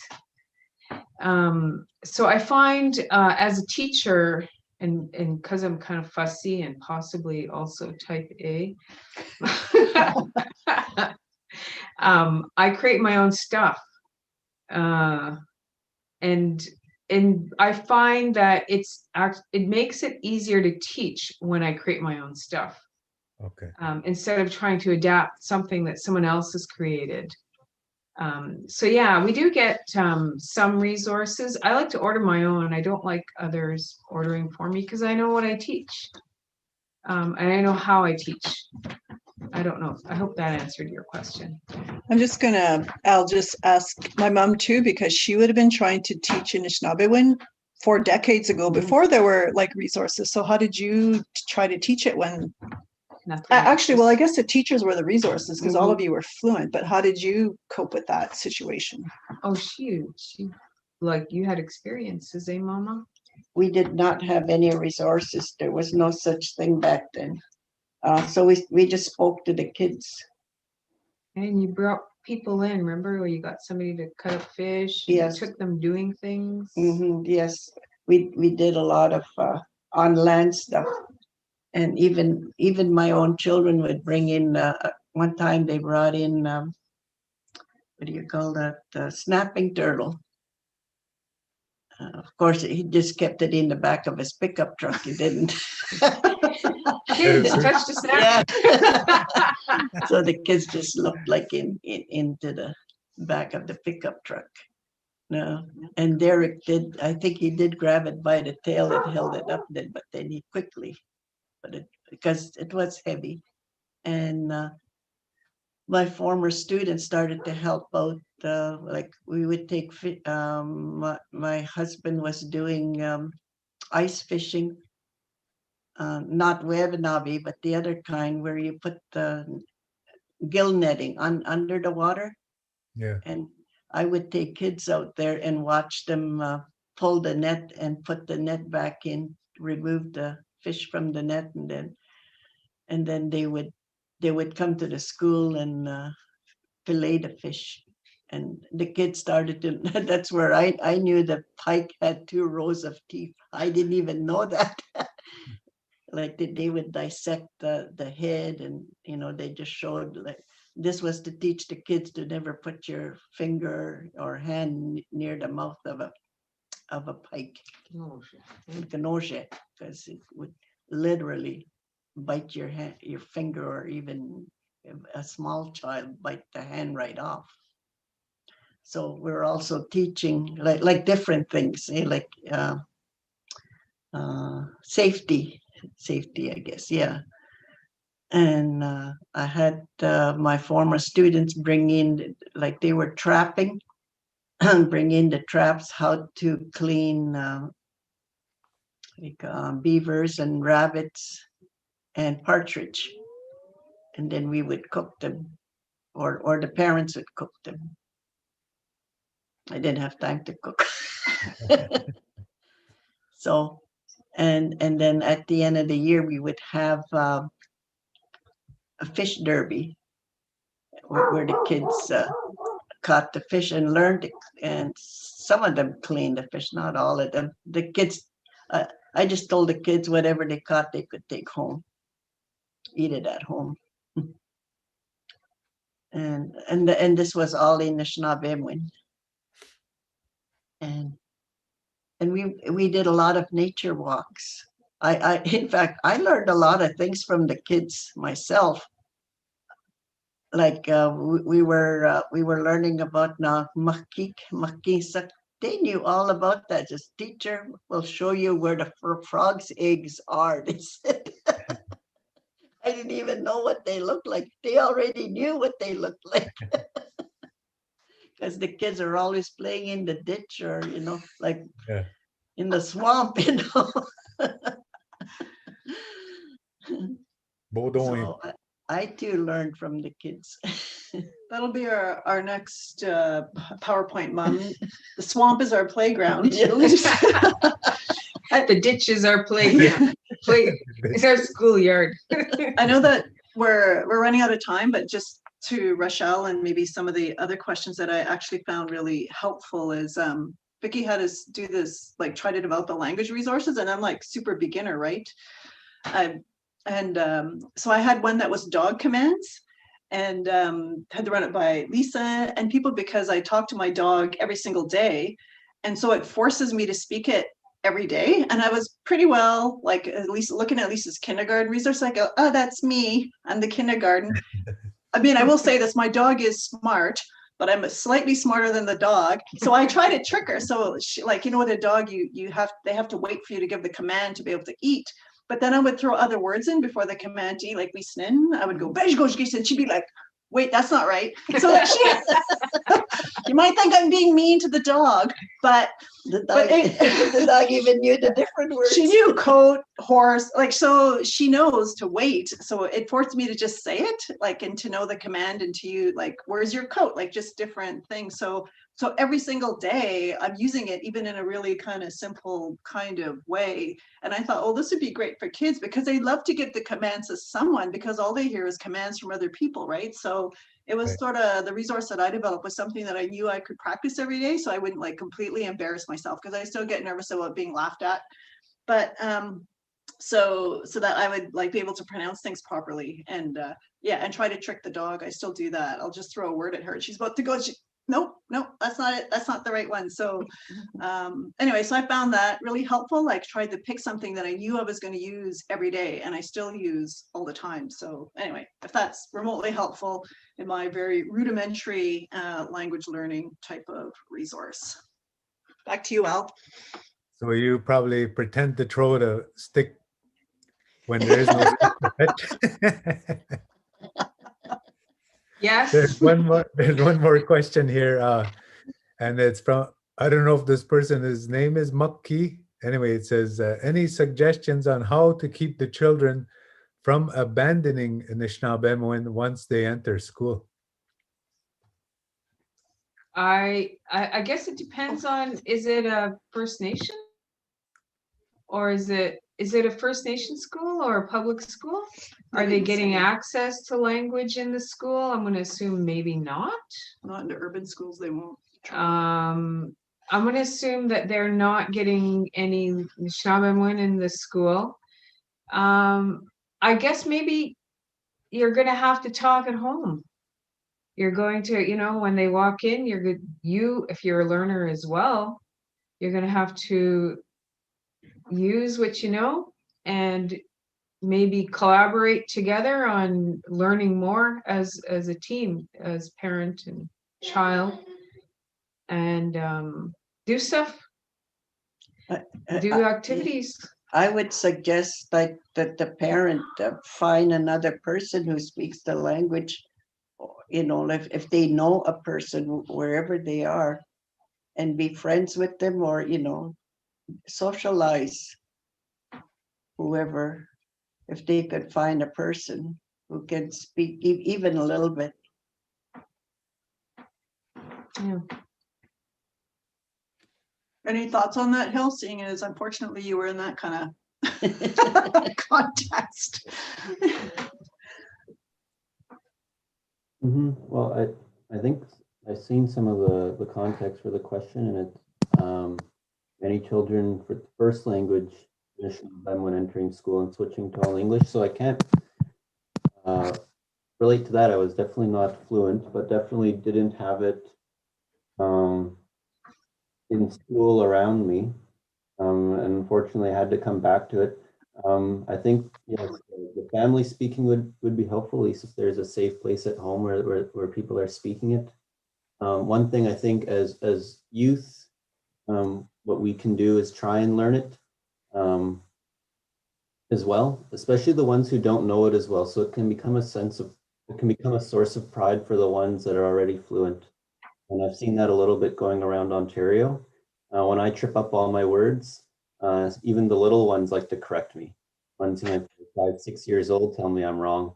So I find as a teacher, and because I'm kind of fussy and possibly also type A, I create my own stuff. And I find that it makes it easier to teach when I create my own stuff. Okay. Instead of trying to adapt something that someone else has created. So yeah, we do get some resources. I like to order my own. I don't like others ordering for me because I know what I teach. And I know how I teach. I don't know. I hope that answered your question. I'll just ask my mom too, because she would have been trying to teach Anishinaabemowin 4 decades ago before there were like resources. So how did you try to teach it when Nothing. actually, well, I guess the teachers were the resources because all of you were fluent, but how did you cope with that situation? Oh, she like you had experiences, eh, Mama? We did not have any resources. There was no such thing back then. So we just spoke to the kids. And you brought people in, remember, where you got somebody to cut up fish? Yes. You took them doing things. Yes, we did a lot of on land stuff, and even my own children would bring in. One time they brought in what do you call that? Snapping turtle. Of course, he just kept it in the back of his pickup truck. He didn't. Kids, touch the snap. Yeah. So the kids just looked like into the back of the pickup truck. No, and Derek did. I think he did grab it by the tail and held it up. Then, but then he quickly, because it was heavy, and my former students started to help out. Like we would take. My husband was doing ice fishing. Not webinabe, but the other kind where you put the gill netting under the water. Yeah. And I would take kids out there and watch them pull the net and put the net back in, remove the fish from the net, and then they would come to the school and fillet the fish. And the kids started to. That's where I knew the pike had 2 rows of teeth. I didn't even know that. Like they would dissect the head, and they just showed like this was to teach the kids to never put your finger or hand near the mouth of a pike, canoche, because it would literally bite your hand, your finger, or even a small child bite the hand right off. So we're also teaching like different things, like safety, I guess, yeah. And I had my former students bring in, like they were trapping, bring in the traps, how to clean beavers and rabbits and partridge. And then we would cook them, or the parents would cook them. I didn't have time to cook. So, and then at the end of the year, we would have a fish derby where the kids caught the fish and learned it, and some of them cleaned the fish, not all of them. The kids, I just told the kids whatever they caught they could take home, eat it at home. And this was all in Anishinaabemowin. And we did a lot of nature walks. In fact, I learned a lot of things from the kids myself. Like we were learning about makik. They knew all about that. Just teacher will show you where the frog's eggs are. They said. I didn't even know what they looked like. They already knew what they looked like. Because the kids are always playing in the ditch, or like in the swamp, So I too learned from the kids. That'll be our next PowerPoint, Mom. The swamp is our playground. The ditch is our playground. It's our schoolyard. I know that we're running out of time, but just to Rochelle and maybe some of the other questions that I actually found really helpful is Vicky had us do this, like try to develop the language resources, and I'm like super beginner, right? So I had one that was dog commands, and had to run it by Lissa and people, because I talk to my dog every single day. And so it forces me to speak it every day. And I was pretty well, like, at least looking at Lisa's kindergarten resource, I go, oh, that's me. I'm the kindergarten. I mean, I will say this, my dog is smart, but I'm slightly smarter than the dog. So I try to trick her. So she, like, you know, with a dog, they have to wait for you to give the command to be able to eat. But then I would throw other words in before the command to eat, like snin. I would go, and she'd be like, wait, that's not right. So you might think I'm being mean to the dog, but The dog even knew the different words. she knew coat, horse, like, so she knows to wait. So it forced me to just say it, like, and to know the command, and to you, like, where's your coat? Like, just different things. So every single day I'm using it, even in a really kind of simple kind of way. And I thought, oh, this would be great for kids, because they love to give the commands to someone, because all they hear is commands from other people, right? So it was Right. sort of the resource that I developed was something that I knew I could practice every day, so I wouldn't like completely embarrass myself, because I still get nervous about being laughed at. But so that I would like be able to pronounce things properly, and yeah, and try to trick the dog. I still do that. I'll just throw a word at her. She's about to go. Nope, that's not it. That's not the right one. So anyway, so I found that really helpful. Like, tried to pick something that I knew I was going to use every day, and I still use all the time. So anyway, if that's remotely helpful in my very rudimentary language learning type of resource. Back to you, Al. So you probably pretend to throw the stick when there is no stick to fetch. Yes. There's one more question here, and it's from, I don't know if this person, his name is Mukki. Anyway, it says, any suggestions on how to keep the children from abandoning Anishinaabemowin once they enter school? I guess it depends on, is it a First Nation? Or is it a First Nation school or a public school? Are they getting access to language in the school? I'm going to assume maybe not. Not into urban schools, they won't. I'm going to assume that they're not getting any Anishinaabemowin in the school. I guess maybe you're going to have to talk at home. You're going to, you know, when they walk in, if you're a learner as well, you're going to have to use what you know, and maybe collaborate together on learning more as a team, as parent and child, and do stuff, do activities. I would suggest that the parent find another person who speaks the language, you know, if they know a person wherever they are, and be friends with them, or, you know, socialize whoever, if they could find a person who can speak even a little bit. Yeah. Any thoughts on that, Hill, seeing as unfortunately you were in that kind of context? Well, I think I've seen some of the context for the question, and it's many children for the first language when entering school and switching to all English. So I can't relate to that. I was definitely not fluent, but definitely didn't have it in school around me, and unfortunately I had to come back to it. I think, yes, the family speaking would be helpful, at least if there's a safe place at home where people are speaking it. One thing I think as youth, what we can do is try and learn it as well, especially the ones who don't know it as well. So it can become a source of pride for the ones that are already fluent. And I've seen that a little bit going around Ontario. When I trip up all my words, even the little ones like to correct me. Ones who are 5, 6 years old tell me I'm wrong,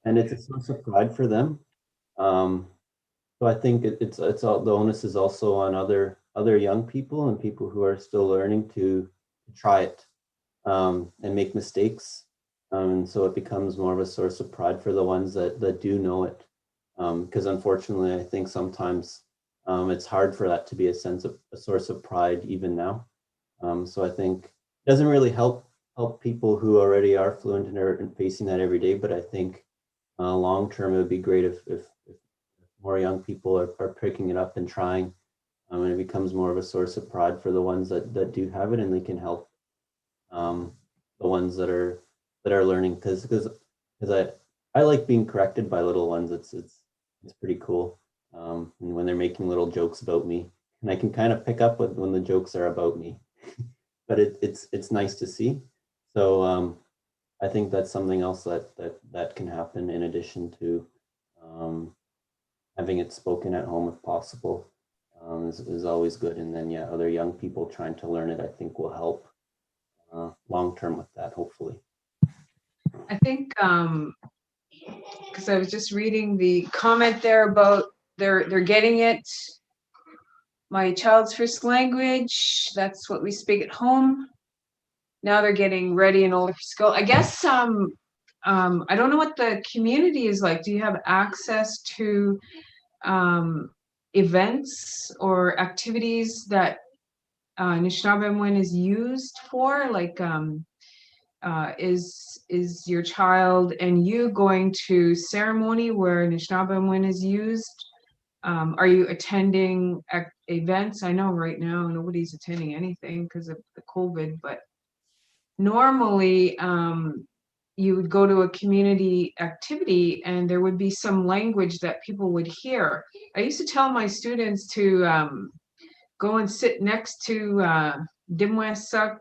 and it's a source of pride for them. So I think it's all, the onus is also on other young people and people who are still learning to try it and make mistakes. And so it becomes more of a source of pride for the ones that do know it. Because unfortunately, I think sometimes it's hard for that to be a source of pride even now. So I think it doesn't really help people who already are fluent and are facing that every day. But I think long term, it would be great if more young people are picking it up and trying, and it becomes more of a source of pride for the ones that do have it, and they can help the ones that are learning, because I like being corrected by little ones. It's pretty cool, and when they're making little jokes about me, and I can kind of pick up when the jokes are about me. But it's nice to see. So I think that's something else that can happen in addition to having it spoken at home if possible, is always good. And then other young people trying to learn it, I think, will help long term with that, hopefully. I think because I was just reading the comment there about they're getting it. My child's first language, that's what we speak at home. Now they're getting ready and older for school. I guess I don't know what the community is like. Do you have access to events or activities that Anishinaabemowin is used for? Like, is your child and you going to ceremony where Anishinaabemowin is used? Are you attending events? I know right now nobody's attending anything because of the COVID, but normally you would go to a community activity and there would be some language that people would hear. I used to tell my students to go and sit next to Dimwesak,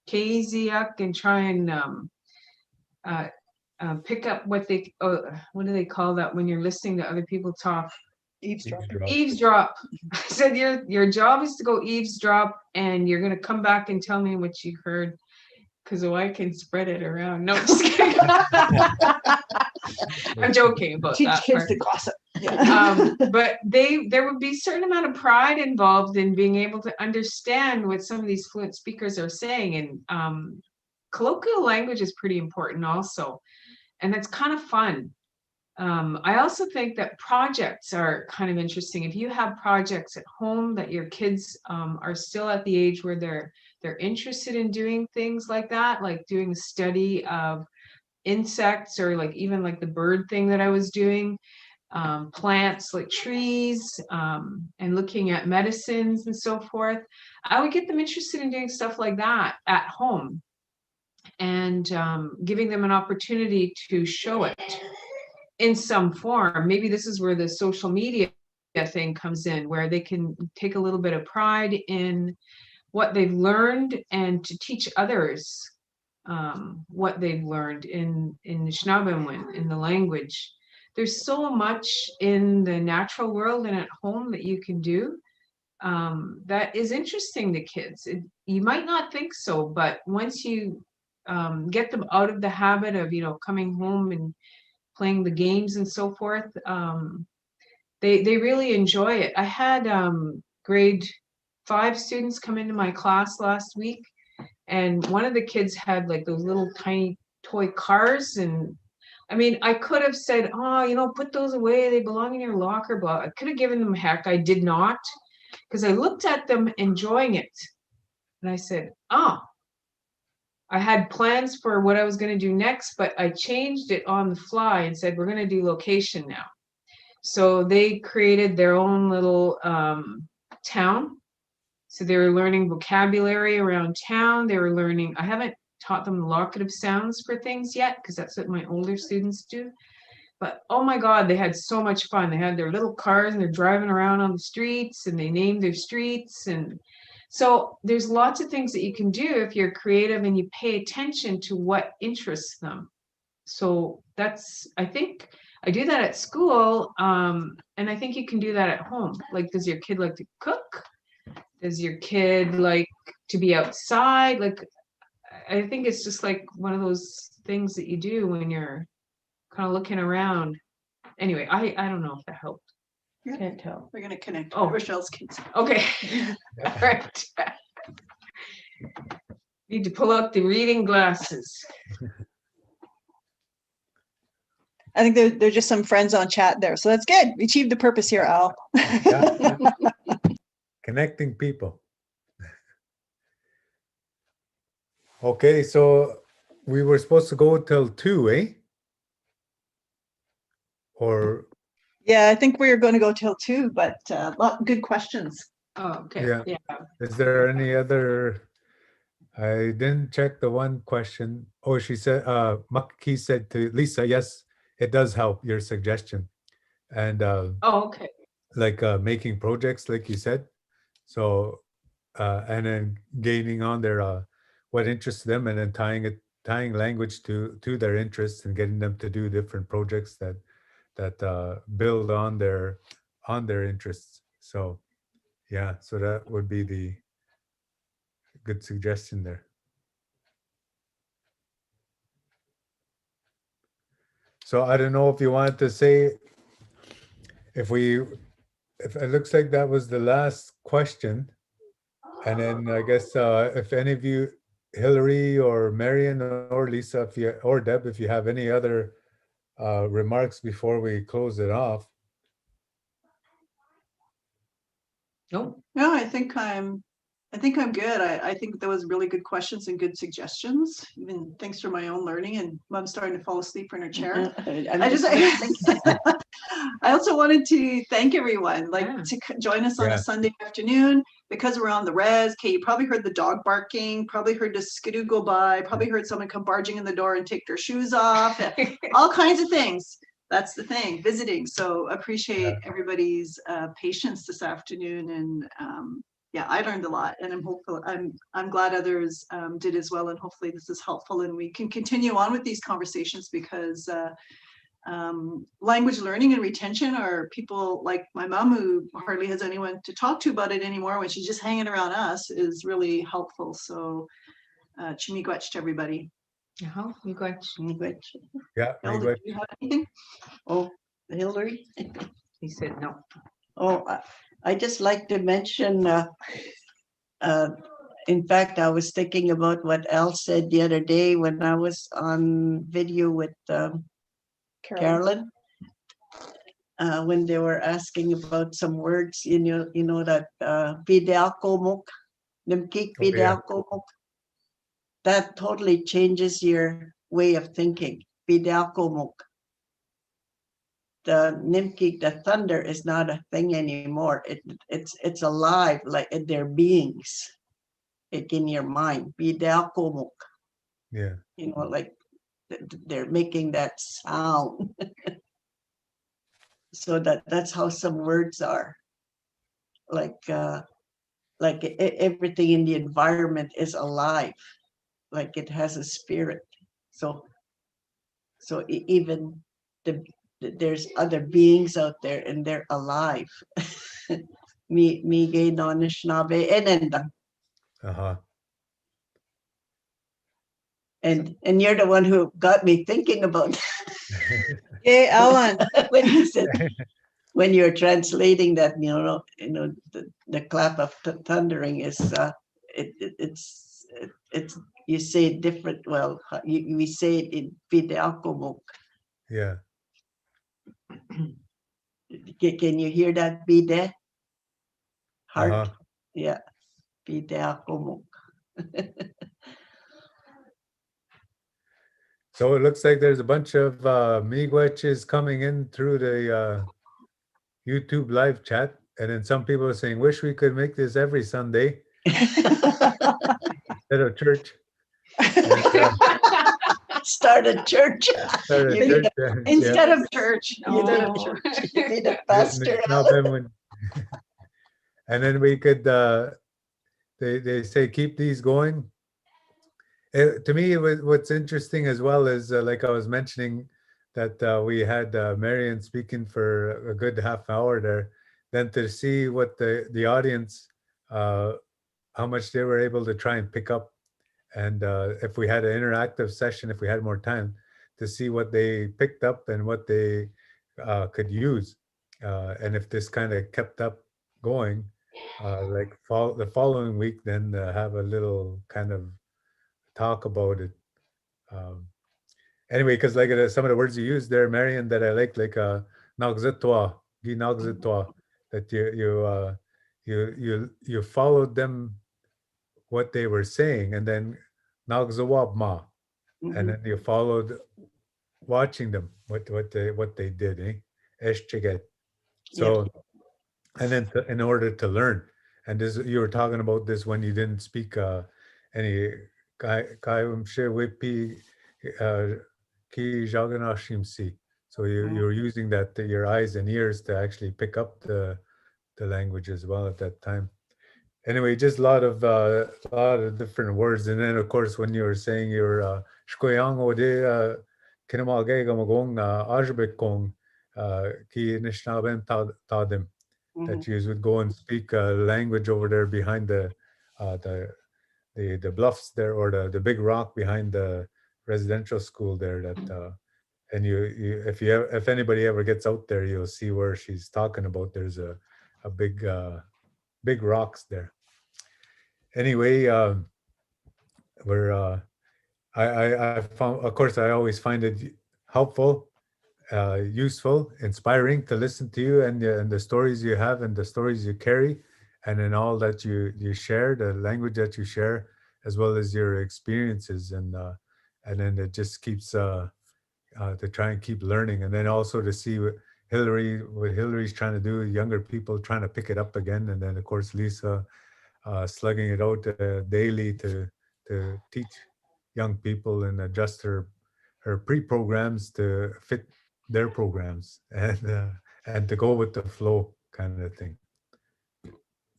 Kaziak, and try and pick up what do they call that when you're listening to other people talk? Eavesdrop. I said your job is to go eavesdrop, and you're gonna come back and tell me what you heard, because I can spread it around. No, just kidding. I'm joking about Teach that kids part. to gossip. Yeah. But there would be a certain amount of pride involved in being able to understand what some of these fluent speakers are saying, and colloquial language is pretty important also, and that's kind of fun. I also think that projects are kind of interesting. If you have projects at home that your kids are still at the age where they're interested in doing things like that, like doing a study of insects, or like even like the bird thing that I was doing, plants like trees, and looking at medicines and so forth, I would get them interested in doing stuff like that at home, and giving them an opportunity to show it in some form. Maybe this is where the social media thing comes in, where they can take a little bit of pride in what they've learned and to teach others what they've learned in Anishinaabemowin, in the language. There's so much in the natural world and at home that you can do that is interesting to kids. You might not think so, but once you get them out of the habit of coming home and playing the games and so forth, they really enjoy it. I had grade 5 students come into my class last week, and one of the kids had like those little tiny toy cars, and I mean, I could have said, put those away, they belong in your locker, blah. I could have given them heck. I did not, because I looked at them enjoying it, and I said, I had plans for what I was going to do next, but I changed it on the fly and said, we're going to do location now. So they created their own little town. So they were learning vocabulary around town. They were learning, I haven't taught them the locative sounds for things yet, because that's what my older students do. But oh my God, they had so much fun. They had their little cars and they're driving around on the streets, and they named their streets. And so there's lots of things that you can do if you're creative and you pay attention to what interests them. So I think I do that at school, and I think you can do that at home. Like, does your kid like to cook? Does your kid like to be outside? Like, I think it's just like one of those things that you do when you're kind of looking around. Anyway, I don't know if that helped. Yeah. Can't tell. We're going to connect Oh. with Rochelle's kids. Okay. All right. Need to pull out the reading glasses. I think they're just some friends on chat there. So that's good. We achieved the purpose here, Al. Yeah. Connecting people. Okay, so we were supposed to go till 2, eh? Or Yeah, I think we're going to go till 2, but good questions. Oh, okay. Yeah. Yeah. is there any other? I didn't check the one question. Oh, she said, Maki said to Lisa, yes, it does help, your suggestion. And Oh, okay. like making projects, like you said. So, and then gaining on their what interests them, and then tying language to their interests, and getting them to do different projects that build on their interests. So, yeah, so that would be the good suggestion there. So I don't know if you wanted to say, if it looks like that was the last question. And then I guess if any of you, Hillary or Marion or Lisa, or Deb, if you have any other remarks before we close it off. Nope. No, I think I'm good. I think there was really good questions and good suggestions. Even thanks for my own learning, and Mom's starting to fall asleep in her chair. I also wanted to thank everyone, to join us on a Sunday afternoon, because we're on the res. Okay, you probably heard the dog barking, probably heard the skidoo go by, probably heard someone come barging in the door and take their shoes off, all kinds of things. That's the thing, visiting. So appreciate everybody's patience this afternoon, and yeah, I learned a lot, and I'm glad others did as well, and hopefully this is helpful, and we can continue on with these conversations, because language learning and retention are people like my mom, who hardly has anyone to talk to about it anymore when she's just hanging around us, is really helpful. So chimigwech to everybody. Miigwech. Yeah, Elder, do you have anything? Oh, Hillary? He said no. Oh, I just like to mention, in fact, I was thinking about what Al said the other day when I was on video with Carolyn. When they were asking about some words, you know that Pidalkomok, Nimkik Pidalkomok, that totally changes your way of thinking. Pidalkomok. The Nimkik, the thunder, is not a thing anymore. It's alive, like they're beings, like in your mind. Pidalkomok. Yeah. You know, like they're making that sound. So that's how some words are. Like everything in the environment is alive, like it has a spirit. So even there's other beings out there, and they're alive. Me no Anishinaabemowin enendang. Uh-huh. And you're the one who got me thinking about that. Hey, Alan. When you said, when you're translating that, the clap of thundering is it's you say it different. Well, we say it in Pidalkomok. Yeah. Can you hear that? Bide? Heart? Uh-huh. Yeah. Pidalkomok. So it looks like there's a bunch of miigweches coming in through the YouTube live chat. And then some people are saying, wish we could make this every Sunday instead of church. And, Start a church. Instead of church. You need a pastor. And then we could, they say, keep these going. To me, what's interesting as well is, like I was mentioning, that we had Marion speaking for a good half hour there, then to see what the audience, how much they were able to try and pick up. And if we had an interactive session, if we had more time, to see what they picked up and what they could use. And if this kind of kept up going, like the following week, then have a little kind of talk about it. anyway, because like some of the words you use there, Marion, that I like nagzitwa, gi nagzitwa, that you followed them what they were saying, and then nagzawab ma, and then you followed watching them what they did, eh? Eshchiget. So, and then in order to learn, and this you were talking about this when you didn't speak any wipi ki jaganashimsi. So you're using that your eyes and ears to actually pick up the language as well at that time. Anyway, just a lot of different words, and then of course when you were saying your shkoyango de kinamalgega magong ajbekong ki Anishinaabem tadim, that you would go and speak a language over there behind the bluffs there, or the big rock behind the residential school there. That and if anybody ever gets out there, you'll see where she's talking about. There's a big rocks there. Anyway, we're I found, of course, I always find it helpful, useful, inspiring to listen to you and the stories you have and the stories you carry, and in all that you share, the language that you share, as well as your experiences, and then it just keeps to try and keep learning, and then also to see what Hillary's trying to do, younger people trying to pick it up again, and then of course Lissa slugging it out daily to teach young people and adjust her pre-programs to fit their programs, and to go with the flow kind of thing.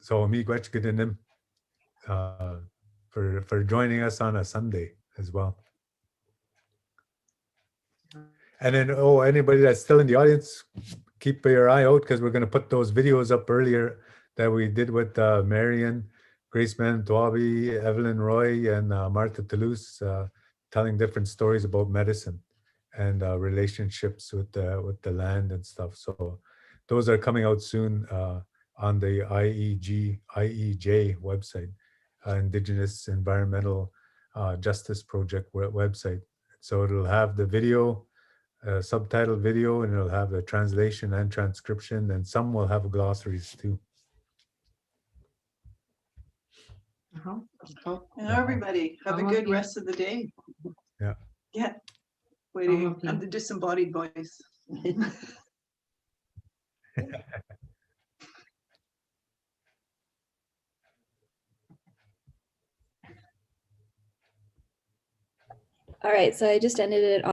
So me gwechgedinim for joining us on a Sunday as well. And then, anybody that's still in the audience, keep your eye out, because we're going to put those videos up earlier that we did with Marion, Grace Dwabi, Evelyn Roy, and Martha Toulouse, telling different stories about medicine and relationships with the land and stuff. So those are coming out soon on the IEJ website, Indigenous Environmental Justice Project website. So it'll have the video, subtitle video, and it'll have the translation and transcription, and some will have glossaries too. And everybody have a good rest of the day. Yeah. Yeah. Waiting. I'm the disembodied voice. All right, so I just ended it